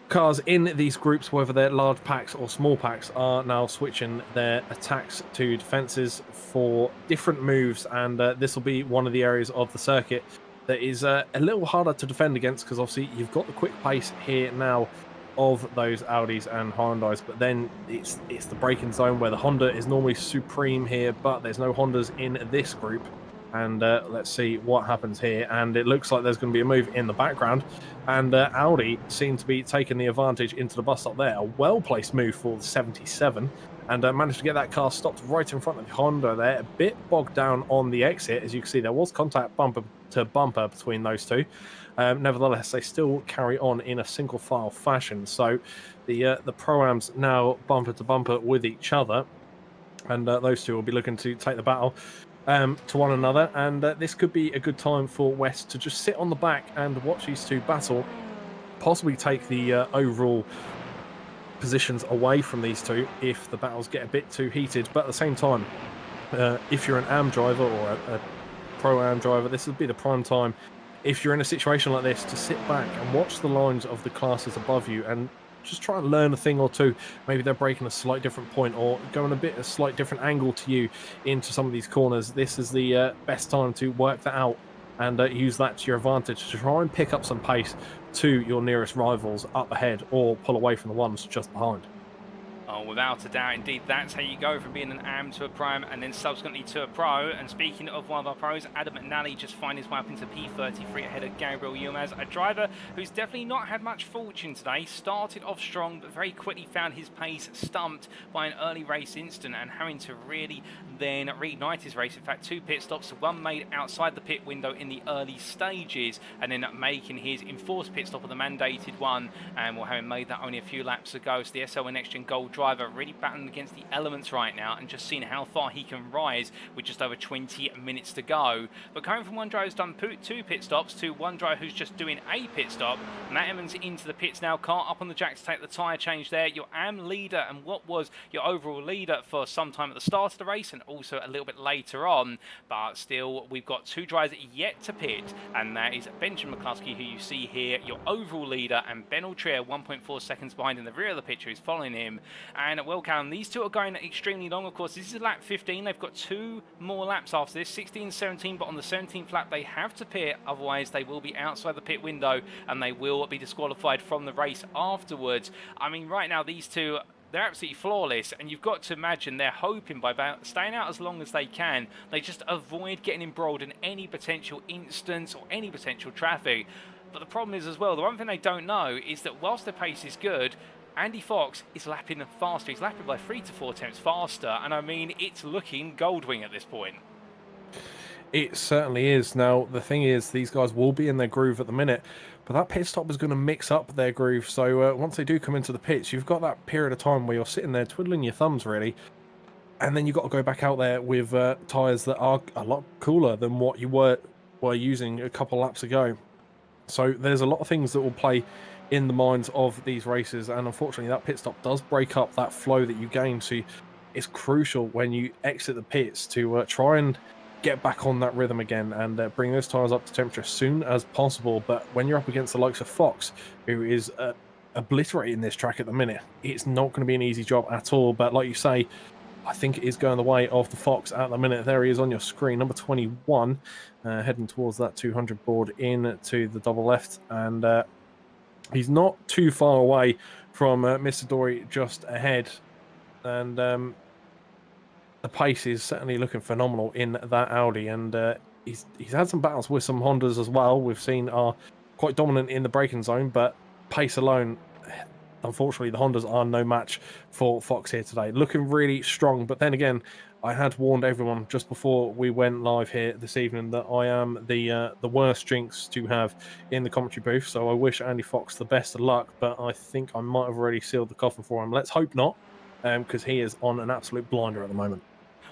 cars in these groups, whether they're large packs or small packs, are now switching their attacks to defenses for different moves, and this will be one of the areas of the circuit that is a little harder to defend against, because obviously you've got the quick pace here now of those Audis and Hyundais, but then it's the braking zone where the Honda is normally supreme here, but there's no Hondas in this group. And let's see what happens here, and it looks like there's going to be a move in the background, and Audi seem to be taking the advantage into the bus stop there. A well-placed move for the 77, and managed to get that car stopped right in front of the Honda there. A bit bogged down on the exit. As you can see, there was contact bumper to bumper between those two. Nevertheless, they still carry on in a single file fashion. So the Pro-Ams now bumper to bumper with each other, and those two will be looking to take the battle to one another. And this could be a good time for West to just sit on the back and watch these two battle, possibly take the overall positions away from these two if the battles get a bit too heated. But at the same time, if you're an AM driver or a Pro-Am driver, this would be the prime time, if you're in a situation like this, to sit back and watch the lines of the classes above you and just try and learn a thing or two. Maybe they're braking a slight different point or going a slight different angle to you into some of these corners. This is the best time to work that out and use that to your advantage to try and pick up some pace to your nearest rivals up ahead or pull away from the ones just behind. Oh, without a doubt, indeed, that's how you go from being an AM to a Pro-Am and then subsequently to a Pro. And speaking of one of our pros, Adam McNally just finding his way up into P33 ahead of Gabriel Yilmaz, a driver who's definitely not had much fortune today. Started off strong, but very quickly found his pace stumped by an early race incident and having to really then reignite his race. In fact, 2 pit stops, one made outside the pit window in the early stages, and then making his enforced pit stop of the mandated one, and we'll having made that only a few laps ago. So the SL NXTGEN Gold driver really battling against the elements right now and just seeing how far he can rise with just over 20 minutes to go. But coming from one driver who's done 2 pit stops to one driver who's just doing a pit stop, Matt Emmons into the pits now, car up on the jack to take the tyre change there. Your AM leader and what was your overall leader for some time at the start of the race and also a little bit later on, but still we've got 2 drivers yet to pit, and that is Benjamin McCluskey, who you see here, your overall leader, and Ben Altrier 1.4 seconds behind in the rear of the picture, who's following him. And well, Callum, these two are going extremely long. Of course, this is lap 15. They've got 2 more laps after this, 16 and 17, but on the 17th lap they have to pit, otherwise they will be outside the pit window and they will be disqualified from the race afterwards. I mean, right now these two, they're absolutely flawless, and you've got to imagine they're hoping by staying out as long as they can, they just avoid getting embroiled in any potential incidents or any potential traffic. But the problem is as well, the one thing they don't know is that whilst their pace is good, Andy Fox is lapping faster. He's lapping by 3 to 4 tenths faster, and I mean, it's looking Goldwing at this point. It certainly is. Now, the thing is, these guys will be in their groove at the minute, but that pit stop is going to mix up their groove. So once they do come into the pits, you've got that period of time where you're sitting there twiddling your thumbs, really, and then you've got to go back out there with tyres that are a lot cooler than what you were using a couple laps ago. So there's a lot of things that will play in the minds of these races, and unfortunately that pit stop does break up that flow that you gain. So it's crucial when you exit the pits to try and get back on that rhythm again and bring those tyres up to temperature as soon as possible. But when you're up against the likes of Fox, who is obliterating this track at the minute, it's not going to be an easy job at all. But like you say, I think it is going the way of the Fox at the minute. There he is on your screen, number 21, heading towards that 200 board into the double left, and he's not too far away from Mr. Dory just ahead, and the pace is certainly looking phenomenal in that Audi, and he's had some battles with some Hondas as well. We've seen are quite dominant in the braking zone, but pace alone, unfortunately, the Hondas are no match for Fox here today. Looking really strong, but then again, I had warned everyone just before we went live here this evening that I am the worst jinx to have in the commentary booth, so I wish Andy Fox the best of luck, but I think I might have already sealed the coffin for him. Let's hope not, because he is on an absolute blinder at the moment.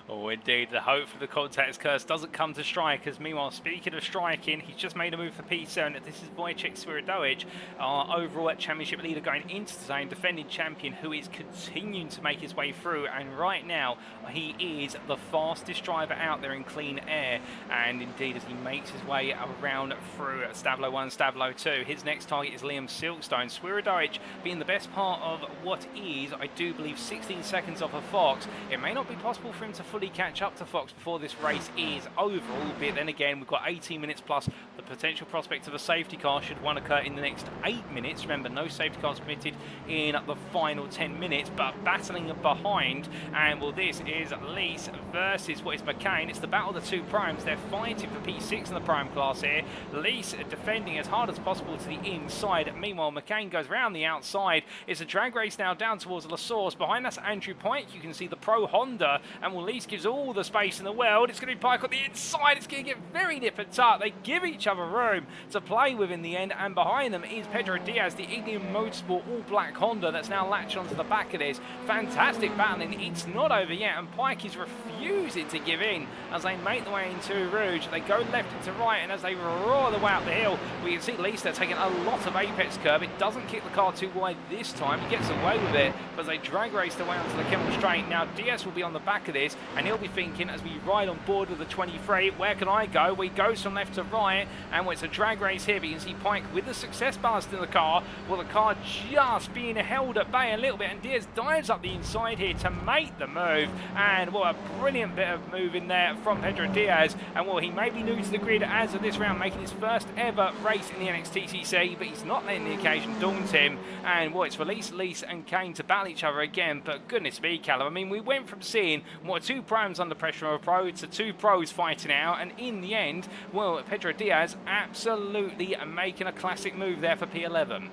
Oh, indeed. The hope for the contacts curse doesn't come to strikers. Meanwhile, speaking of striking, he's just made a move for P7. This is Wojciech Swirydowicz, our overall championship leader going into the zone, defending champion, who is continuing to make his way through. And right now, he is the fastest driver out there in clean air. And indeed, as he makes his way around through Stablo 1, Stablo 2, his next target is Liam Silkstone. Swirydowicz being the best part of what is, I do believe, 16 seconds off of Fox. It may not be possible for him to fully surely catch up to Fox before this race is over, albeit then again we've got 18 minutes plus the potential prospect of a safety car should one occur in the next 8 minutes. Remember, no safety cars permitted in the final 10 minutes, but battling behind, and well, this is Lees versus what is McCain. It's the battle of the two primes. They're fighting for P6 in the prime class here. Lees defending as hard as possible to the inside. Meanwhile, McCain goes round the outside. It's a drag race now down towards La Source. Behind that's Andrew Pike. You can see the Pro Honda, and well, Lees gives all the space in the world. It's going to be Pike on the inside. It's going to get very nip and tuck. They give each other room to play with in the end, and behind them is Pedro Diaz, the Ignium Motorsport all-black Honda that's now latched onto the back of this. Fantastic battling. It's not over yet, and Pike is refusing to give in as they make the way into Rouge. They go left into right, and as they roar the way up the hill, we can see Lees there taking a lot of apex curb. It doesn't kick the car too wide this time. He gets away with it, but they drag race their way onto the Kemmel Straight. Now Diaz will be on the back of this, and he'll be thinking as we ride on board with the 23, where can I go? We goes from left to right, and it's a drag race here, but you can see Pike with the success ballast in the car. Well, the car just being held at bay a little bit, and Diaz dives up the inside here to make the move, and what a brilliant bit of move in there from Pedro Diaz. And well, he may be new to the grid as of this round, making his first ever race in the NXTCC, but he's not letting the occasion daunt him. And well, it's for Lees and Kane to battle each other again, but goodness me, Callum, I mean, we went from seeing what two primes under pressure of a pro to two pros fighting out, and in the end, well, Pedro Diaz absolutely making a classic move there for P11.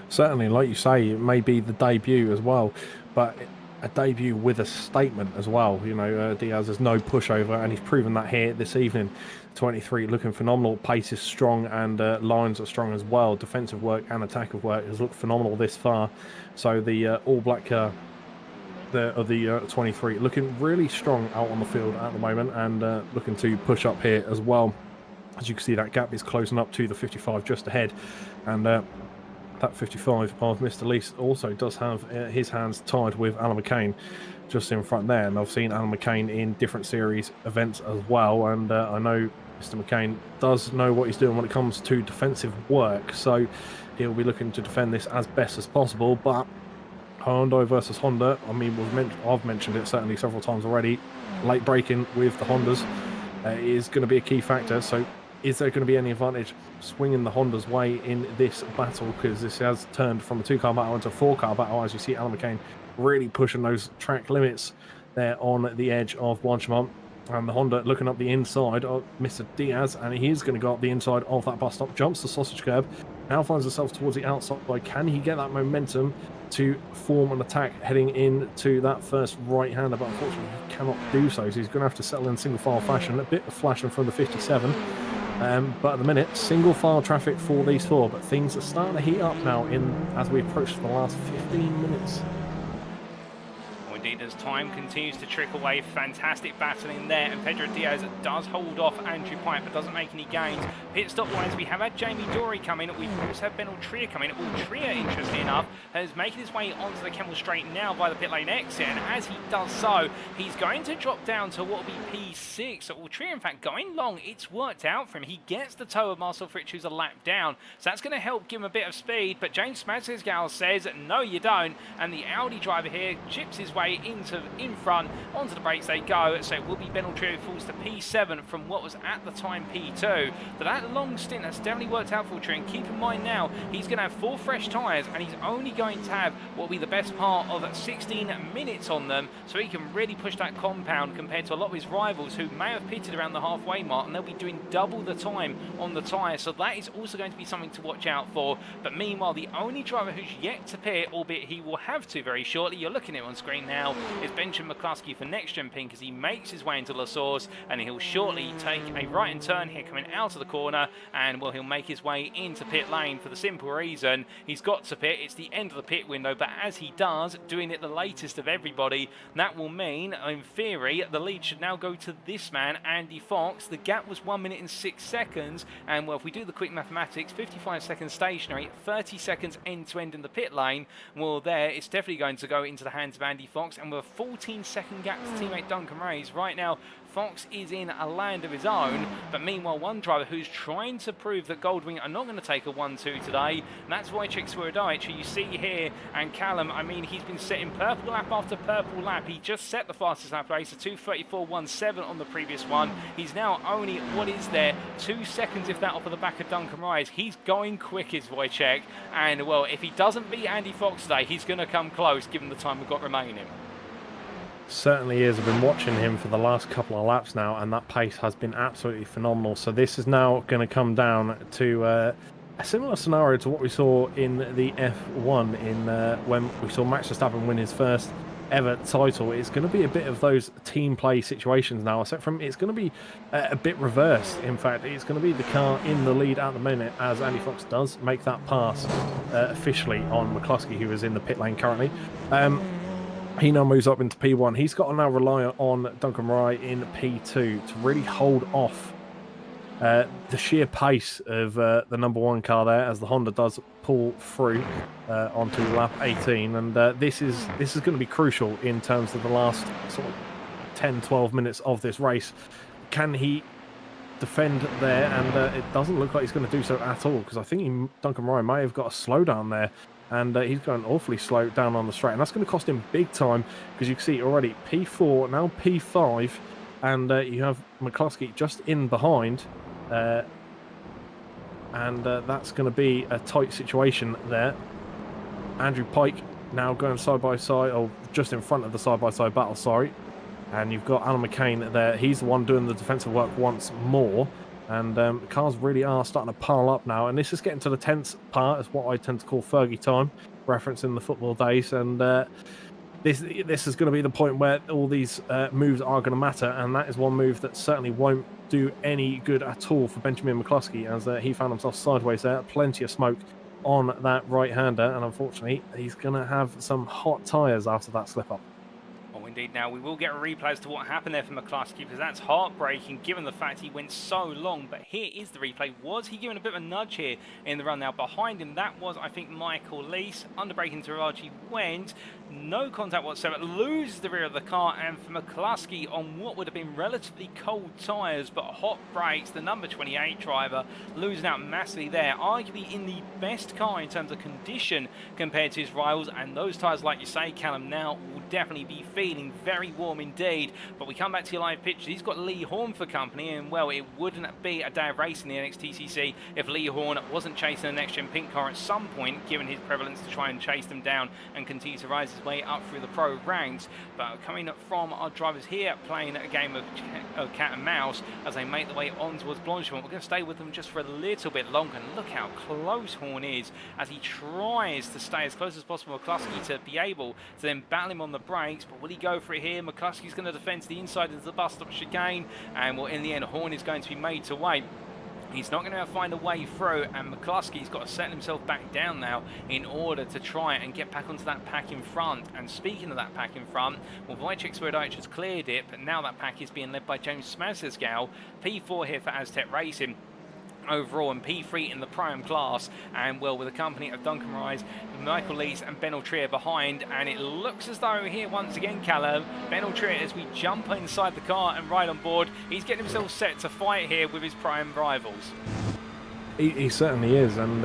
Certainly, like you say, it may be the debut as well, but a debut with a statement as well. You know, Diaz has no pushover, and he's proven that here this evening. 23 looking phenomenal. Pace is strong, and lines are strong as well. Defensive work and attackive work has looked phenomenal this far. So the all-black of the 23 looking really strong out on the field at the moment, and looking to push up here as well. As you can see, that gap is closing up to the 55 just ahead, and that 55 of Mr. Lees also does have his hands tied with Alan McCain just in front there. And I've seen Alan McCain in different series events as well, and I know Mr. McCain does know what he's doing when it comes to defensive work, so he'll be looking to defend this as best as possible. But Honda versus Honda, I mean, I've mentioned it certainly several times already, late braking with the Hondas is going to be a key factor. So is there going to be any advantage swinging the Honda's way in this battle, because this has turned from a two-car battle into a four-car battle, as you see Alan McCain really pushing those track limits there on the edge of Blanchemont, and the Honda looking up the inside of Mr. Diaz, and he's going to go up the inside of that bus stop, jumps the sausage curb, now finds himself towards the outside. Can he get that momentum to form an attack heading into that first right-hander? But unfortunately he cannot do so, so he's going to have to settle in single file fashion. A bit of flashing from the 57. But at the minute, single file traffic for these four, but things are starting to heat up now as we approach the last 15 minutes. Indeed, as time continues to trickle away, fantastic battling there, and Pedro Diaz does hold off Andrew Pike but doesn't make any gains. Pit stop wise, we have had Jamie Dory come in, we've also had Ben Trier come in. Trier, interestingly enough, is making his way onto the Kemmel Straight now by the pit lane exit, and as he does so, he's going to drop down to what will be P6. So Trier, in fact, going long, it's worked out for him. He gets the toe of Marcel Fritsch, who's a lap down, so that's going to help give him a bit of speed, but James Smadsgal says, no you don't, and the Audi driver here chips his way in front, onto the brakes they go. So it will be Ben Trier who falls to P7 from what was at the time P2. But that long stint has definitely worked out for Trier, and keep in mind now he's going to have 4 fresh tyres, and he's only going to have what will be the best part of 16 minutes on them, so he can really push that compound compared to a lot of his rivals who may have pitted around the halfway mark, and they'll be doing double the time on the tyres. So that is also going to be something to watch out for. But meanwhile, the only driver who's yet to pit, albeit he will have to very shortly, you're looking at him on screen now, is Benjamin McCluskey for NXTGEN Pink, as he makes his way into La Source, and he'll shortly take a right and turn here coming out of the corner, and well, he'll make his way into pit lane for the simple reason he's got to pit. It's the end of the pit window, but as he does, doing it the latest of everybody, that will mean, in theory, the lead should now go to this man, Andy Fox. The gap was 1 minute and 6 seconds, and well, if we do the quick mathematics, 55 seconds stationary, 30 seconds end to end in the pit lane, well, there, it's definitely going to go into the hands of Andy Fox, and with a 14-second gap to teammate Duncan Rays. Right now, Fox is in a land of his own, but meanwhile one driver who's trying to prove that Goldwing are not going to take a 1-2 today, and that's Wojciech Swirydowicz, who you see here, and Callum, I mean, he's been setting purple lap after purple lap. He just set the fastest lap race, a 2:34.17 on the previous one. He's now only, what is there, 2 seconds if that off of the back of Duncan Rise. He's going quick, is Wojciech, and well, if he doesn't beat Andy Fox today, he's going to come close given the time we've got remaining. Certainly is. I've been watching him for the last couple of laps now, and that pace has been absolutely phenomenal. So this is now going to come down to a similar scenario to what we saw in the F1 in when we saw Max Verstappen win his first ever title. It's going to be a bit of those team play situations now, except from it's going to be a bit reversed. In fact, it's going to be the car in the lead at the minute as Andy Fox does make that pass officially on McCluskey, who is in the pit lane currently. He now moves up into P1. He's got to now rely on Duncan Rye in P2 to really hold off the sheer pace of the number one car there, as the Honda does pull through onto lap 18. And this is going to be crucial in terms of the last sort of 10-12 minutes of this race. Can he defend there? And it doesn't look like he's going to do so at all, because I think Duncan Rye may have got a slowdown there. And he's going awfully slow down on the straight, and that's going to cost him big time, because you can see already P4, now P5, and you have McCluskey just in behind, and that's going to be a tight situation there. Andrew Pike now going side by side, or just in front of the side-by-side battle, sorry, and you've got Alan McCain there. He's the one doing the defensive work once more. And cars really are starting to pile up now, and this is getting to the tense part, is what I tend to call Fergie time, referencing the football days. And this is going to be the point where all these moves are going to matter, and that is one move that certainly won't do any good at all for Benjamin McCluskey, as he found himself sideways there. Plenty of smoke on that right-hander, and unfortunately he's going to have some hot tyres after that slip-up. Indeed. Now we will get a replay as to what happened there for McCluskey, because that's heartbreaking given the fact he went so long. But here is the replay. Was he given a bit of a nudge here in the run? Now behind him, that was, I think, Michael Lees. Under braking to Raji went. No contact whatsoever. Loses the rear of the car, and for McCluskey on what would have been relatively cold tyres but hot brakes, the number 28 driver losing out massively there. Arguably in the best car in terms of condition compared to his rivals, and those tyres, like you say, Callum, now will definitely be feeling very warm indeed. But we come back to your live picture. He's got Lee Horn for company, and well, it wouldn't be a day of racing in the NXTCC if Lee Horn wasn't chasing the next-gen pink car at some point, given his prevalence to try and chase them down and continue to rise his way up through the pro ranks. But coming from our drivers here, playing a game of cat and mouse as they make their way on towards Blanchimont. We're going to stay with them just for a little bit longer, and look how close Horn is as he tries to stay as close as possible to McCluskey to be able to then battle him on the brakes. But will he go for it here? McCluskey's going to defend to the inside into the bus stop chicane, and well, in the end, Horn is going to be made to wait. He's not going to find a way through, and McCluskey's got to settle himself back down now in order to try and get back onto that pack in front. And speaking of that pack in front, well, Wojciech Swirydowicz has cleared it, but now that pack is being led by James Smazesgal. P4 here for Aztec Racing overall, and P3 in the Prime class, and well, with a company of Duncan Rise, Michael Lees and Ben Altrier behind. And it looks as though here once again, Callum, Ben Altrier, as we jump inside the car and ride on board, he's getting himself set to fight here with his Prime rivals. He certainly is, and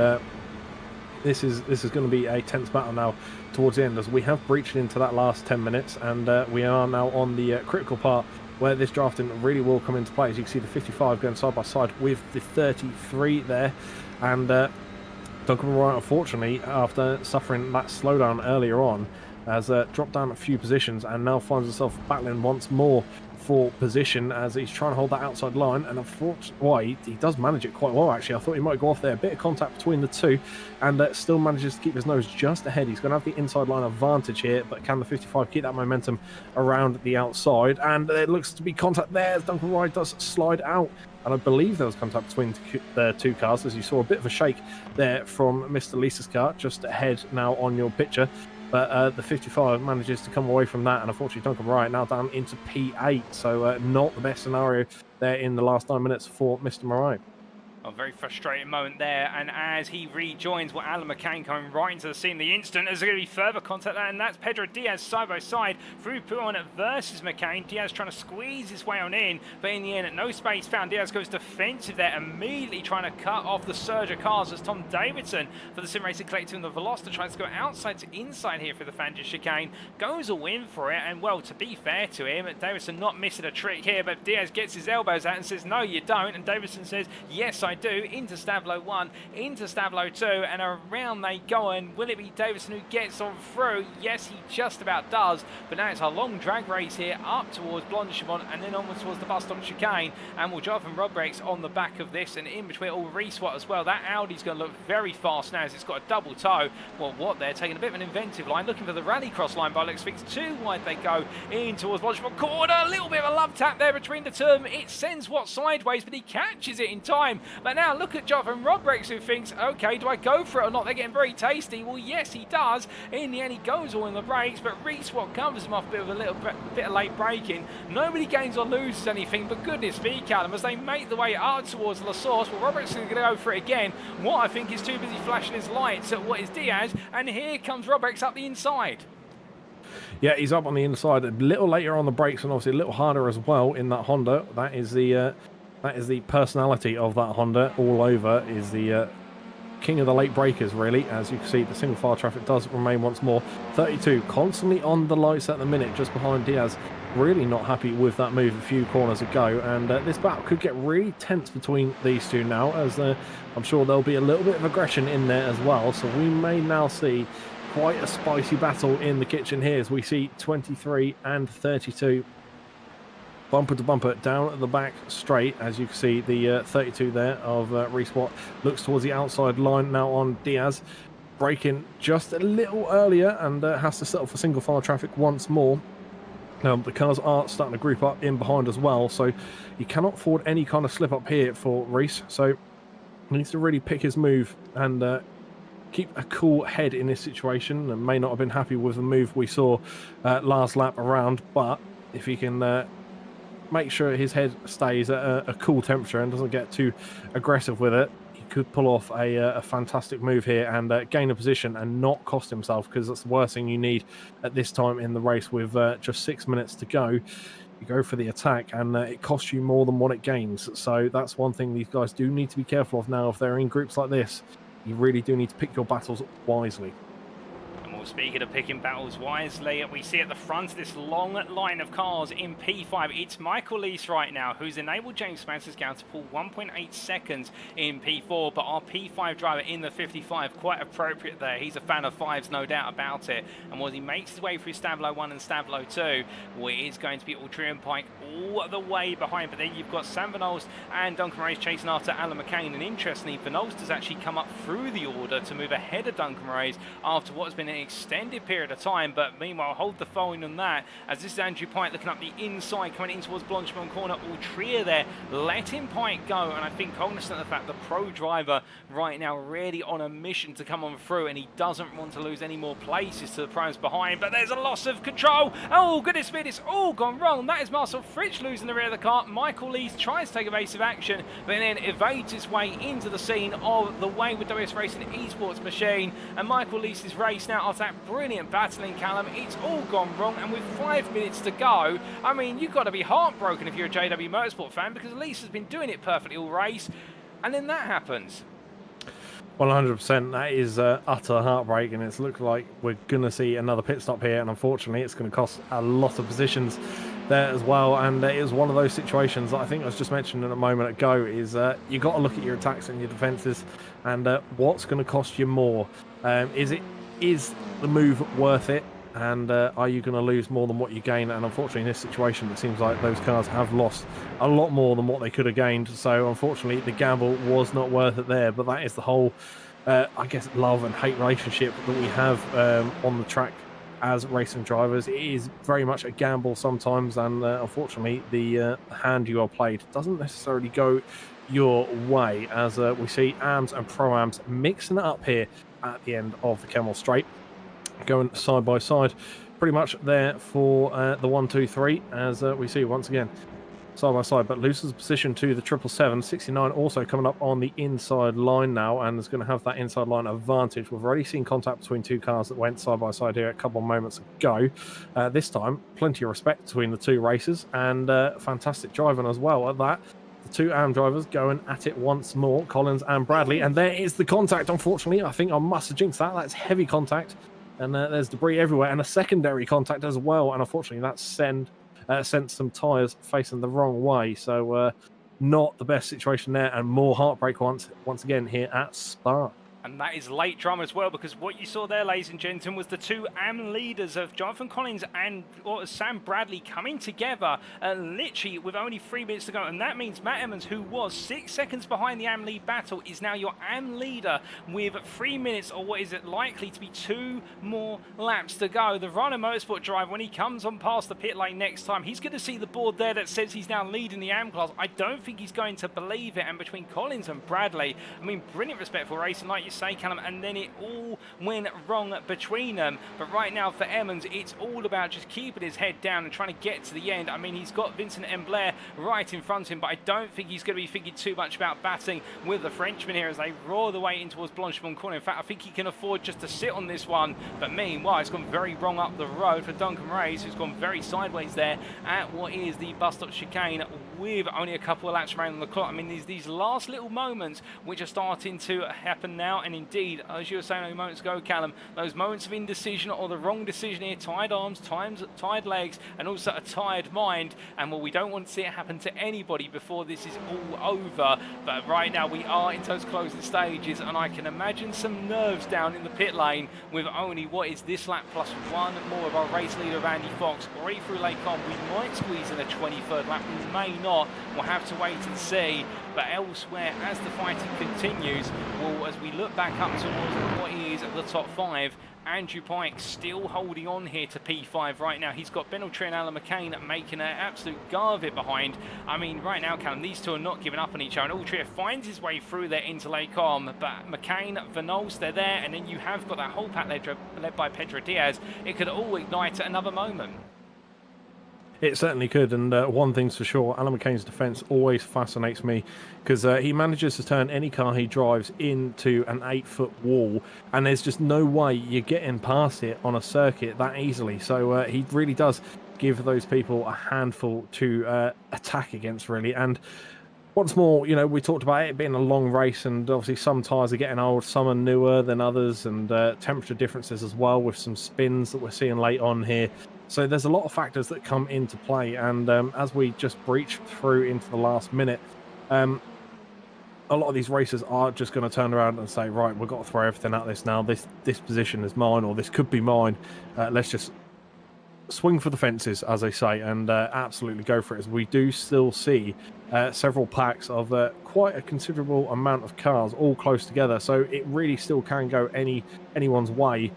this is going to be a tense battle now towards the end, as we have breached into that last 10 minutes, and we are now on the critical part where this drafting really will come into play. As you can see, the 55 going side by side with the 33 there, and Duncan Wright, unfortunately, after suffering that slowdown earlier on, has dropped down a few positions and now finds himself battling once more for position as he's trying to hold that outside line. And unfortunately, he does manage it quite well, actually. I thought he might go off there. A bit of contact between the two, and still manages to keep his nose just ahead. He's going to have the inside line advantage here, but can the 55 keep that momentum around the outside? And it looks to be contact there as Duncan Wright does slide out. And I believe there was contact between the two cars, as you saw a bit of a shake there from Mr. Lisa's car, just ahead now on your picture. But the 55 manages to come away from that, and unfortunately Duncan Wright now down into P8, so not the best scenario there in the last 9 minutes for Mr. Moray. A very frustrating moment there, and as he rejoins, Alan McCain coming right into the scene the instant, there's going to be further contact there, and that's Pedro Diaz side by side through Pouron versus McCain. Diaz trying to squeeze his way on in, but in the end, no space found. Diaz goes defensive there, immediately trying to cut off the surge of cars as Tom Davidson for the Sim Racing Collective and the Veloster tries to go outside to inside here for the Fangio chicane, goes all in for it, and well, to be fair to him, Davidson not missing a trick here, but Diaz gets his elbows out and says, no, you don't, and Davidson says, yes, I do, into Stavlo 1, into Stavlo 2, and around they go, and will it be Davidson who gets on through? Yes, he just about does, but now it's a long drag race here, up towards Blanchimont, and then onwards towards the bus stop chicane, and we'll drive from Rodbricks on the back of this, and in between all Reswat as well. That Audi's going to look very fast now as it's got a double toe. Well, what they're taking a bit of an inventive line, looking for the rallycross line by looks things. Too wide they go in towards Blanchimont corner, a little bit of a love tap there between the two of them. It sends Watt sideways, but he catches it in time. But now look at Jonathan Rodbricks, who thinks, okay, do I go for it or not? They're getting very tasty. Well, yes, he does. In the end, he goes all in the brakes, but Reese Watt covers him off with a little bit of late braking. Nobody gains or loses anything, but goodness me, Callum, as they make the way out towards La Source, well, Rodbricks is going to go for it again. What I think is too busy flashing his lights at what is Diaz, and here comes Rodbricks up the inside. Yeah, he's up on the inside a little later on the brakes, and obviously a little harder as well in that Honda. That is the personality of that Honda all over, is the king of the late breakers, really. As you can see, the single file traffic does remain once more. 32 constantly on the lights at the minute, just behind Diaz. Really not happy with that move a few corners ago, and this battle could get really tense between these two now, as I'm sure there'll be a little bit of aggression in there as well, so we may now see quite a spicy battle in the kitchen here, as we see 23 and 32 bumper to bumper down at the back straight. As you can see, the 32 there of Reese Watt looks towards the outside line now on Diaz, braking just a little earlier, and has to settle for single file traffic once more. The cars are starting to group up in behind as well, so he cannot afford any kind of slip up here for Reese, so he needs to really pick his move and keep a cool head in this situation, and may not have been happy with the move we saw last lap around, but if he can make sure his head stays at a cool temperature and doesn't get too aggressive with it, he could pull off a fantastic move here and gain a position and not cost himself, because that's the worst thing you need at this time in the race with just 6 minutes to go. You go for the attack and it costs you more than what it gains, so that's one thing these guys do need to be careful of now if they're in groups like this. You really do need to pick your battles wisely. Speaking of picking battles wisely, we see at the front of this long line of cars in P5, it's Michael Lease right now, who's enabled James Mansell to pull 1.8 seconds in P4, but our P5 driver in the 55, quite appropriate there. He's a fan of fives, no doubt about it. And as he makes his way through Stablo 1 and Stablo 2, well, it is going to be Ultrian Pike all the way behind. But then you've got Sam Van Olst and Duncan Race chasing after Alan McCain. And interestingly, Van Olst has actually come up through the order to move ahead of Duncan Race after what has been an extended period of time, but meanwhile hold the phone on that, as this is Andrew Pike looking up the inside, coming in towards Blanchimont corner. Ultria there, letting Pike go, and I think cognizant of the fact the pro driver right now really on a mission to come on through, and he doesn't want to lose any more places to the pros behind, but there's a loss of control. Oh goodness me, it's all gone wrong. That is Marcel Fritsch losing the rear of the car. Michael Lees tries to take evasive action, but then evades his way into the scene of the way with WS Racing Esports machine, and Michael Lee's race now after that brilliant battling, Callum, it's all gone wrong, and with 5 minutes to go, I mean, you've got to be heartbroken if you're a JW Motorsport fan, because Elise has been doing it perfectly all race, and then that happens. 100%, that is utter heartbreak, and it's looked like we're going to see another pit stop here, and unfortunately it's going to cost a lot of positions there as well. And it was one of those situations that I think I was just mentioning a moment ago, is you got to look at your attacks and your defences, and what's going to cost you more. Is the move worth it, and are you going to lose more than what you gain? And unfortunately in this situation it seems like those cars have lost a lot more than what they could have gained, so unfortunately the gamble was not worth it there. But that is the whole I guess love and hate relationship that we have on the track as racing drivers. It is very much a gamble sometimes, and unfortunately the hand you are played doesn't necessarily go your way, as we see AMs and Pro-Ams mixing it up here at the end of the Kemmel Straight, going side by side pretty much there for the 1, 2, 3, as we see once again side by side, but loses position to the 777. 69 also coming up on the inside line now, and is going to have that inside line advantage. We've already seen contact between two cars that went side by side here a couple of moments ago. This time, plenty of respect between the two racers, and fantastic driving as well at that. The two AM drivers going at it once more, Collins and Bradley, and there is the contact. Unfortunately, I think I must have jinxed that. That's heavy contact, and there's debris everywhere, and a secondary contact as well. And unfortunately, that's sent some tyres facing the wrong way. So not the best situation there, and more heartbreak once again here at Spa. And that is late drama as well, because what you saw there, ladies and gentlemen, was the two AM leaders of Jonathan Collins and Sam Bradley coming together literally with only 3 minutes to go. And that means Matt Emmons, who was 6 seconds behind the AM lead battle, is now your AM leader with 3 minutes, or what is it likely to be 2 more laps to go. The Rhino Motorsport driver, when he comes on past the pit lane next time, he's going to see the board there that says he's now leading the AM class. I don't think he's going to believe it. And between Collins and Bradley, I mean, brilliant respectful racing, like you say, Callum, and then it all went wrong between them. But right now for Emmons, it's all about just keeping his head down and trying to get to the end. I mean, he's got Vincent M. Blair right in front of him, but I don't think he's going to be thinking too much about batting with the Frenchman here as they roar the way in towards Blanchimont Corner. In fact, I think he can afford just to sit on this one. But meanwhile, it's gone very wrong up the road for Duncan Reyes, who's gone very sideways there at what is the bus stop chicane with only a couple of laps remaining on the clock. I mean, these last little moments which are starting to happen now, and indeed, as you were saying a few moments ago, Callum, those moments of indecision or the wrong decision here, tired arms, tired legs, and also a tired mind. And well, we don't want to see it happen to anybody before this is all over. But right now we are into those closing stages, and I can imagine some nerves down in the pit lane with only what is this lap plus 1 more of our race leader, Andy Fox, already through Lake On. We might squeeze in a 23rd lap, we may not. We'll have to wait and see. But elsewhere, as the fighting continues, well, as we look back up towards what is the top 5, Andrew Pike still holding on here to P5 right now. He's got Ben Altry and Alan McCain making an absolute go of it behind. I mean, right now, Callum, these two are not giving up on each other. And Altry finds his way through there into Lake On, but McCain, Vanols, they're there, and then you have got that whole pack led by Pedro Diaz. It could all ignite at another moment. It certainly could, and one thing's for sure, Alan McCain's defence always fascinates me, because he manages to turn any car he drives into an 8-foot wall, and there's just no way you're getting past it on a circuit that easily. So he really does give those people a handful to attack against, really. And once more, you know, we talked about it being a long race, and obviously some tyres are getting old, some are newer than others, and temperature differences as well, with some spins that we're seeing late on here. So there's a lot of factors that come into play, and as we just breach through into the last minute, a lot of these racers are just going to turn around and say, right, we've got to throw everything at this now. This position is mine, or this could be mine. Let's just swing for the fences, as they say, and absolutely go for it, as we do still see several packs of quite a considerable amount of cars all close together. So it really still can go anyone's way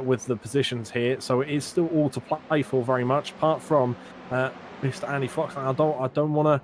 with the positions here. So it is still all to play for very much, apart from Mr. Andy Fox. And I don't want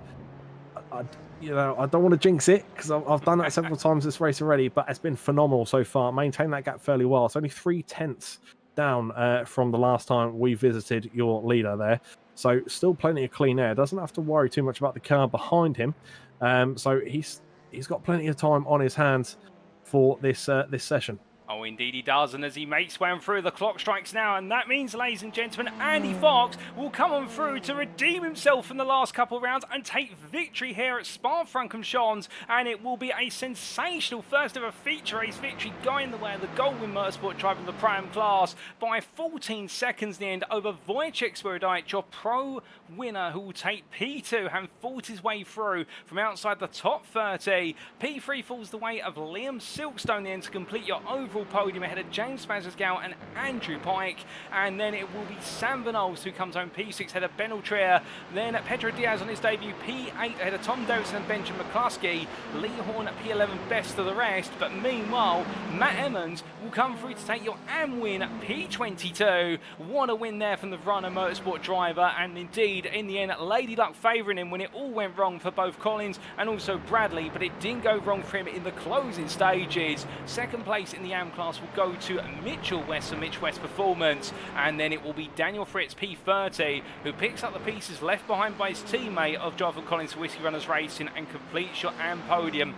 to jinx it, because I've done that several times this race already, but it's been phenomenal so far. Maintain that gap fairly well. It's only 3/10 down from the last time we visited your leader there. So still plenty of clean air. Doesn't have to worry too much about the car behind him. So he's got plenty of time on his hands for this session. Oh, indeed he does, and as he makes way on through, the clock strikes now, and that means, ladies and gentlemen, Andy Fox will come on through to redeem himself from the last couple of rounds and take victory here at Spa-Francorchamps, and it will be a sensational first ever feature race victory, going the way of the Goldwyn Motorsport driver in the Pro-Am class by 14 seconds in the end over Wojciech Swirydowicz, your pro winner, who will take P2 and fought his way through from outside the top 30. P3 falls the way of Liam Silkstone then to complete your overall podium ahead of James Spazasgal and Andrew Pike, and then it will be Sam Vanols who comes home P6 ahead of Ben Altria, then Pedro Diaz on his debut P8 ahead of Tom Davidson and Benjamin McCluskey, Lee Horn at P11 best of the rest. But meanwhile, Matt Emmons will come through to take your AM win at P22. What a win there from the Rhino Motorsport driver, and indeed in the end Lady Luck favouring him when it all went wrong for both Collins and also Bradley, but it didn't go wrong for him in the closing stages. Second place in the AM class class will go to Mitchell West for Mitch West Performance, and then it will be Daniel Fritz P30 who picks up the pieces left behind by his teammate of driver Collins Whiskey Runners Racing and completes your AM podium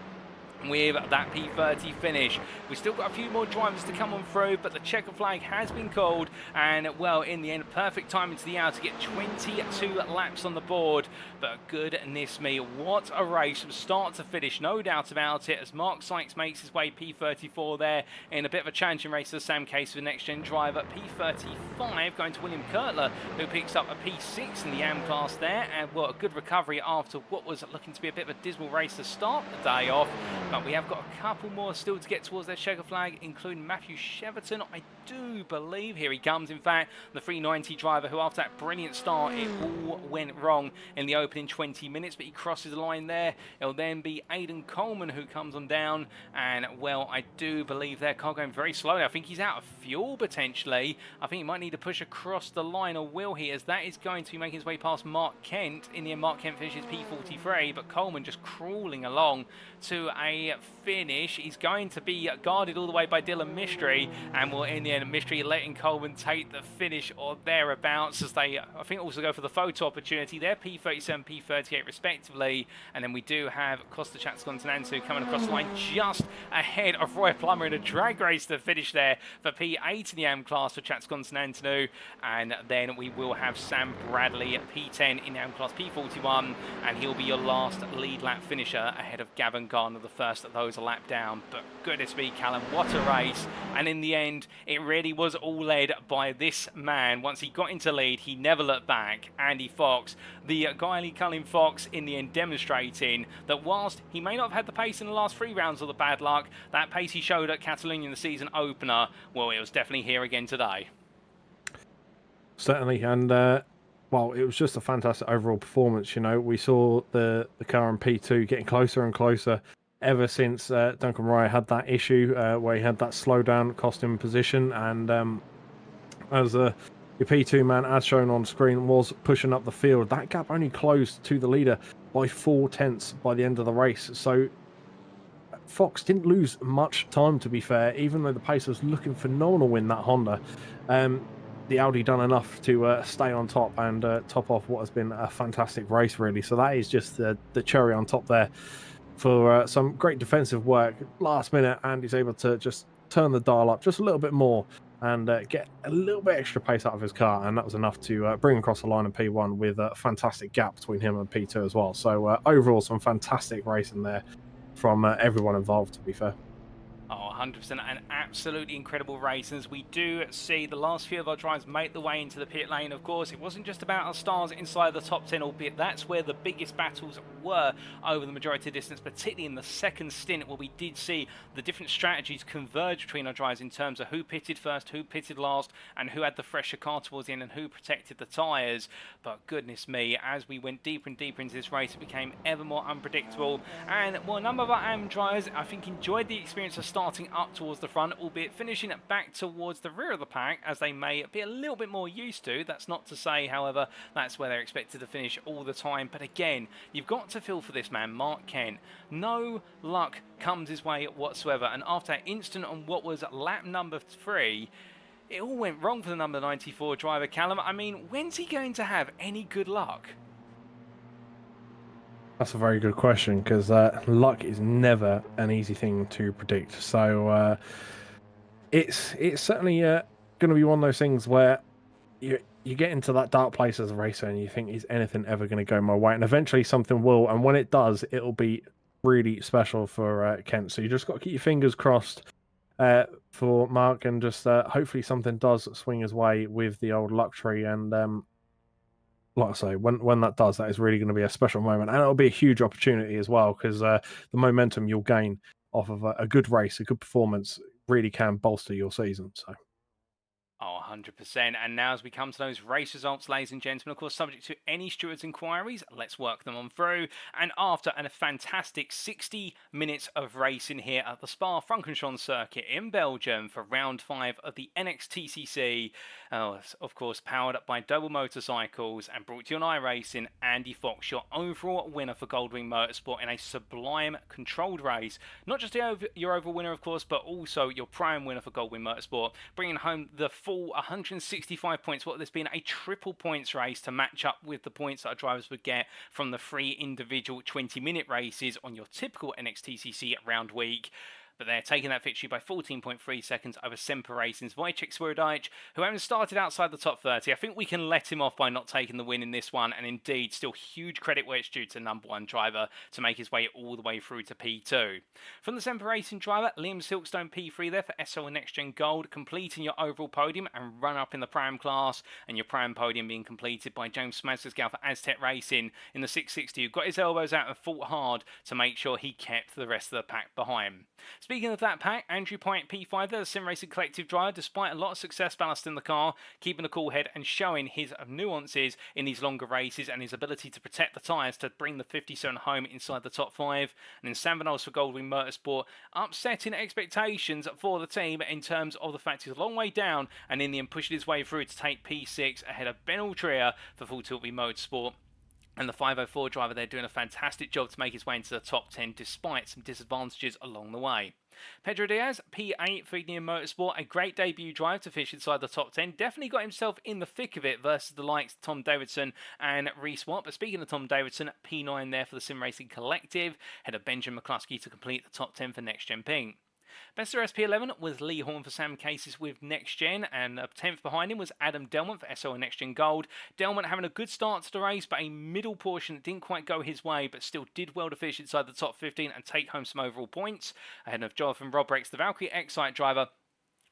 with that P30 finish. We've still got a few more drivers to come on through, but the checker flag has been called, and well, in the end, perfect time into the hour to get 22 laps on the board. But goodness me, what a race from start to finish, no doubt about it, as Mark Sykes makes his way P34 there in a bit of a challenging race to Sam Case with the next-gen driver. P35 going to William Kurtler, who picks up a P6 in the AM class there, and well, a good recovery after what was looking to be a bit of a dismal race to start the day off. But we have got a couple more still to get towards their checker flag, including Matthew Cheverton, I do believe. Here he comes, in fact, the 390 driver, who after that brilliant start, it all went wrong in the opening 20 minutes, but he crosses the line there. It'll then be Aidan Coleman who comes on down, and well, I do believe their car going very slowly. I think he's out of fuel potentially. I think he might need to push across the line, or will he, as that is going to be making his way past Mark Kent. In the end, Mark Kent finishes P43, but Coleman just crawling along to a finish. He's going to be guarded all the way by Dylan Mistry, and will in the end Mistry letting Coleman take the finish or thereabouts, as they I think also go for the photo opportunity there, P37, P38 respectively. And then we do have Costa Chatscontinentu coming across the line just ahead of Roy Plummer in a drag race to finish there for P8 in the AM class for Chatscontinentu. And then we will have Sam Bradley at P10 in the AM class P41, and he'll be your last lead lap finisher ahead of Gavin Garner, the first of those a lap down. But goodness me, Callum, what a race. And in the end, it really was all led by this man. Once he got into lead, he never looked back. Andy Fox, the Guiley Cullen Fox, in the end demonstrating that whilst he may not have had the pace in the last 3 rounds or the bad luck, that pace he showed at Catalonia in the season opener, well, it was definitely here again today. Certainly, and well, it was just a fantastic overall performance. You know, we saw the car in P2 getting closer and closer ever since Duncan Rye had that issue where he had that slowdown, cost him position, and as your P2 man, as shown on screen, was pushing up the field. That gap only closed to the leader by 4 tenths by the end of the race. So Fox didn't lose much time, to be fair, even though the pace was looking phenomenal in that Honda. The Audi done enough to stay on top and top off what has been a fantastic race, really. So that is just the cherry on top there for some great defensive work. Last minute, Andy's able to just turn the dial up just a little bit more and get a little bit extra pace out of his car, and that was enough to bring across the line in P1 with a fantastic gap between him and P2 as well. So overall, some fantastic racing there from everyone involved, to be fair. Oh, 100%, an absolutely incredible race. And as we do see the last few of our drivers make the way into the pit lane, of course, it wasn't just about our stars inside the top 10, albeit that's where the biggest battles were over the majority of the distance, particularly in the second stint, where we did see the different strategies converge between our drivers in terms of who pitted first, who pitted last, and who had the fresher car towards the end, and who protected the tyres. But goodness me, as we went deeper and deeper into this race, it became ever more unpredictable. And well, a number of our AM drivers, I think, enjoyed the experience of starting up towards the front, albeit finishing it back towards the rear of the pack, as they may be a little bit more used to. That's not to say, however, that's where they're expected to finish all the time. But again, you've got to feel for this man, Mark Kent. No luck comes his way whatsoever, and after that instant on what was lap number 3, it all went wrong for the number 94 driver, Callum. I mean, when's he going to have any good luck? That's a very good question, because luck is never an easy thing to predict. So it's certainly going to be one of those things where you get into that dark place as a racer and you think, is anything ever going to go my way? And eventually something will, and when it does, it'll be really special for Kent. So you just got to keep your fingers crossed for Mark, and just hopefully something does swing his way with the old luck tree. And like I say, when that does, that is really going to be a special moment, and it'll be a huge opportunity as well, because the momentum you'll gain off of a good race, a good performance, really can bolster your season. So Oh, 100%. And now as we come to those race results, ladies and gentlemen, of course, subject to any stewards' inquiries, let's work them on through. And after a fantastic 60 minutes of racing here at the Spa-Francorchamps circuit in Belgium for round 5 of the NXTCC, of course, powered up by Doble Motorcycles and brought to you on iRacing, Andy Fox, your overall winner for Goldwing Motorsport in a sublime controlled race. Not just your overall winner, of course, but also your prime winner for Goldwing Motorsport, bringing home the full 165 points. What there's been a triple points race to match up with the points that our drivers would get from the 3 individual 20-minute races on your typical NXTCC round week. But they're taking that victory by 14.3 seconds over Semper Racing's Wojciech Swirydowicz, who having started outside the top 30. I think we can let him off by not taking the win in this one, and indeed, still huge credit where it's due to number 1 driver to make his way all the way through to P2. From the Semper Racing driver, Liam Silkstone P3 there for SL and NXTGEN Gold, completing your overall podium and run up in the Pram class, and your Pram podium being completed by James Smaskersgal for Aztec Racing in the 660, who got his elbows out and fought hard to make sure he kept the rest of the pack behind. Speaking of that pack, Andrew Pyatt P5 there, the Sim Racing Collective driver, despite a lot of success ballast in the car, keeping a cool head and showing his nuances in these longer races and his ability to protect the tyres to bring the 57 home inside the top 5. And then Sam Van Ols for Goldwing Motorsport, upsetting expectations for the team in terms of the fact he's a long way down and in the end pushing his way through to take P6 ahead of Ben Altria for Full Tilt Motorsport. And the 504 driver there doing a fantastic job to make his way into the top 10 despite some disadvantages along the way. Pedro Diaz, P8 for Ignium Motorsport, a great debut drive to finish inside the top 10. Definitely got himself in the thick of it versus the likes of Tom Davidson and Reese Watt. But speaking of Tom Davidson, P9 there for the Sim Racing Collective, head of Benjamin McCluskey to complete the top 10 for NextGen Pink. Best of SP11 was Lee Horn for Sam Cases with NextGen, and 10th behind him was Adam Delmont for SL and NextGen Gold. Delmont having a good start to the race, but a middle portion that didn't quite go his way, but still did well to finish inside the top 15 and take home some overall points, ahead of Jonathan Robrex, the Valkyrie Excite driver,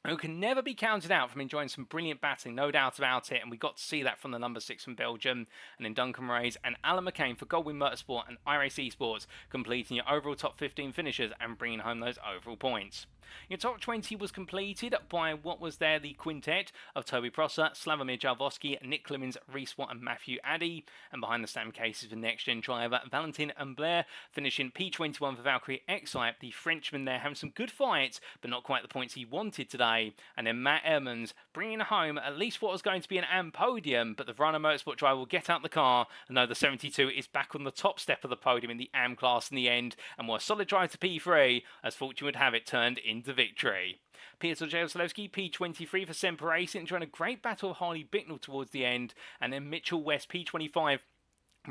who can never be counted out from enjoying some brilliant battling, no doubt about it, and we got to see that from the number 6 from Belgium. And then Duncan Moraes and Alan McCain for Goldwing Motorsport and iRacing Esports, completing your overall top 15 finishers and bringing home those overall points. Your top 20 was completed by what was there the quintet of Toby Prosser, Slavomir Jalvosky, Nick Clemens, Reese Watt and Matthew Addy, and behind the Sam Cases for NextGen driver Valentin and Blair, finishing P21 for Valkyrie Excite, the Frenchman there having some good fights, but not quite the points he wanted today, and then Matt Edmonds bringing home at least what was going to be an AM podium, but the Verano Motorsport driver will get out the car, and though the 72 is back on the top step of the podium in the AM class in the end, and more solid drive to P3, as fortune would have it, turned into victory. Peter Jaroslewski, P23 for Semper Racing, enjoying a great battle of Harley Bicknell towards the end, and then Mitchell West, P25,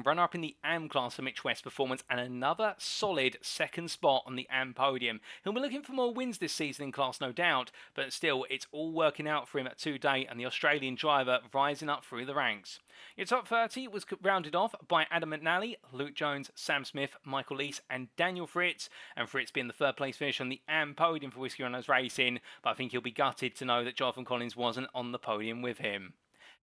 runner-up in the AM class for Mitch West's performance, and another solid second spot on the AM podium. He'll be looking for more wins this season in class, no doubt, but still, it's all working out for him today, and the Australian driver rising up through the ranks. Your top 30 was rounded off by Adam McNally, Luke Jones, Sam Smith, Michael Leese, and Daniel Fritz, and Fritz being the third place finish on the AM podium for Whiskey Runners Racing, but I think he'll be gutted to know that Jonathan Collins wasn't on the podium with him.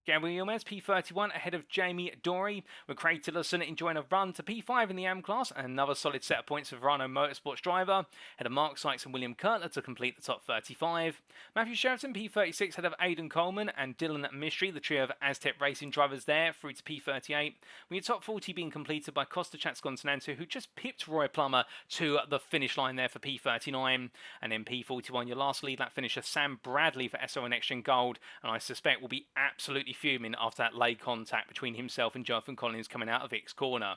Gabriel Yilmaz, P31, ahead of Jamie Dory, with Craig Tillerson enjoying a run to P5 in the AM class, and another solid set of points for Verano Motorsports driver, ahead of Mark Sykes and William Kurtler to complete the top 35. Matthew Sheraton, P36, ahead of Aidan Coleman and Dylan Mystery, the trio of Aztec Racing drivers there, through to P38, with your top 40 being completed by Costa Chatscontinental, who just pipped Roy Plummer to the finish line there for P39, and then P41, your last lead lap finisher, Sam Bradley for SO and NextGen Gold, and I suspect will be absolutely fuming after that late contact between himself and Jonathan Collins coming out of Vic's corner.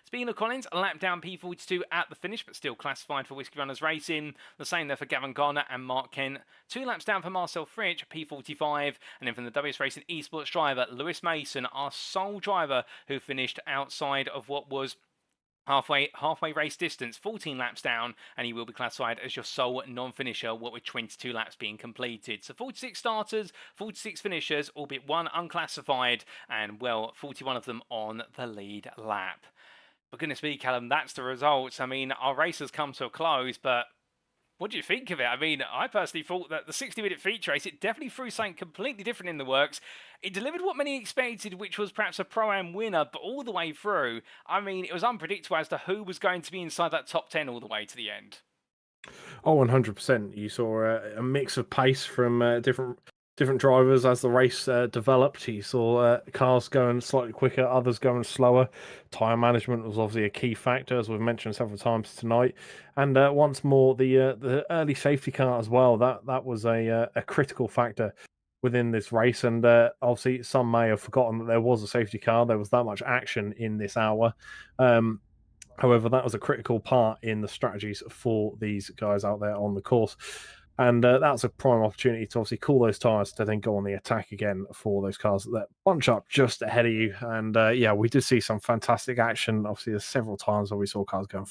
Speaking of Collins, a lap down P42 at the finish, but still classified for Whiskey Runners Racing. The same there for Gavin Garner and Mark Kent. 2 laps down for Marcel Fritsch, P45. And then from the WS Racing Esports driver, Lewis Mason, our sole driver who finished outside of what was halfway race distance, 14 laps down, and he will be classified as your sole non-finisher, what with 22 laps being completed. So 46 starters, 46 finishers, albeit 1 unclassified, and well, 41 of them on the lead lap. For goodness me, Callum, that's the results. I mean, our race has come to a close, but what do you think of it? I mean, I personally thought that the 60-minute feature race, it definitely threw something completely different in the works. It delivered what many expected, which was perhaps a Pro-Am winner, but all the way through, I mean, it was unpredictable as to who was going to be inside that top 10 all the way to the end. Oh, 100%. You saw a mix of pace from different different drivers as the race developed. You saw cars going slightly quicker, others going slower. Tyre management was obviously a key factor, as we've mentioned several times tonight. And once more, the early safety car as well. That was a critical factor within this race. And obviously, some may have forgotten that there was a safety car. There was that much action in this hour. However, that was a critical part in the strategies for these guys out there on the course. And that's a prime opportunity to obviously cool those tyres to then go on the attack again for those cars that bunch up just ahead of you. And yeah, we did see some fantastic action. Obviously, there's several times where we saw cars going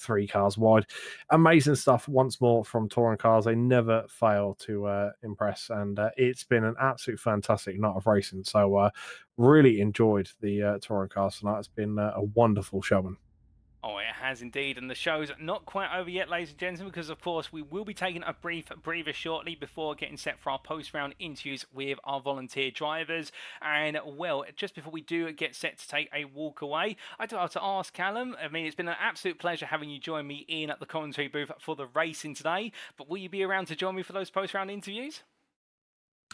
3 cars wide. Amazing stuff once more from touring cars. They never fail to impress. And it's been an absolute fantastic night of racing. So really enjoyed the touring cars tonight. It's been a wonderful showing. Oh, it has indeed, and the show's not quite over yet, ladies and gentlemen, because of course we will be taking a brief breather shortly before getting set for our post-round interviews with our volunteer drivers. And well, just before we do get set to take a walk away, I do have to ask Callum, I mean, it's been an absolute pleasure having you join me in at the commentary booth for the racing today, but will you be around to join me for those post-round interviews?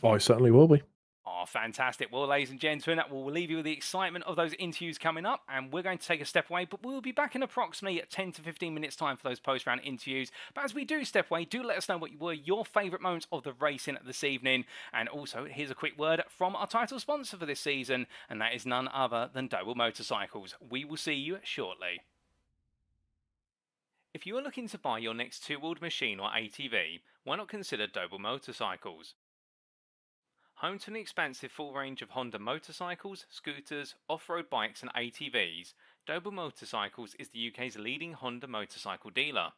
I certainly will be. Oh, fantastic. Well, ladies and gentlemen, we'll leave you with the excitement of those interviews coming up, and we're going to take a step away, but we'll be back in approximately 10 to 15 minutes time for those post-round interviews. But as we do step away, do let us know what were your favourite moments of the racing this evening. And also, here's a quick word from our title sponsor for this season, and that is none other than Doble Motorcycles. We will see you shortly. If you are looking to buy your next two-wheeled machine or ATV, why not consider Doble Motorcycles? Home to an expansive full range of Honda motorcycles, scooters, off-road bikes and ATVs, Doble Motorcycles is the UK's leading Honda motorcycle dealer.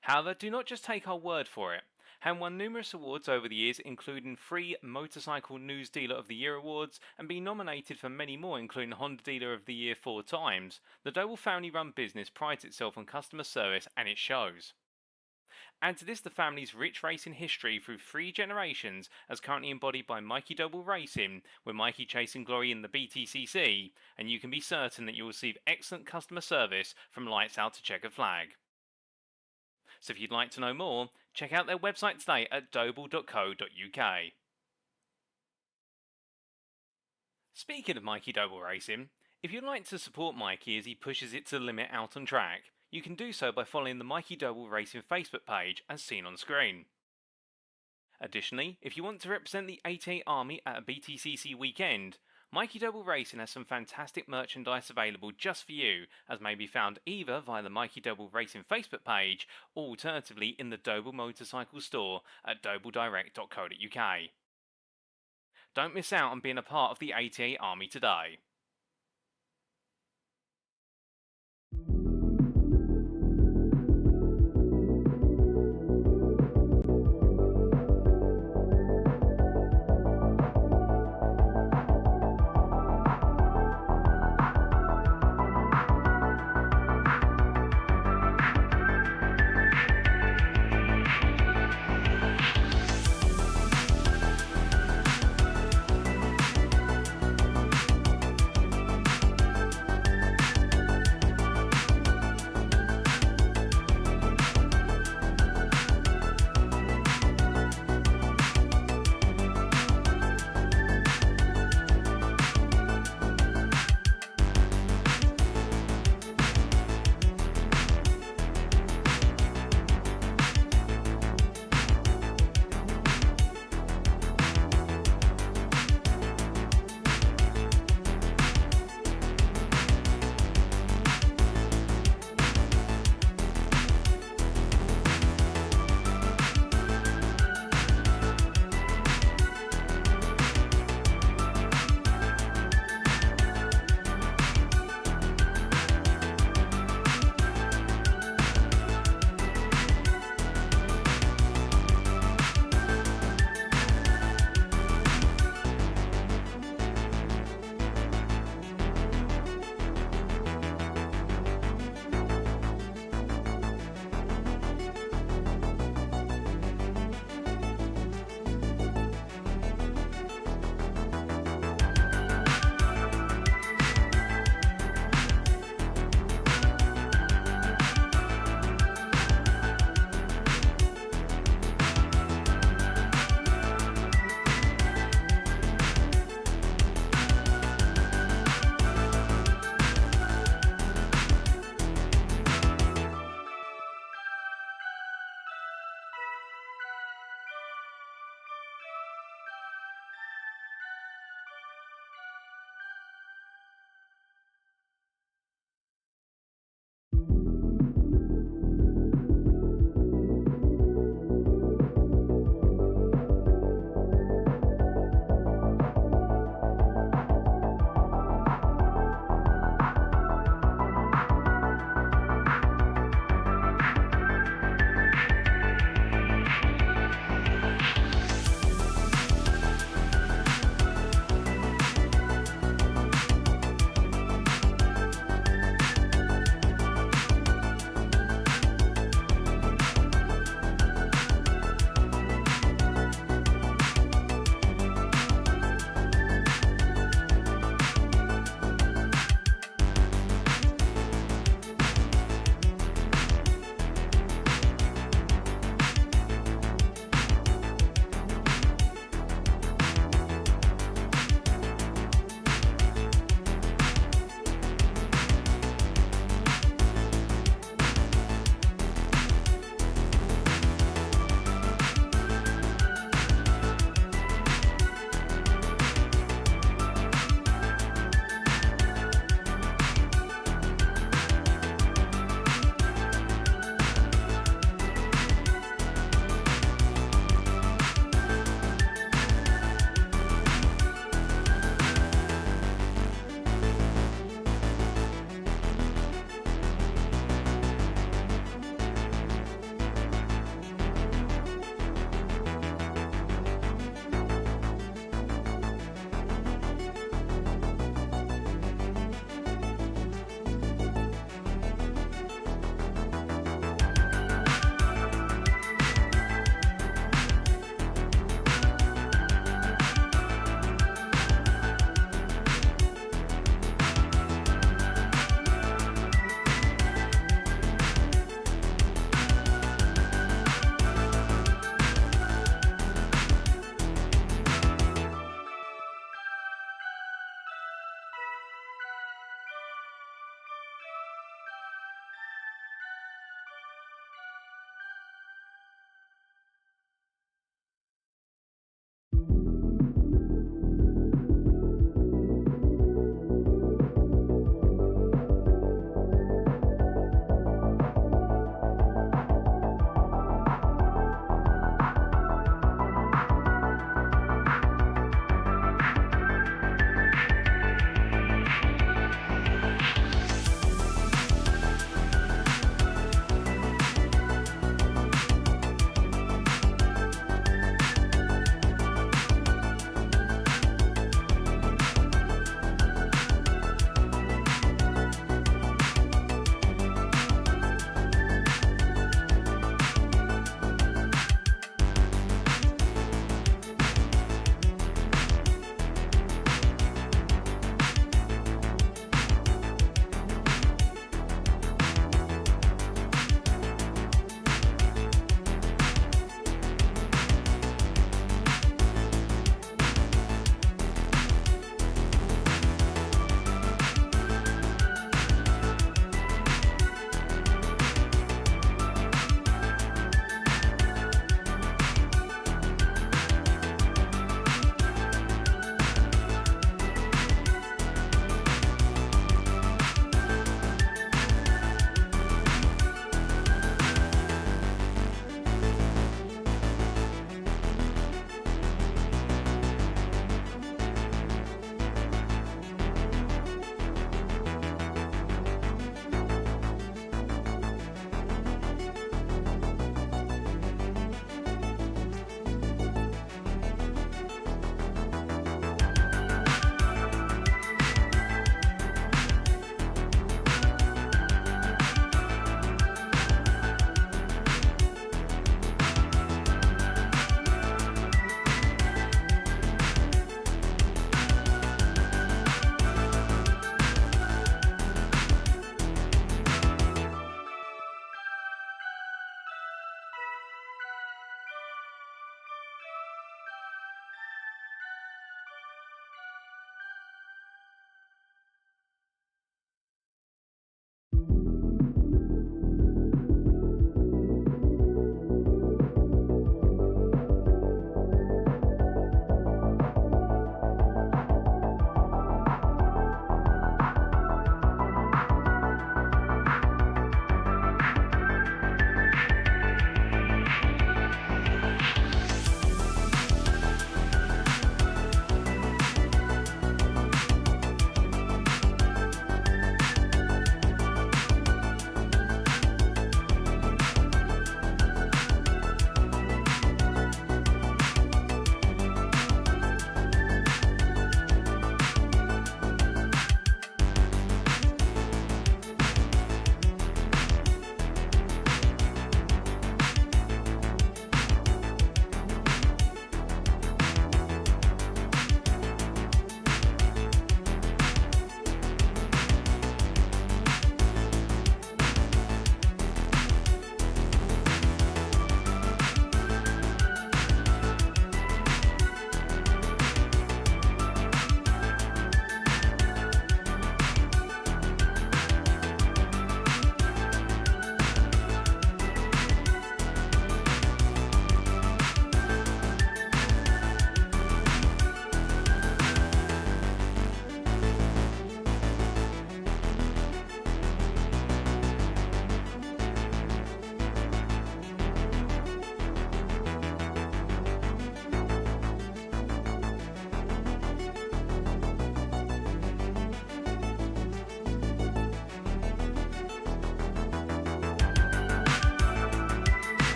However, do not just take our word for it. Having won numerous awards over the years, including 3 Motorcycle News Dealer of the Year awards, and being nominated for many more, including Honda Dealer of the Year 4 times, the Doble family-run business prides itself on customer service, and it shows. Add to this the family's rich racing history through 3 generations, as currently embodied by Mikey Doble Racing, with Mikey chasing glory in the BTCC, and you can be certain that you'll receive excellent customer service from lights out to checkered flag. So if you'd like to know more, check out their website today at doble.co.uk. Speaking of Mikey Doble Racing, if you'd like to support Mikey as he pushes it to the limit out on track, you can do so by following the Mikey Doble Racing Facebook page as seen on screen. Additionally, if you want to represent the 88 Army at a BTCC weekend, Mikey Doble Racing has some fantastic merchandise available just for you, as may be found either via the Mikey Doble Racing Facebook page or alternatively in the Doble Motorcycle store at dobledirect.co.uk. Don't miss out on being a part of the 88 Army today.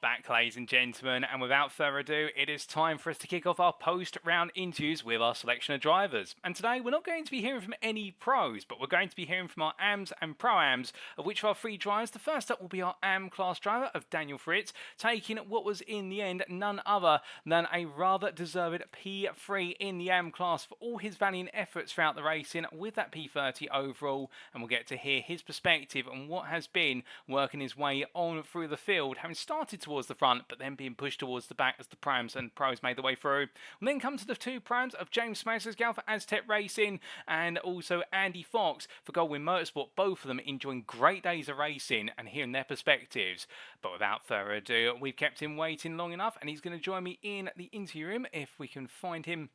back, ladies and gentlemen, and without further ado, it is time for us to kick off our post-round interviews with our selection of drivers. And today, we're not going to be hearing from any pros, but we're going to be hearing from our AMs and Pro-Ams, of which are 3 drivers. The first up will be our AM class driver of Daniel Fritz, taking what was in the end none other than a rather deserved P3 in the AM class for all his valiant efforts throughout the racing with that P30 overall, and we'll get to hear his perspective on what has been working his way on through the field, having started towards the front but then being pushed towards the back as the Prams and Pros made their way through. We'll then come to the 2 Prams of James Smaskersgal for Aztec Racing and also Andy Fox for Goldwyn Motorsport, both of them enjoying great days of racing and hearing their perspectives. But without further ado, we've kept him waiting long enough and he's going to join me in the interview room if we can find him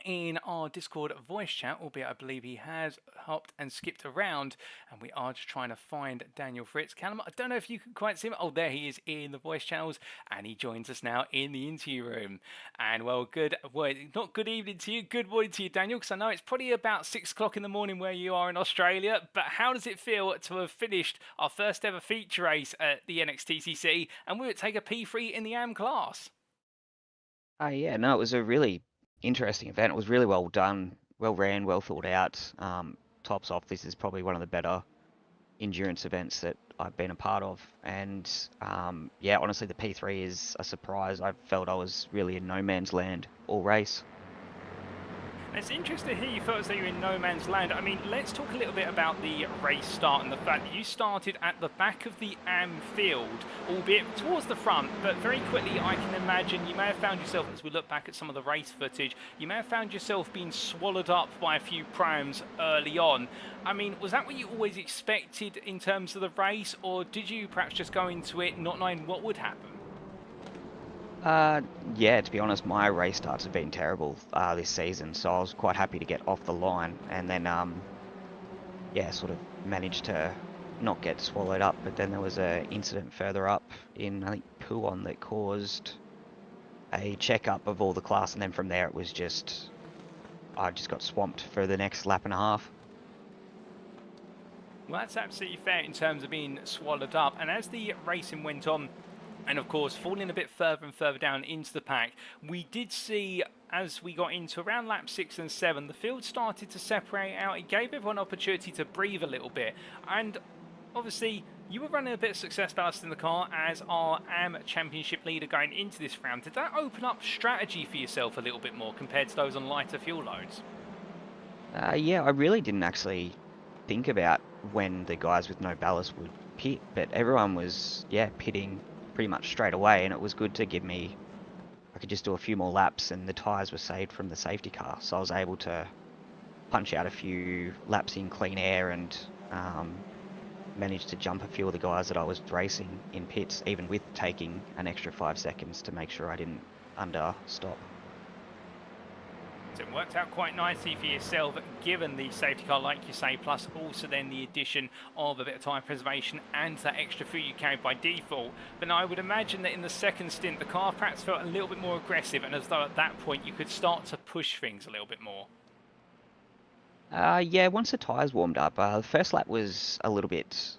in our Discord voice chat, albeit I believe he has hopped and skipped around, and we are just trying to find Daniel Fritz. Callum, I don't know if you can quite see him. Oh, there he is in the voice channels, and he joins us now in the interview room. And well, not good evening to you, good morning to you, Daniel, because I know it's probably about 6 o'clock in the morning where you are in Australia, but how does it feel to have finished our first ever feature race at the NXTCC, and we would take a P3 in the AM class? Yeah, no, it was a really interesting event. It was really well done, well ran, well thought out. Tops off, this is probably one of the better endurance events that I've been a part of. And yeah, honestly, the P3 is a surprise. I felt I was really in no man's land all race. It's interesting to hear you felt as though you're in no man's land. I mean, let's talk a little bit about the race start and the fact that you started at the back of the AM field, albeit towards the front, but very quickly I can imagine you may have found yourself, as we look back at some of the race footage, you may have found yourself being swallowed up by a few Prams early on. I mean, was that what you always expected in terms of the race, or did you perhaps just go into it not knowing what would happen? Yeah, to be honest, my race starts have been terrible this season, so I was quite happy to get off the line, and then yeah, sort of managed to not get swallowed up. But then there was an incident further up in, I think, Puon that caused a checkup of all the class, and then from there it was just, I just got swamped for the next lap and a half. Well, that's absolutely fair in terms of being swallowed up, and as the racing went on, and of course, falling a bit further and further down into the pack, we did see, as we got into around lap 6 and 7, the field started to separate out. It gave everyone an opportunity to breathe a little bit. And obviously, you were running a bit of success ballast in the car as our AM championship leader going into this round. Did that open up strategy for yourself a little bit more compared to those on lighter fuel loads? Yeah, I really didn't actually think about when the guys with no ballast would pit, but everyone was, yeah, pitting pretty much straight away, and it was good to give me, I could just do a few more laps, and the tyres were saved from the safety car, so I was able to punch out a few laps in clean air and managed to jump a few of the guys that I was racing in pits, even with taking an extra 5 seconds to make sure I didn't understop. So it worked out quite nicely for yourself, given the safety car, like you say, plus also then the addition of a bit of tyre preservation and that extra fuel you carried by default. But now I would imagine that in the second stint, the car perhaps felt a little bit more aggressive, and as though at that point you could start to push things a little bit more. Yeah, once the tyres warmed up, the first lap was a little bit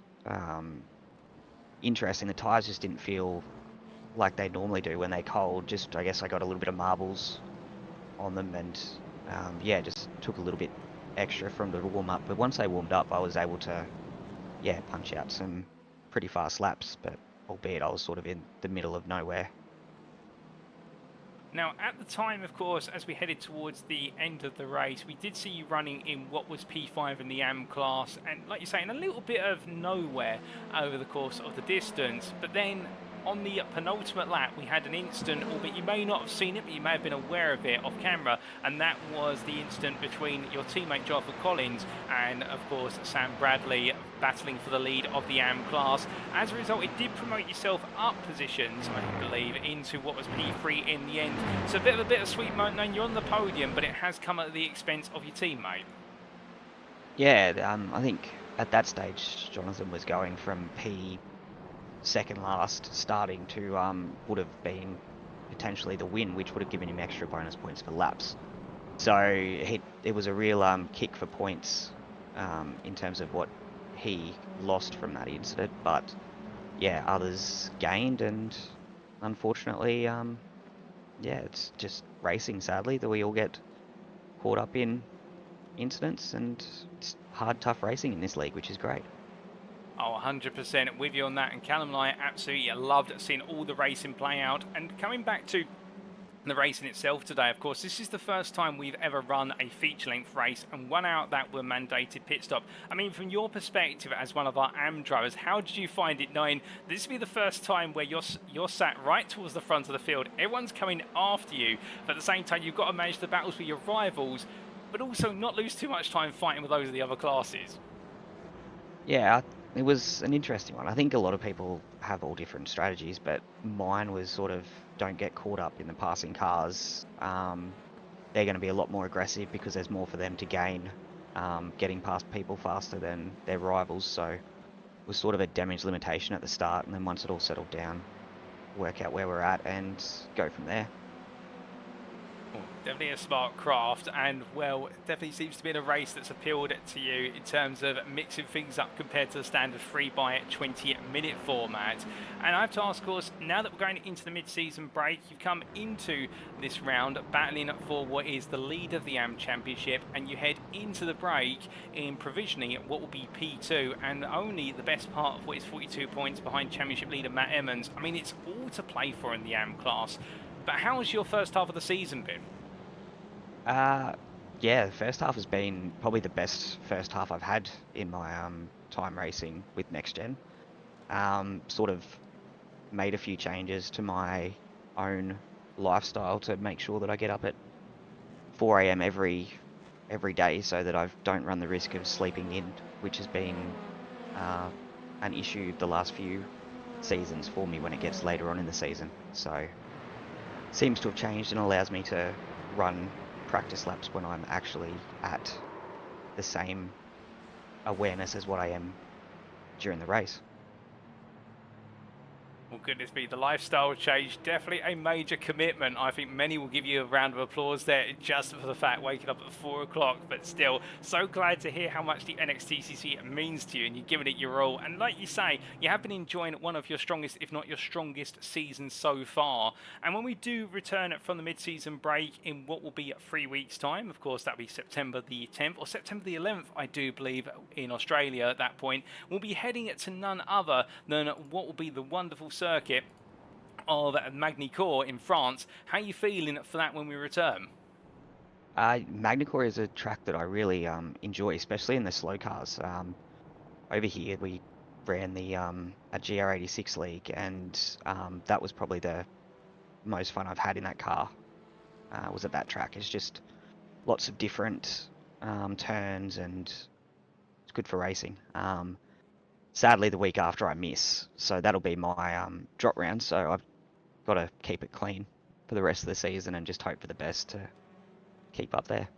interesting. The tyres just didn't feel like they normally do when they're cold. Just, I guess I got a little bit of marbles on them, and yeah, just took a little bit extra from the warm up. But once they warmed up, I was able to, yeah, punch out some pretty fast laps, but albeit I was sort of in the middle of nowhere. Now, at the time, of course, as we headed towards the end of the race, we did see you running in what was P5 in the AM class, and like you say, in a little bit of nowhere over the course of the distance. But then on the penultimate lap, we had an incident, albeit you may not have seen it, but you may have been aware of it off camera, and that was the incident between your teammate Joffa Collins and, of course, Sam Bradley, battling for the lead of the AM class. As a result, it did promote yourself up positions, I believe, into what was P3 in the end. So a bit of a bittersweet moment, and you're on the podium, but it has come at the expense of your teammate. Yeah, I think at that stage, Jonathan was going from P second last starting to would have been potentially the win, which would have given him extra bonus points for laps. So it was a real kick for points in terms of what he lost from that incident. But yeah, others gained, and unfortunately, yeah, it's just racing, sadly, that we all get caught up in incidents, and it's hard, tough racing in this league, which is great. Oh, 100% with you on that. And Callum and I absolutely loved seeing all the racing play out. And coming back to the racing itself today, of course, this is the first time we've ever run a feature-length race, and one out that were mandated pit stop. I mean, from your perspective as one of our AM drivers, how did you find it knowing this will be the first time where you're sat right towards the front of the field, everyone's coming after you, but at the same time you've got to manage the battles with your rivals, but also not lose too much time fighting with those of the other classes? Yeah, it was an interesting one. I think a lot of people have all different strategies, but mine was sort of don't get caught up in the passing cars. They're going to be a lot more aggressive because there's more for them to gain, getting past people faster than their rivals. So it was sort of a damage limitation at the start, and then once it all settled down, work out where we're at and go from there. Definitely a smart craft, and well, definitely seems to be in a race that's appealed to you in terms of mixing things up compared to the standard 3x20-minute format. And I have to ask, of course, now that we're going into the mid-season break, you've come into this round battling for what is the lead of the AM Championship, and you head into the break in provisioning what will be P2, and only the best part of what is 42 points behind Championship leader Matt Emmons. I mean, it's all to play for in the AM class. But how has your first half of the season been? Yeah, the first half has been probably the best first half I've had in my time racing with NXTGEN. Sort of made a few changes to my own lifestyle to make sure that I get up at 4 AM every day, so that I don't run the risk of sleeping in, which has been an issue the last few seasons for me when it gets later on in the season. So seems to have changed and allows me to run practice laps when I'm actually at the same awareness as what I am during the race. Well, goodness me, the lifestyle change, definitely a major commitment. I think many will give you a round of applause there just for the fact waking up at 4 o'clock, but still, so glad to hear how much the NXTCC means to you, and you're giving it your all. And like you say, you have been enjoying one of your strongest, if not your strongest, seasons so far. And when we do return from the mid-season break in what will be 3 weeks' time, of course, that'll be September the 10th, or September the 11th, I do believe, in Australia at that point, we'll be heading to none other than what will be the wonderful circuit of Magny-Cours in France. How are you feeling for that when we return? Magny-Cours is a track that I really enjoy, especially in the slow cars. Over here we ran the a GR86 league, and that was probably the most fun I've had in that car. Was at that track. It's just lots of different turns, and it's good for racing. Sadly, the week after I miss, so that'll be my drop round. So I've got to keep it clean for the rest of the season and just hope for the best to keep up there.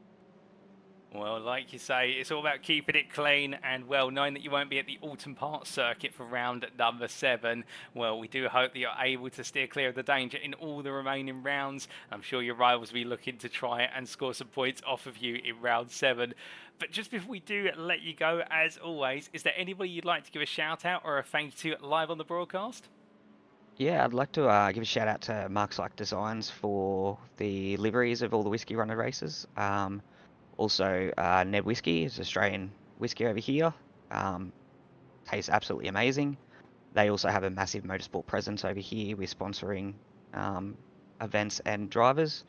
Well, like you say, it's all about keeping it clean, and well, knowing that you won't be at the Alton Park circuit for round number 7, well, we do hope that you're able to steer clear of the danger in all the remaining rounds. I'm sure your rivals will be looking to try and score some points off of you in round 7. But just before we do let you go, as always, is there anybody you'd like to give a shout out or a thank you to live on the broadcast? Yeah, I'd like to give a shout out to Mark's Like Designs for the liveries of all the Whiskey Runner races. Also, Ned Whiskey is Australian whiskey over here. Tastes absolutely amazing. They also have a massive motorsport presence over here with sponsoring events and drivers.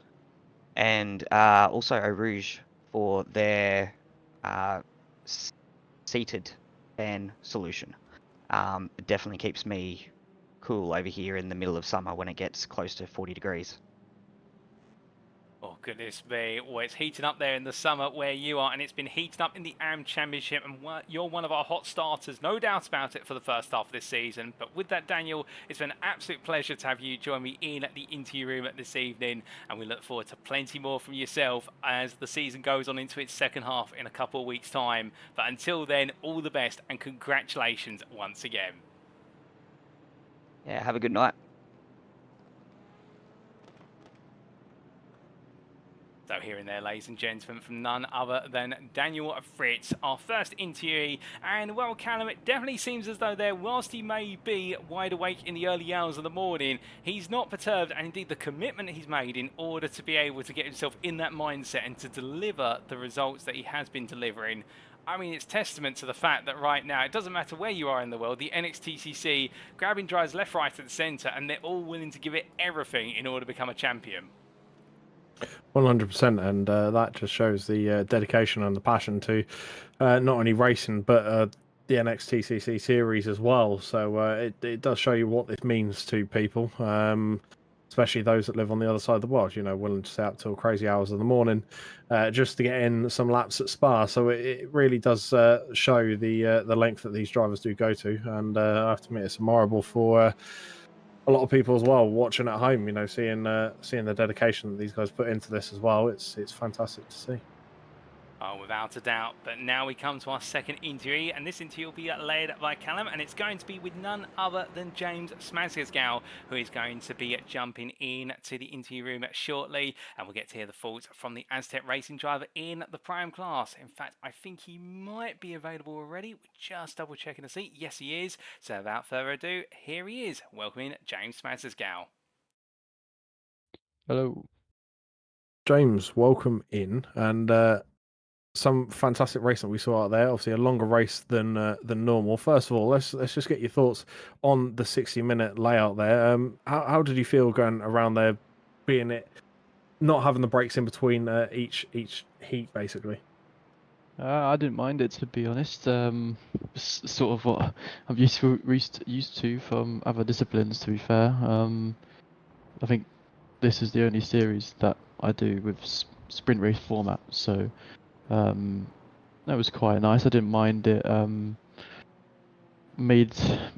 And also Eau Rouge for their seated fan solution. It definitely keeps me cool over here in the middle of summer when it gets close to 40 degrees. Oh, goodness me. Well, it's heating up there in the summer where you are, and it's been heating up in the AM Championship, and you're one of our hot starters, no doubt about it, for the first half of this season. But with that, Daniel, it's been an absolute pleasure to have you join me in the interview room this evening, and we look forward to plenty more from yourself as the season goes on into its second half in a couple of weeks' time. But until then, all the best, and congratulations once again. Yeah, have a good night. So here and there, ladies and gentlemen, from none other than Daniel Fritz, our first interviewee. And well, Callum, it definitely seems as though there, whilst he may be wide awake in the early hours of the morning, he's not perturbed, and indeed the commitment he's made in order to be able to get himself in that mindset and to deliver the results that he has been delivering. I mean, it's testament to the fact that right now, it doesn't matter where you are in the world, the NXTCC grabbing drives left, right and centre, and they're all willing to give it everything in order to become a champion. 100%, and that just shows the dedication and the passion to not only racing but the NXTCC series as well. So it does show you what this means to people, especially those that live on the other side of the world. You know, willing to stay up till crazy hours of the morning just to get in some laps at Spa. So it really does show the length that these drivers do go to, and I have to admit it's admirable for a lot of people as well watching at home, you know, seeing the dedication that these guys put into this as well. It's fantastic to see. Oh, without a doubt. But now we come to our second interview, and this interview will be led by Callum, and it's going to be with none other than James Smagsgal, who is going to be jumping in to the interview room shortly, and we'll get to hear the thoughts from the Aztec racing driver in the Prime class. In fact, I think he might be available already. We're just double checking to see. Yes, he is. So without further ado, here he is, welcoming James Smagsgal. Hello. James, welcome in, and some fantastic racing we saw out there. Obviously, a longer race than normal. First of all, let's just get your thoughts on the 60-minute layout there. How did you feel going around there, being it not having the breaks in between each heat, basically? I didn't mind it, to be honest. Sort of what I'm used to from other disciplines, to be fair. I think this is the only series that I do with sprint race format, so that was quite nice. I didn't mind it. Made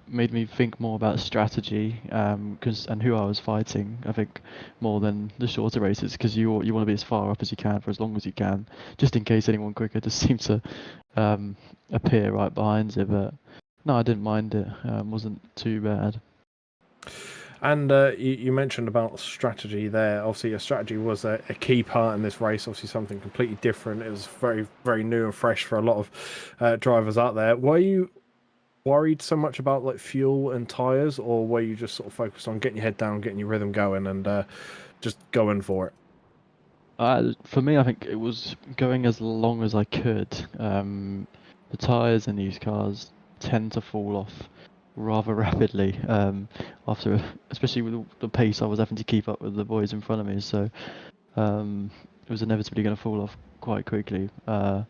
me think more about strategy, and who I was fighting. I think more than the shorter races, because you want to be as far up as you can for as long as you can, just in case anyone quicker just seems to appear right behind you. But no, I didn't mind it. Wasn't too bad. And you mentioned about strategy there. Obviously, your strategy was a key part in this race. Obviously, something completely different. It was very, very new and fresh for a lot of drivers out there. Were you worried so much about like fuel and tires, or were you just sort of focused on getting your head down, getting your rhythm going, and just going for it? For me, I think it was going as long as I could. The tires in these cars tend to fall off rather rapidly after, especially with the pace I was having to keep up with the boys in front of me. So it was inevitably going to fall off quite quickly. But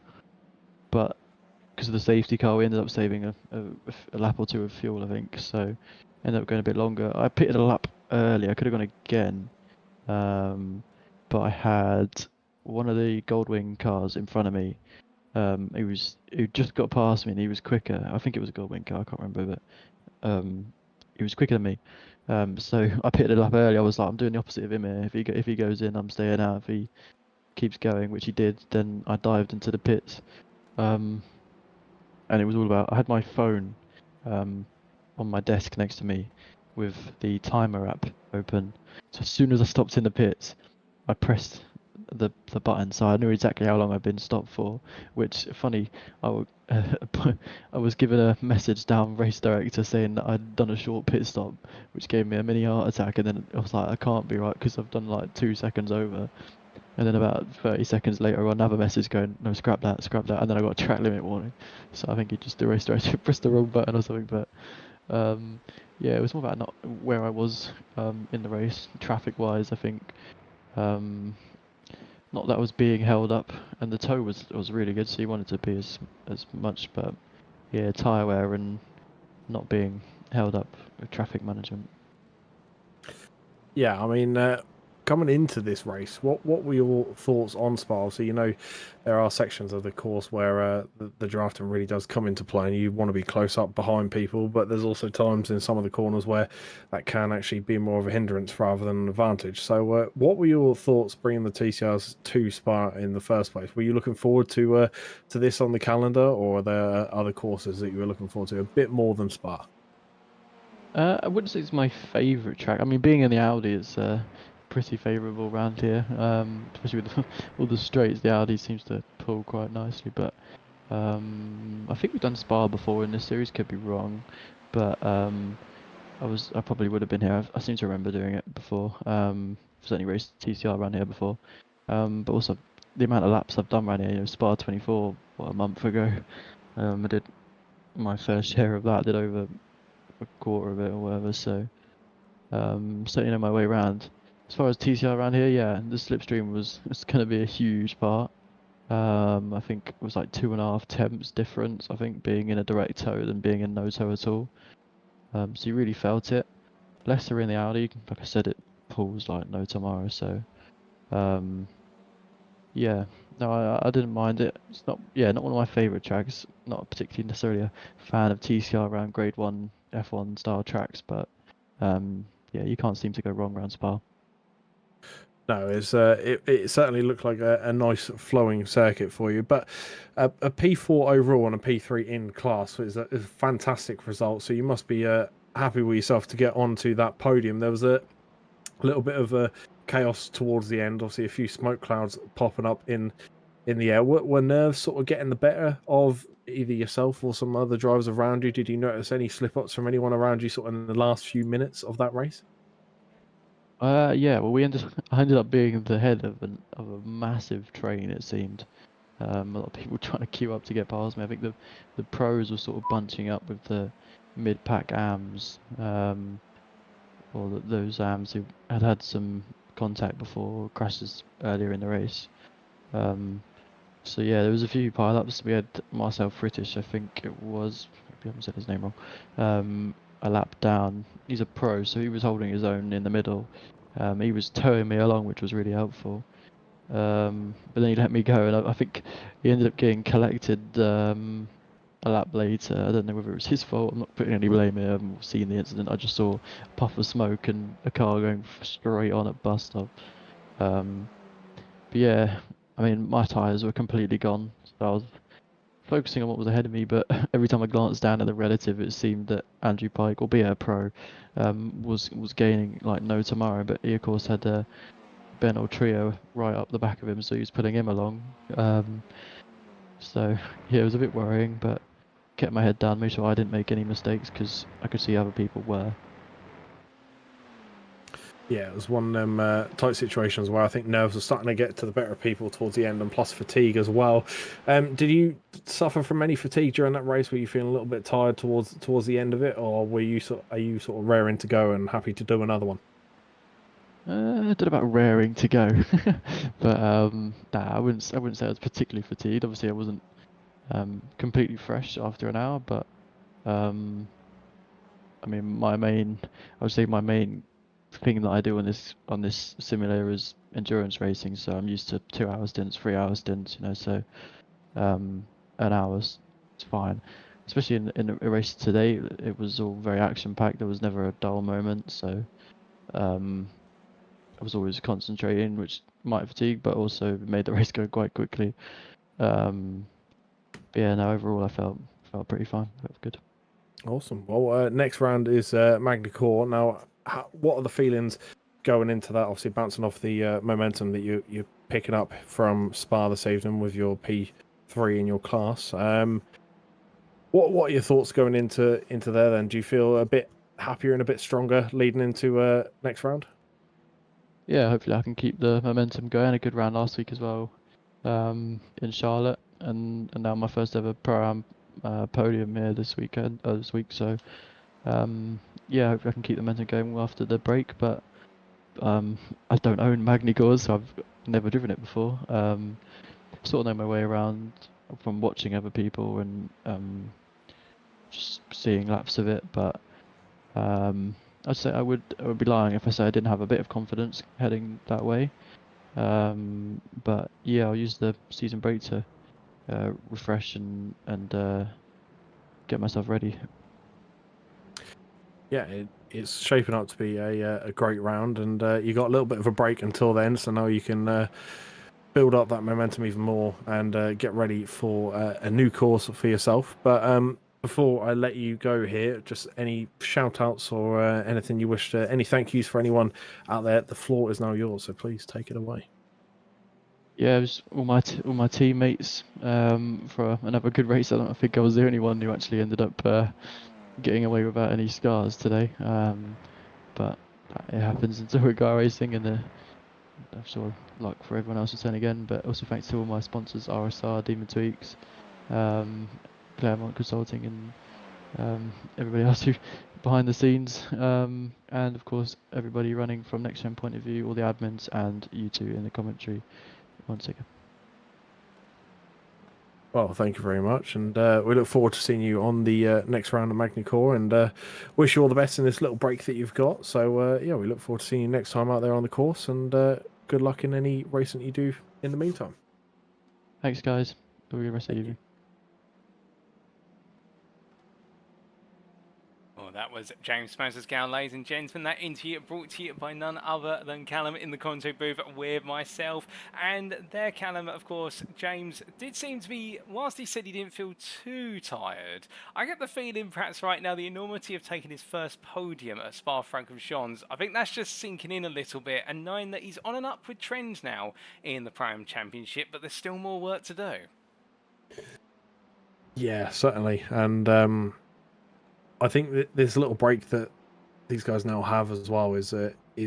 because of the safety car, we ended up saving a lap or two of fuel, I think. So ended up going a bit longer. I pitted a lap early. I could have gone again, but I had one of the Goldwing cars in front of me. He just got past me, and he was quicker. I think it was a Goldwing car. I can't remember, but he was quicker than me. So I pitted a lap early. I was like, I'm doing the opposite of him here. If he goes in, I'm staying out. If he keeps going, which he did, then I dived into the pits. And it was all about, I had my phone on my desk next to me with the timer app open. So as soon as I stopped in the pits, I pressed the button, so I knew exactly how long I'd been stopped for. Which, funny, I was given a message down race director saying that I'd done a short pit stop, which gave me a mini heart attack. And then I was like, I can't be right, because I've done like 2 seconds over. And then about 30 seconds later, another message going, no, scrap that. And then I got a track limit warning. So I think the race director pressed the wrong button or something. But yeah, it was more about not where I was in the race, traffic-wise. I think not that I was being held up, and the tow was really good, so you wanted to be as much. But yeah, tyre wear and not being held up with traffic management. Yeah, I mean, coming into this race, what were your thoughts on Spa? So, you know, there are sections of the course where the drafting really does come into play, and you want to be close up behind people, but there's also times in some of the corners where that can actually be more of a hindrance rather than an advantage. So what were your thoughts bringing the TCRs to Spa in the first place? Were you looking forward to this on the calendar, or are there other courses that you were looking forward to a bit more than Spa? I wouldn't say it's my favourite track. I mean, being in the Audi is pretty favourable around here, especially with all the straights, the Audi seems to pull quite nicely. But I think we've done Spa before in this series. Could be wrong, but I probably would have been here. I seem to remember doing it before. Certainly raced TCR around here before. But also the amount of laps I've done around here. Spa 24 a month ago. I did my fair share of that. I did over a quarter of it or whatever. So certainly know my way around. As far as TCR around here, yeah, the slipstream it's going to be a huge part. I think it was like 2.5 temps difference. I think being in a direct tow than being in no tow at all. So you really felt it. Lesser in the Audi, like I said, it pulls like no tomorrow. So yeah, no, I didn't mind it. It's not one of my favourite tracks. Not particularly necessarily a fan of TCR around Grade 1 F1 style tracks, but yeah, you can't seem to go wrong around Spa. No, it certainly looked like a nice flowing circuit for you. But a P4 overall and a P3 in class is a fantastic result. So you must be happy with yourself to get onto that podium. There was a little bit of chaos towards the end. Obviously, a few smoke clouds popping up in the air. Were nerves sort of getting the better of either yourself or some other drivers around you? Did you notice any slip-ups from anyone around you sort of in the last few minutes of that race? Yeah, well, I ended up being the head of a massive train, it seemed. A lot of people trying to queue up to get past me. I think the pros were sort of bunching up with the mid-pack AMs, or those AMs who had some contact before crashes earlier in the race. So yeah, there was a few pile-ups. We had Marcel Frittich, I think it was. Maybe I haven't said his name wrong. A lap down. He's a pro, so he was holding his own in the middle. He was towing me along, which was really helpful. But then he let me go, and I think he ended up getting collected a lap later. I don't know whether it was his fault. I'm not putting any blame here. I haven't seen the incident. I just saw a puff of smoke and a car going straight on at bus stop. But yeah, I mean, my tyres were completely gone, so I was focusing on what was ahead of me, but every time I glanced down at the relative, it seemed that Andrew Pike, albeit a pro, was gaining like no tomorrow. But he of course had Ben or Trio right up the back of him, so he was pulling him along. So yeah, it was a bit worrying, but kept my head down, made sure I didn't make any mistakes because I could see other people were. Yeah, it was one of them tight situations where I think nerves were starting to get to the better people towards the end, and plus fatigue as well. Did you suffer from any fatigue during that race? Were you feeling a little bit tired towards the end of it, or are you sort of raring to go and happy to do another one? I don't know about raring to go, but nah, I wouldn't say I was particularly fatigued. Obviously, I wasn't completely fresh after an hour, but I mean, my main thing that I do on this simulator is endurance racing, so I'm used to 2-hour stints, 3-hour stints, so an hour's fine. Especially in a race today, it was all very action packed. There was never a dull moment, so I was always concentrating, which might fatigue, but also made the race go quite quickly. But yeah, no, overall I felt pretty fine. Felt good. Awesome. Well, next round is Magny Core. Now, what are the feelings going into that? Obviously, bouncing off the momentum that you're picking up from Spa this evening with your P3 in your class. What are your thoughts going into there? Then, do you feel a bit happier and a bit stronger leading into next round? Yeah, hopefully I can keep the momentum going. A good round last week as well, in Charlotte, and now my first ever Pro-Am podium here this week. So yeah, hopefully I can keep the momentum going after the break. But I don't own Magny Cores, so I've never driven it before. Sort of know my way around from watching other people and just seeing laps of it, but I'd say I would be lying if I say I didn't have a bit of confidence heading that way. But yeah, I'll use the season break to refresh and get myself ready. Yeah, it's shaping up to be a great round, and you got a little bit of a break until then, so now you can build up that momentum even more and get ready for a new course for yourself. But before I let you go here, just any shout outs or anything you wish to, any thank yous for anyone out there, the floor is now yours, so please take it away. Yeah, it was all my teammates for another good race. I don't think I was the only one who actually ended up getting away without any scars today. But it happens until we go racing, and I'm sure luck for everyone else to turn again. But also thanks to all my sponsors, RSR, Demon Tweaks, Claremont Consulting, and everybody else who behind the scenes, and of course everybody running from Next Gen point of view, all the admins, and you two in the commentary once again. Well, thank you very much, and we look forward to seeing you on the next round of Magny-Cours, and wish you all the best in this little break that you've got. So, yeah, we look forward to seeing you next time out there on the course, and good luck in any racing you do in the meantime. Thanks, guys. Have a good rest of the evening. Well, that was James Smassersgow, ladies and gentlemen. That interview brought to you by none other than Callum in the commentary booth with myself. And there, Callum, of course, James did seem to be, whilst he said he didn't feel too tired, I get the feeling perhaps right now the enormity of taking his first podium at Spa-Francorchamps, I think that's just sinking in a little bit, and knowing that he's on an upward trend now in the Pro-Am Championship, but there's still more work to do. Yeah, certainly. And I think that this little break that these guys now have as well is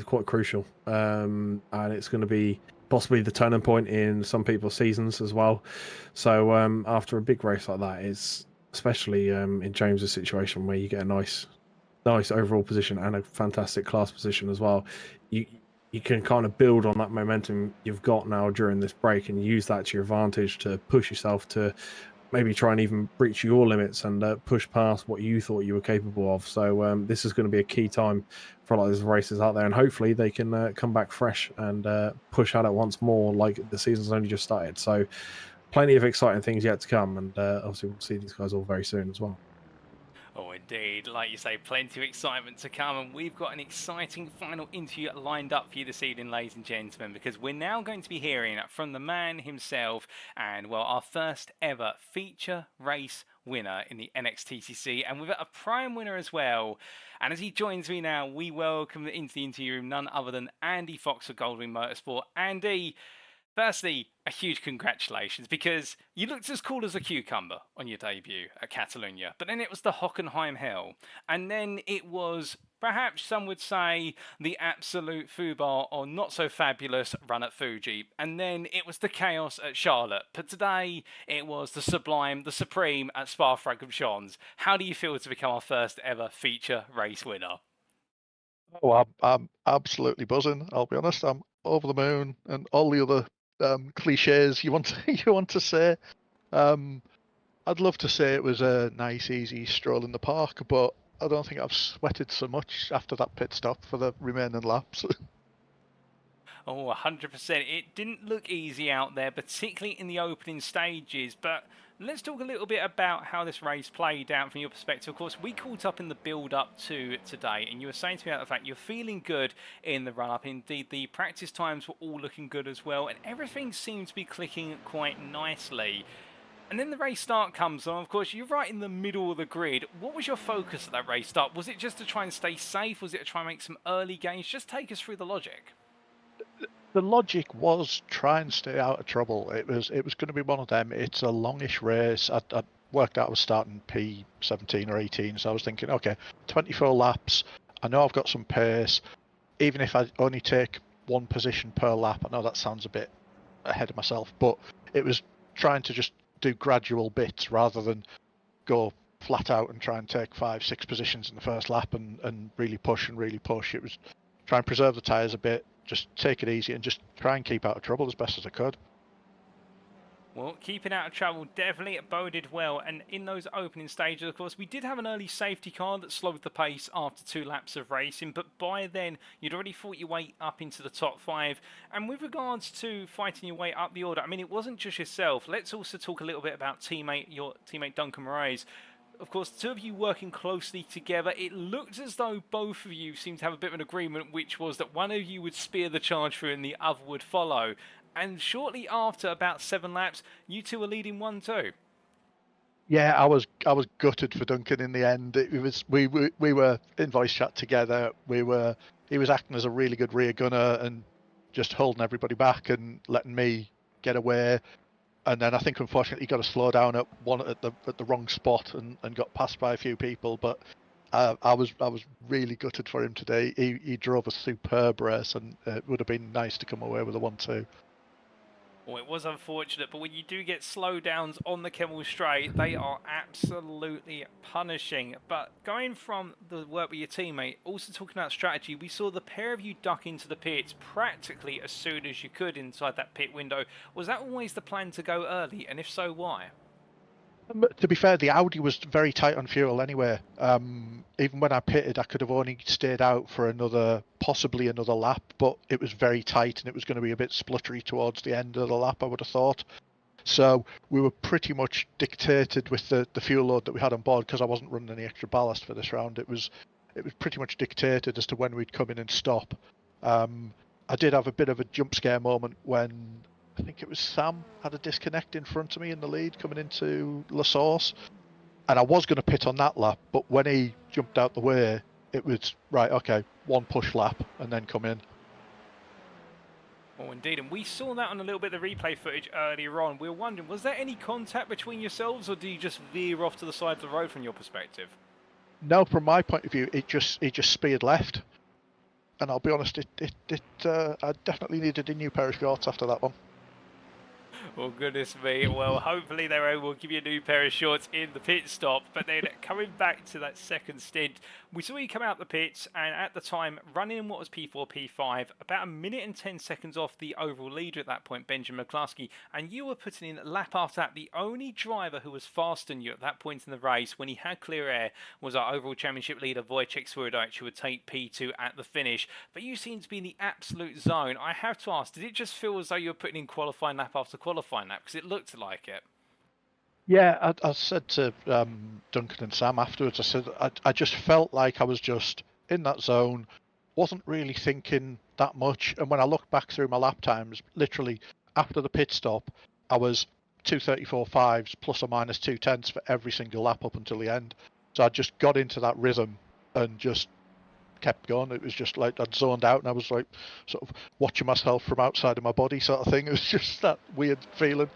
quite crucial, and it's going to be possibly the turning point in some people's seasons as well. So after a big race like that, it's especially in James's situation where you get a nice overall position and a fantastic class position as well. You can kind of build on that momentum you've got now during this break and use that to your advantage to push yourself to maybe try and even breach your limits and push past what you thought you were capable of. So this is going to be a key time for a lot of these races out there, and hopefully they can come back fresh and push at it once more, like the season's only just started. So plenty of exciting things yet to come, and obviously we'll see these guys all very soon as well. Oh, indeed. Like you say, plenty of excitement to come, and we've got an exciting final interview lined up for you this evening, ladies and gentlemen, because we're now going to be hearing from the man himself and, well, our first ever feature race winner in the NXTCC, and with it a prime winner as well. And as he joins me now, we welcome into the interview room none other than Andy Fox of Goldwing Motorsport. Andy, firstly, a huge congratulations, because you looked as cool as a cucumber on your debut at Catalonia, but then it was the Hockenheim Hell, and then it was, perhaps some would say, the absolute foobar or not so fabulous run at Fuji, and then it was the chaos at Charlotte, but today it was the sublime, the supreme at Spa-Francorchamps. How do you feel to become our first ever feature race winner? Oh, I'm absolutely buzzing. I'll be honest. I'm over the moon, and all the other cliches you want to say. I'd love to say it was a nice, easy stroll in the park, but I don't think I've sweated so much after that pit stop for the remaining laps. Oh, 100%. It didn't look easy out there, particularly in the opening stages, but let's talk a little bit about how this race played out from your perspective. Of course, we caught up in the build-up to today, and you were saying to me about the fact you're feeling good in the run-up. Indeed, the practice times were all looking good as well, and everything seemed to be clicking quite nicely. And then the race start comes on. Of course, you're right in the middle of the grid. What was your focus at that race start? Was it just to try and stay safe? Was it to try and make some early gains? Just take us through the logic. The logic was try and stay out of trouble. It was going to be one of them. It's a longish race. I worked out I was starting P17 or 18, so I was thinking, okay, 24 laps. I know I've got some pace. Even if I only take one position per lap, I know that sounds a bit ahead of myself, but it was trying to just do gradual bits rather than go flat out and try and take 5-6 positions in the first lap and really push and really push. It was try and preserve the tyres a bit, just take it easy and just try and keep out of trouble as best as I could. Well, keeping out of trouble definitely boded well, and in those opening stages, of course, we did have an early safety car that slowed the pace after 2 laps of racing, but by then you'd already fought your way up into the top 5. And with regards to fighting your way up the order, I mean, it wasn't just yourself. Let's also talk a little bit about your teammate Duncan Moraes. Of course, the two of you working closely together, it looked as though both of you seemed to have a bit of an agreement, which was that one of you would spear the charge through and the other would follow. And shortly after, about 7 laps, you two were leading 1-2. Yeah, I was gutted for Duncan in the end. We were in voice chat together. He was acting as a really good rear gunner and just holding everybody back and letting me get away. And then I think unfortunately he got a slow down at the wrong spot and got passed by a few people. But I was really gutted for him today. He drove a superb race, and it would have been nice to come away with a 1-2. Well, it was unfortunate, but when you do get slowdowns on the Kemmel Straight, they are absolutely punishing. But going from the work with your teammate, also talking about strategy, we saw the pair of you duck into the pits practically as soon as you could inside that pit window. Was that always the plan to go early, and if so, why? To be fair, the Audi was very tight on fuel anyway. Even when I pitted, I could have only stayed out for possibly another lap, but it was very tight and it was going to be a bit spluttery towards the end of the lap, I would have thought. So we were pretty much dictated with the fuel load that we had on board, because I wasn't running any extra ballast for this round. It was pretty much dictated as to when we'd come in and stop. I did have a bit of a jump scare moment when I think it was Sam had a disconnect in front of me in the lead coming into La Source, and I was going to pit on that lap, but when he jumped out the way, it was right, okay, one push lap and then come in. Oh, indeed, and we saw that on a little bit of the replay footage earlier on. We were wondering, was there any contact between yourselves, or did you just veer off to the side of the road from your perspective? No, from my point of view, it just speared left, and I'll be honest, I definitely needed a new pair of shorts after that one. Oh, goodness me. Well, hopefully they're able to give you a new pair of shorts in the pit stop. But then coming back to that second stint, we saw you come out the pits, and at the time running in what was P4, P5, about 1 minute and 10 seconds off the overall leader at that point, Benjamin McCluskey, and you were putting in lap after that. The only driver who was faster than you at that point in the race, when he had clear air, was our overall championship leader, Wojciech Swirydowicz, who would take P2 at the finish. But you seem to be in the absolute zone. I have to ask, did it just feel as though you were putting in qualifying lap after qualifying lap? Because it looked like it. Yeah, I said to Duncan and Sam afterwards, I said I just felt like I was just in that zone, wasn't really thinking that much. And when I looked back through my lap times, literally after the pit stop, I was 2:34.5s plus or minus 2:10s for every single lap up until the end. So I just got into that rhythm and just kept going. It was just like I'd zoned out and I was like sort of watching myself from outside of my body sort of thing. It was just that weird feeling.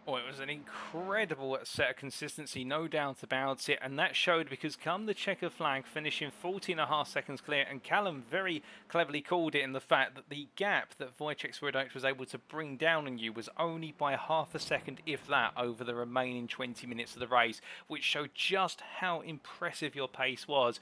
Oh, it was an incredible set of consistency, no doubt about it, and that showed because come the checkered flag, finishing 14.5 seconds clear, and Callum very cleverly called it in the fact that the gap that Wojciech Swirydowicz was able to bring down on you was only by half a second, if that, over the remaining 20 minutes of the race, which showed just how impressive your pace was.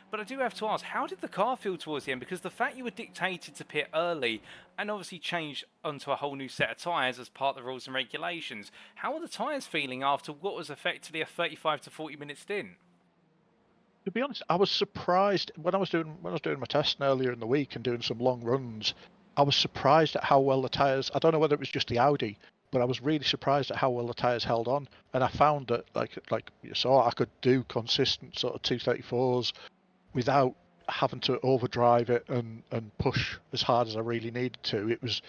But I do have to ask, how did the car feel towards the end? Because the fact you were dictated to pit early and obviously changed onto a whole new set of tyres as part of the rules and regulations, how were the tyres feeling after what was effectively a 35 to 40 minute stint? To be honest, I was surprised when I was doing my testing earlier in the week and doing some long runs. I was surprised at how well the tyres. I don't know whether it was just the Audi, but I was really surprised at how well the tyres held on. And I found that, like you saw, I could do consistent sort of 234s. Without having to overdrive it and push as hard as I really needed to. It was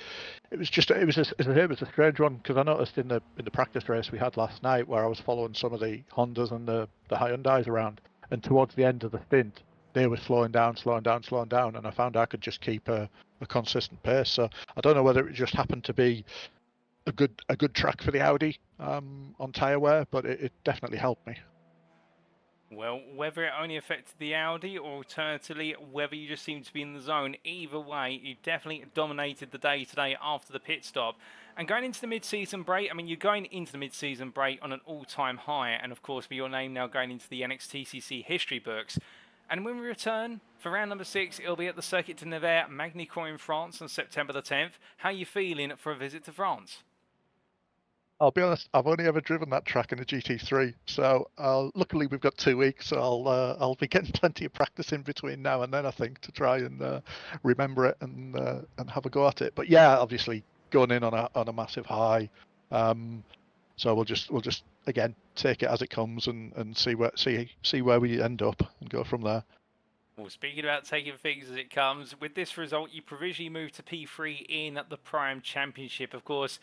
a strange one, because I noticed in the practice race we had last night where I was following some of the Hondas and the Hyundais around, and towards the end of the stint they were slowing down, and I found I could just keep a consistent pace. So I don't know whether it just happened to be a good track for the Audi on tyre wear, but it definitely helped me. Well, whether it only affected the Audi or alternatively whether you just seemed to be in the zone, either way, you definitely dominated the day today after the pit stop. And going into the mid-season break, I mean, you're going into the mid-season break on an all-time high, and of course with your name now going into the NXTCC history books. And when we return for round number 6, it'll be at the Circuit de Spa-Francorchamps in France on September the 10th. How are you feeling for a visit to France? I'll be honest, I've only ever driven that track in a GT3, so luckily we've got 2 weeks, so I'll be getting plenty of practice in between now and then, I think, to try and remember it and have a go at it. But yeah, obviously going in on a massive high, so we'll just again take it as it comes and see where we end up and go from there. Well, speaking about taking things as it comes, with this result you provisionally moved to P3 in the Prime Championship, of course.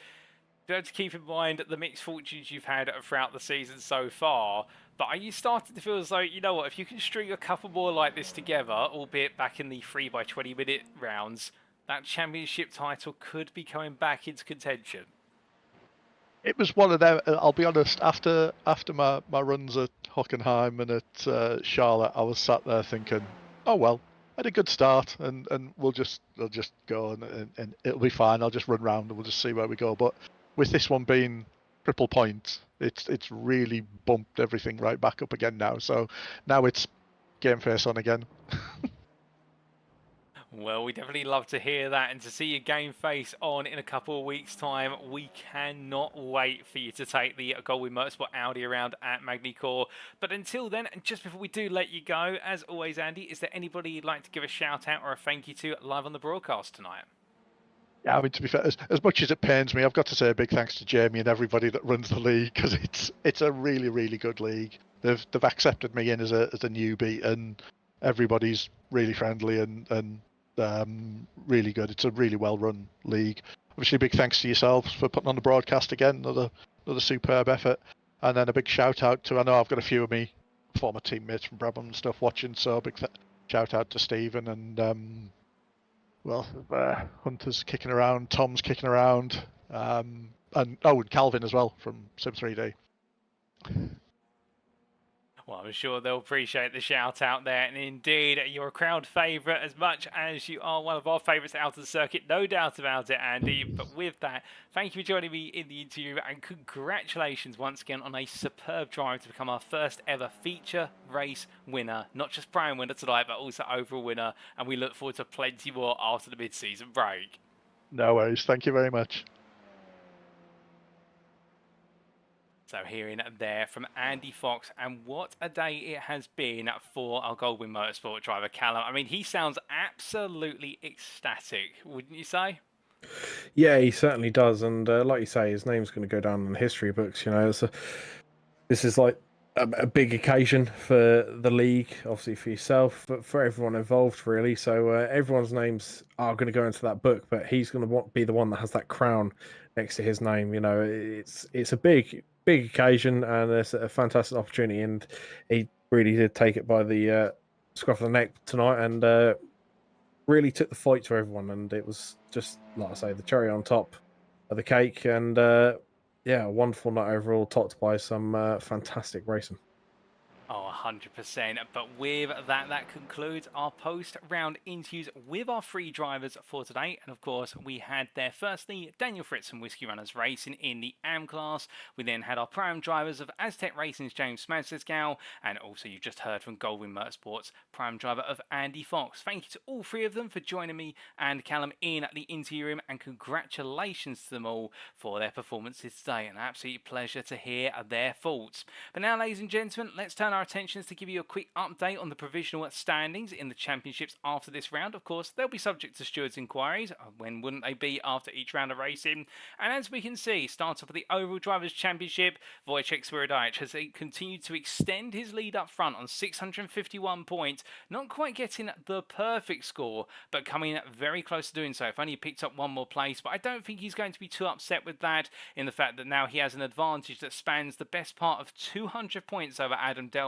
You have to keep in mind the mixed fortunes you've had throughout the season so far, but are you starting to feel as though, you know what, if you can string a couple more like this together, albeit back in the 3x20 minute rounds, that championship title could be coming back into contention. It was one of them. I'll be honest. After my runs at Hockenheim and at Charlotte, I was sat there thinking, oh well, I had a good start, and I'll just go and it'll be fine. I'll just run round and we'll just see where we go. But with this one being triple points, it's really bumped everything right back up again now. So now it's game face on again. Well, we definitely love to hear that, and to see your game face on in a couple of weeks' time. We cannot wait for you to take the Goldwyn Motorsport Audi around at Magny-Cours. But until then, and just before we do let you go, as always, Andy, is there anybody you'd like to give a shout out or a thank you to live on the broadcast tonight? Yeah, I mean, to be fair, as much as it pains me, I've got to say a big thanks to Jamie and everybody that runs the league, because it's a really, really good league. They've accepted me in as a newbie, and everybody's really friendly and really good. It's a really well run league. Obviously, big thanks to yourselves for putting on the broadcast again. Another superb effort. And then a big shout out to, I know I've got a few of me former teammates from Brabham and stuff watching, so a big shout out to Stephen and Hunter's kicking around, Tom's kicking around, and Calvin as well from Sim3D. Well, I'm sure they'll appreciate the shout out there, and indeed, you're a crowd favourite as much as you are one of our favourites out of the circuit, no doubt about it, Andy. But with that, thank you for joining me in the interview, and congratulations once again on a superb drive to become our first ever feature race winner, not just Prime winner tonight, but also overall winner, and we look forward to plenty more after the mid-season break. No worries, thank you very much. So hearing there from Andy Fox, and what a day it has been for our Goldwyn Motorsport driver Callum. I mean, he sounds absolutely ecstatic, wouldn't you say? Yeah, he certainly does, and like you say, his name's going to go down in the history books. You know, this is like a big occasion for the league, obviously for yourself, but for everyone involved, really. So everyone's names are going to go into that book, but he's going to be the one that has that crown next to his name. You know, it's a big occasion, and it's a fantastic opportunity, and he really did take it by the scruff of the neck tonight, and really took the fight to everyone, and it was just, like I say, the cherry on top of the cake, and yeah, a wonderful night overall, topped by some fantastic racing. Oh, 100%. But with that concludes our post-round interviews with our three drivers for today. And of course, we had there firstly Daniel Fritz and Whiskey Runners Racing in the AM class. We then had our prime drivers of Aztec Racing's James Smadsesgow, and also you just heard from Goldwyn Motorsports prime driver of Andy Fox. Thank you to all three of them for joining me and Callum in the interview room, and congratulations to them all for their performances today. An absolute pleasure to hear their thoughts. But now, ladies and gentlemen, let's turn our attentions to give you a quick update on the provisional standings in the championships after this round. Of course, they'll be subject to stewards' inquiries. When wouldn't they be after each round of racing? And as we can see, start off of the overall drivers' championship, Wojciech Swirydowicz has continued to extend his lead up front on 651 points, not quite getting the perfect score, but coming very close to doing so. If only he picked up one more place, but I don't think he's going to be too upset with that, in the fact that now he has an advantage that spans the best part of 200 points over Adam Delmont,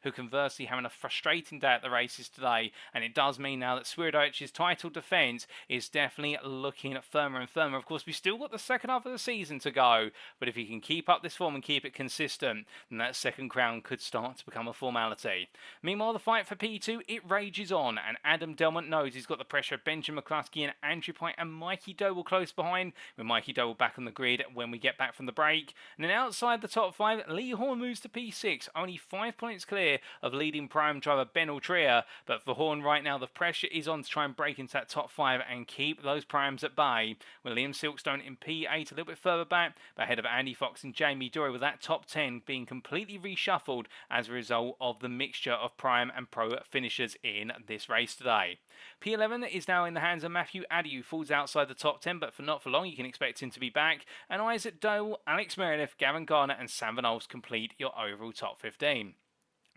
who conversely having a frustrating day at the races today. And it does mean now that Swirydowicz's title defence is definitely looking firmer and firmer. Of course, we've still got the second half of the season to go, but if he can keep up this form and keep it consistent, then that second crown could start to become a formality. Meanwhile, the fight for P2, it rages on, and Adam Delmont knows he's got the pressure of Benjamin McCluskey and Andrew Pye and Mikey Doble close behind, with Mikey Doble back on the grid when we get back from the break. And then outside the top 5, Lee Horn moves to P6, only 5 points clear of leading prime driver Ben Altria. But for Horn right now, the pressure is on to try and break into that top 5 and keep those primes at bay, with Liam Silkstone in P8 a little bit further back, but ahead of Andy Fox and Jamie Dory, with that top 10 being completely reshuffled as a result of the mixture of prime and pro finishers in this race today. P11 is now in the hands of Matthew Addy, who falls outside the top 10, but for not for long. You can expect him to be back. And Isaac Doyle, Alex Meredith, Gavin Garner and Sam Van Olst complete your overall top 15.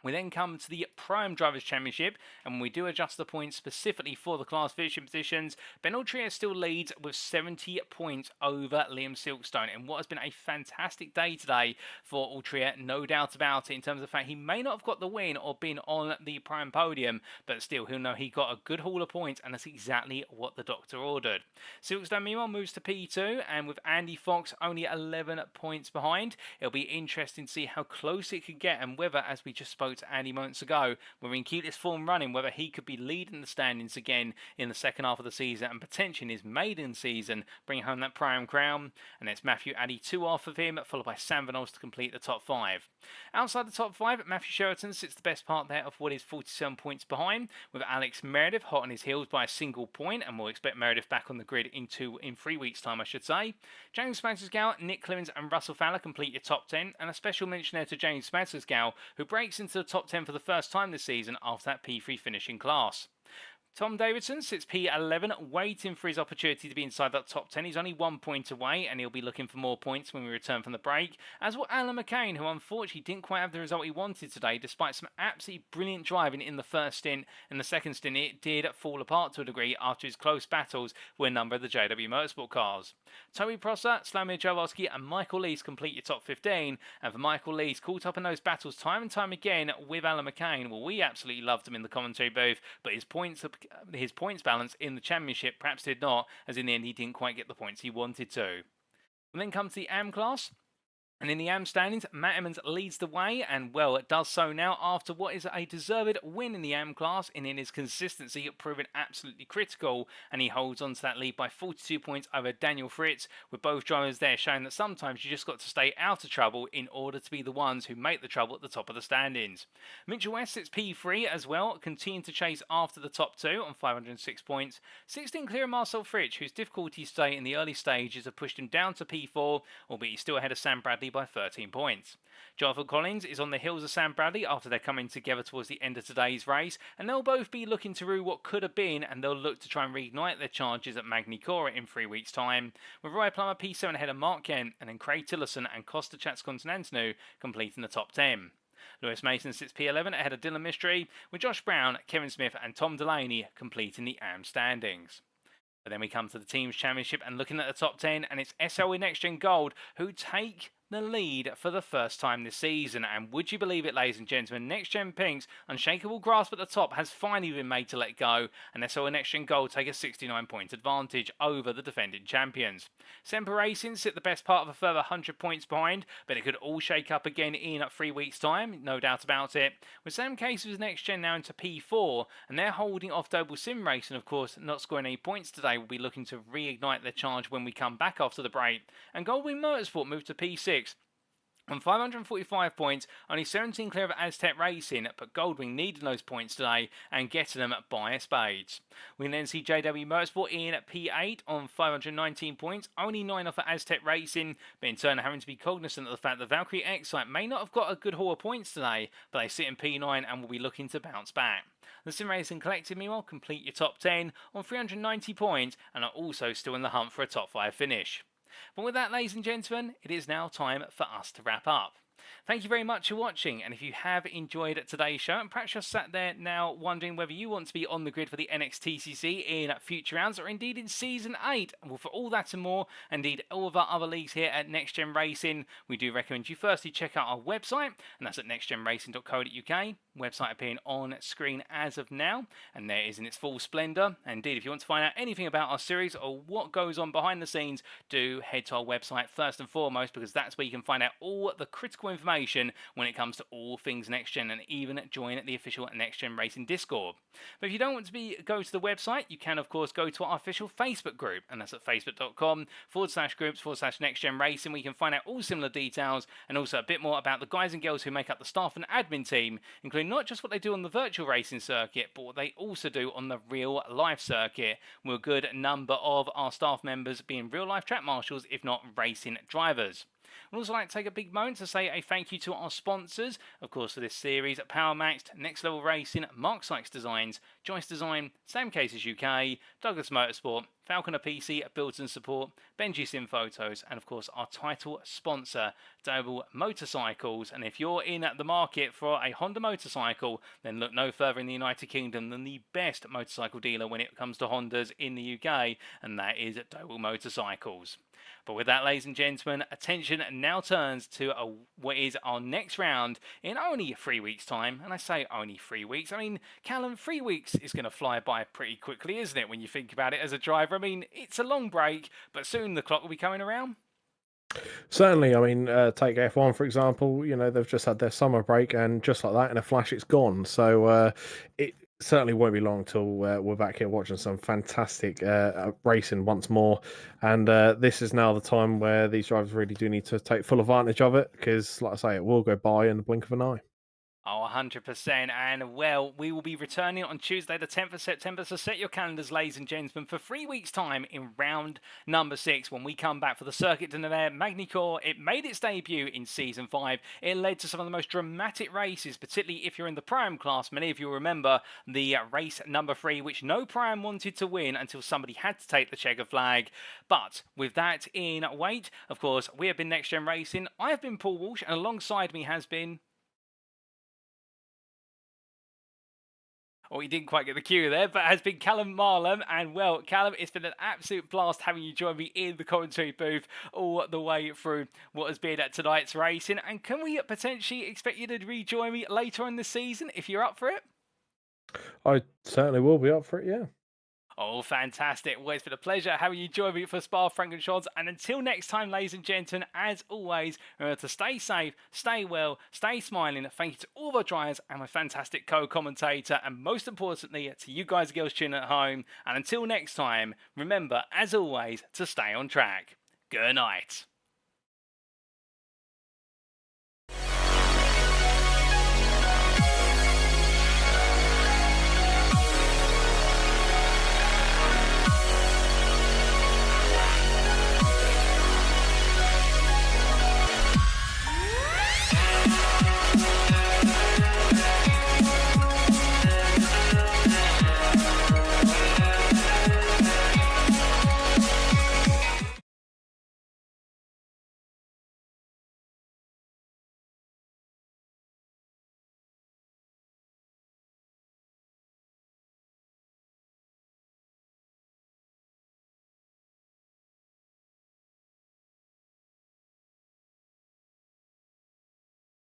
We then come to the Prime Drivers' Championship, and when we do adjust the points specifically for the class finishing positions, Ben Altria still leads with 70 points over Liam Silkstone, and what has been a fantastic day today for Altria, no doubt about it, in terms of the fact he may not have got the win or been on the Prime podium, but still he'll know he got a good haul of points, and that's exactly what the doctor ordered. Silkstone meanwhile moves to P2, and with Andy Fox only 11 points behind, it'll be interesting to see how close it could get, and whether, as we just spoke to Andy moments ago, whether he can keep this form running, whether he could be leading the standings again in the second half of the season and potentially in his maiden season bring home that Prime crown. And it's Matthew Addy 2 off of him, followed by Sam Van Os to complete the top 5. Outside the top 5, Matthew Sheraton sits the best part there of what is 47 points behind, with Alex Meredith hot on his heels by a single point, and we'll expect Meredith back on the grid in 3 weeks' time, I should say. James Spancersgow, Nick Clemens and Russell Fowler complete your top 10, and a special mention there to James Spancersgow, who breaks into the top 10 for the first time this season after that P3 finishing class. Tom Davidson sits P11, waiting for his opportunity to be inside that top 10. He's only 1 point away, and he'll be looking for more points when we return from the break. As will Alan McCain, who unfortunately didn't quite have the result he wanted today, despite some absolutely brilliant driving in the first stint. In the second stint, it did fall apart to a degree after his close battles with a number of the JW Motorsport cars. Toby Prosser, Slamir Jaworski, and Michael Lees complete your top 15. And for Michael Lees, caught up in those battles time and time again with Alan McCain. Well, we absolutely loved him in the commentary booth, but his points balance in the championship perhaps did not, as in the end he didn't quite get the points he wanted to. And then comes the AM class. And in the AM standings, Matt Emmons leads the way, and well, it does so now after what is a deserved win in the AM class, and in his consistency proving absolutely critical, and he holds on to that lead by 42 points over Daniel Fritz, with both drivers there showing that sometimes you just got to stay out of trouble in order to be the ones who make the trouble at the top of the standings. Mitchell West sits P3 as well, continuing to chase after the top 2 on 506 points. 16 clear of Marcel Fritsch, whose difficulties today in the early stages have pushed him down to P4, albeit he's still ahead of Sam Bradley by 13 points. Jonathan Collins is on the heels of Sam Bradley after they're coming together towards the end of today's race, and they'll both be looking to rue what could have been, and they'll look to try and reignite their charges at Magny Cora in 3 weeks' time, with Roy Plummer P7 ahead of Mark Kent, and then Craig Tillerson and Costa Chatscontinental completing the top 10. Lewis Mason sits P11 ahead of Dylan Mystery, with Josh Brown, Kevin Smith and Tom Delaney completing the AM standings. But then we come to the Teams Championship and looking at the top 10, and it's SLE NXTGEN Gold who take the lead for the first time this season. And would you believe it, ladies and gentlemen, NXTGEN Pink's unshakable grasp at the top has finally been made to let go, and SLE NXTGEN Gold take a 69-point advantage over the defending champions. Semper Racing sit the best part of a further 100 points behind, but it could all shake up again in 3 weeks' time, no doubt about it. With Sam Case's NXTGEN now into P4, and they're holding off Doble Sim Racing, of course, not scoring any points today, will be looking to reignite their charge when we come back after the break. And Goldwing Motorsport moved to P6. On 545 points, only 17 clear of Aztec Racing, but Goldwing needed those points today and getting them by spades. We can then see JW Motorsport in at P8 on 519 points, only 9 off at Aztec Racing, but in turn having to be cognizant of the fact that Valkyrie Excite may not have got a good haul of points today, but they sit in P9 and will be looking to bounce back. The Sim Racing Collective, meanwhile, complete your top 10 on 390 points and are also still in the hunt for a top 5 finish. But with that, ladies and gentlemen, it is now time for us to wrap up. Thank you very much for watching, and if you have enjoyed today's show and perhaps you're sat there now wondering whether you want to be on the grid for the NXTCC in future rounds or indeed in Season 8, well, for all that and more, indeed all of our other leagues here at NextGen Racing, we do recommend you firstly check out our website, and that's at nextgenracing.co.uk. Website appearing on screen as of now, and there is in its full splendour. Indeed, if you want to find out anything about our series or what goes on behind the scenes, do head to our website first and foremost, because that's where you can find out all the critical information when it comes to all things next gen, and even join the official NextGen Racing Discord. But if you don't want to go to the website, you can of course go to our official Facebook group, and that's at facebook.com/groups/NextGen Racing, where you can find out all similar details and also a bit more about the guys and girls who make up the staff and admin team, including not just what they do on the virtual racing circuit, but what they also do on the real life circuit, with a good number of our staff members being real life track marshals, if not racing drivers. We'd also like to take a big moment to say a thank you to our sponsors, of course, for this series: PowerMaxed, Next Level Racing, Mark Sykes Designs, Joyce Design, Sam Cases UK, Douglas Motorsport, Falconer PC, Builds and Support, Benji Sim Photos, and of course our title sponsor, Doble Motorcycles. And if you're in the market for a Honda motorcycle, then look no further in the United Kingdom than the best motorcycle dealer when it comes to Hondas in the UK, and that is Doble Motorcycles. But with that, ladies and gentlemen, attention now turns to what is our next round in only 3 weeks' time. And I say only 3 weeks. I mean, Callum, 3 weeks is going to fly by pretty quickly, isn't it, when you think about it as a driver? I mean, it's a long break, but soon the clock will be coming around. Certainly. I mean, take F1 for example. You know, they've just had their summer break, and just like that, in a flash, it's gone. So it certainly won't be long till we're back here watching some fantastic racing once more. And this is now the time where these drivers really do need to take full advantage of it, because, like I say, it will go by in the blink of an eye. Oh, 100%. And, well, we will be returning on Tuesday, the 10th of September. So set your calendars, ladies and gentlemen, for 3 weeks' time in round number 6 when we come back for the Circuit de Spa-Francorchamps. It made its debut in Season 5. It led to some of the most dramatic races, particularly if you're in the Prime class. Many of you remember the race number 3, which no Prime wanted to win until somebody had to take the checkered flag. But with that in wait, of course, we have been Next Gen Racing. I have been Paul Walsh, and alongside me has been... Oh, you didn't quite get the cue there, but has been Callum Marlam. And, well, Callum, it's been an absolute blast having you join me in the commentary booth all the way through what has been tonight's racing. And can we potentially expect you to rejoin me later on this season if you're up for it? I certainly will be up for it, yeah. Oh, fantastic. Well, it's been a pleasure having you join me for Spa-Francorchamps. And until next time, ladies and gentlemen, as always, remember to stay safe, stay well, stay smiling. Thank you to all the drivers and my fantastic co-commentator. And most importantly, to you guys and girls tuning at home. And until next time, remember, as always, to stay on track. Good night.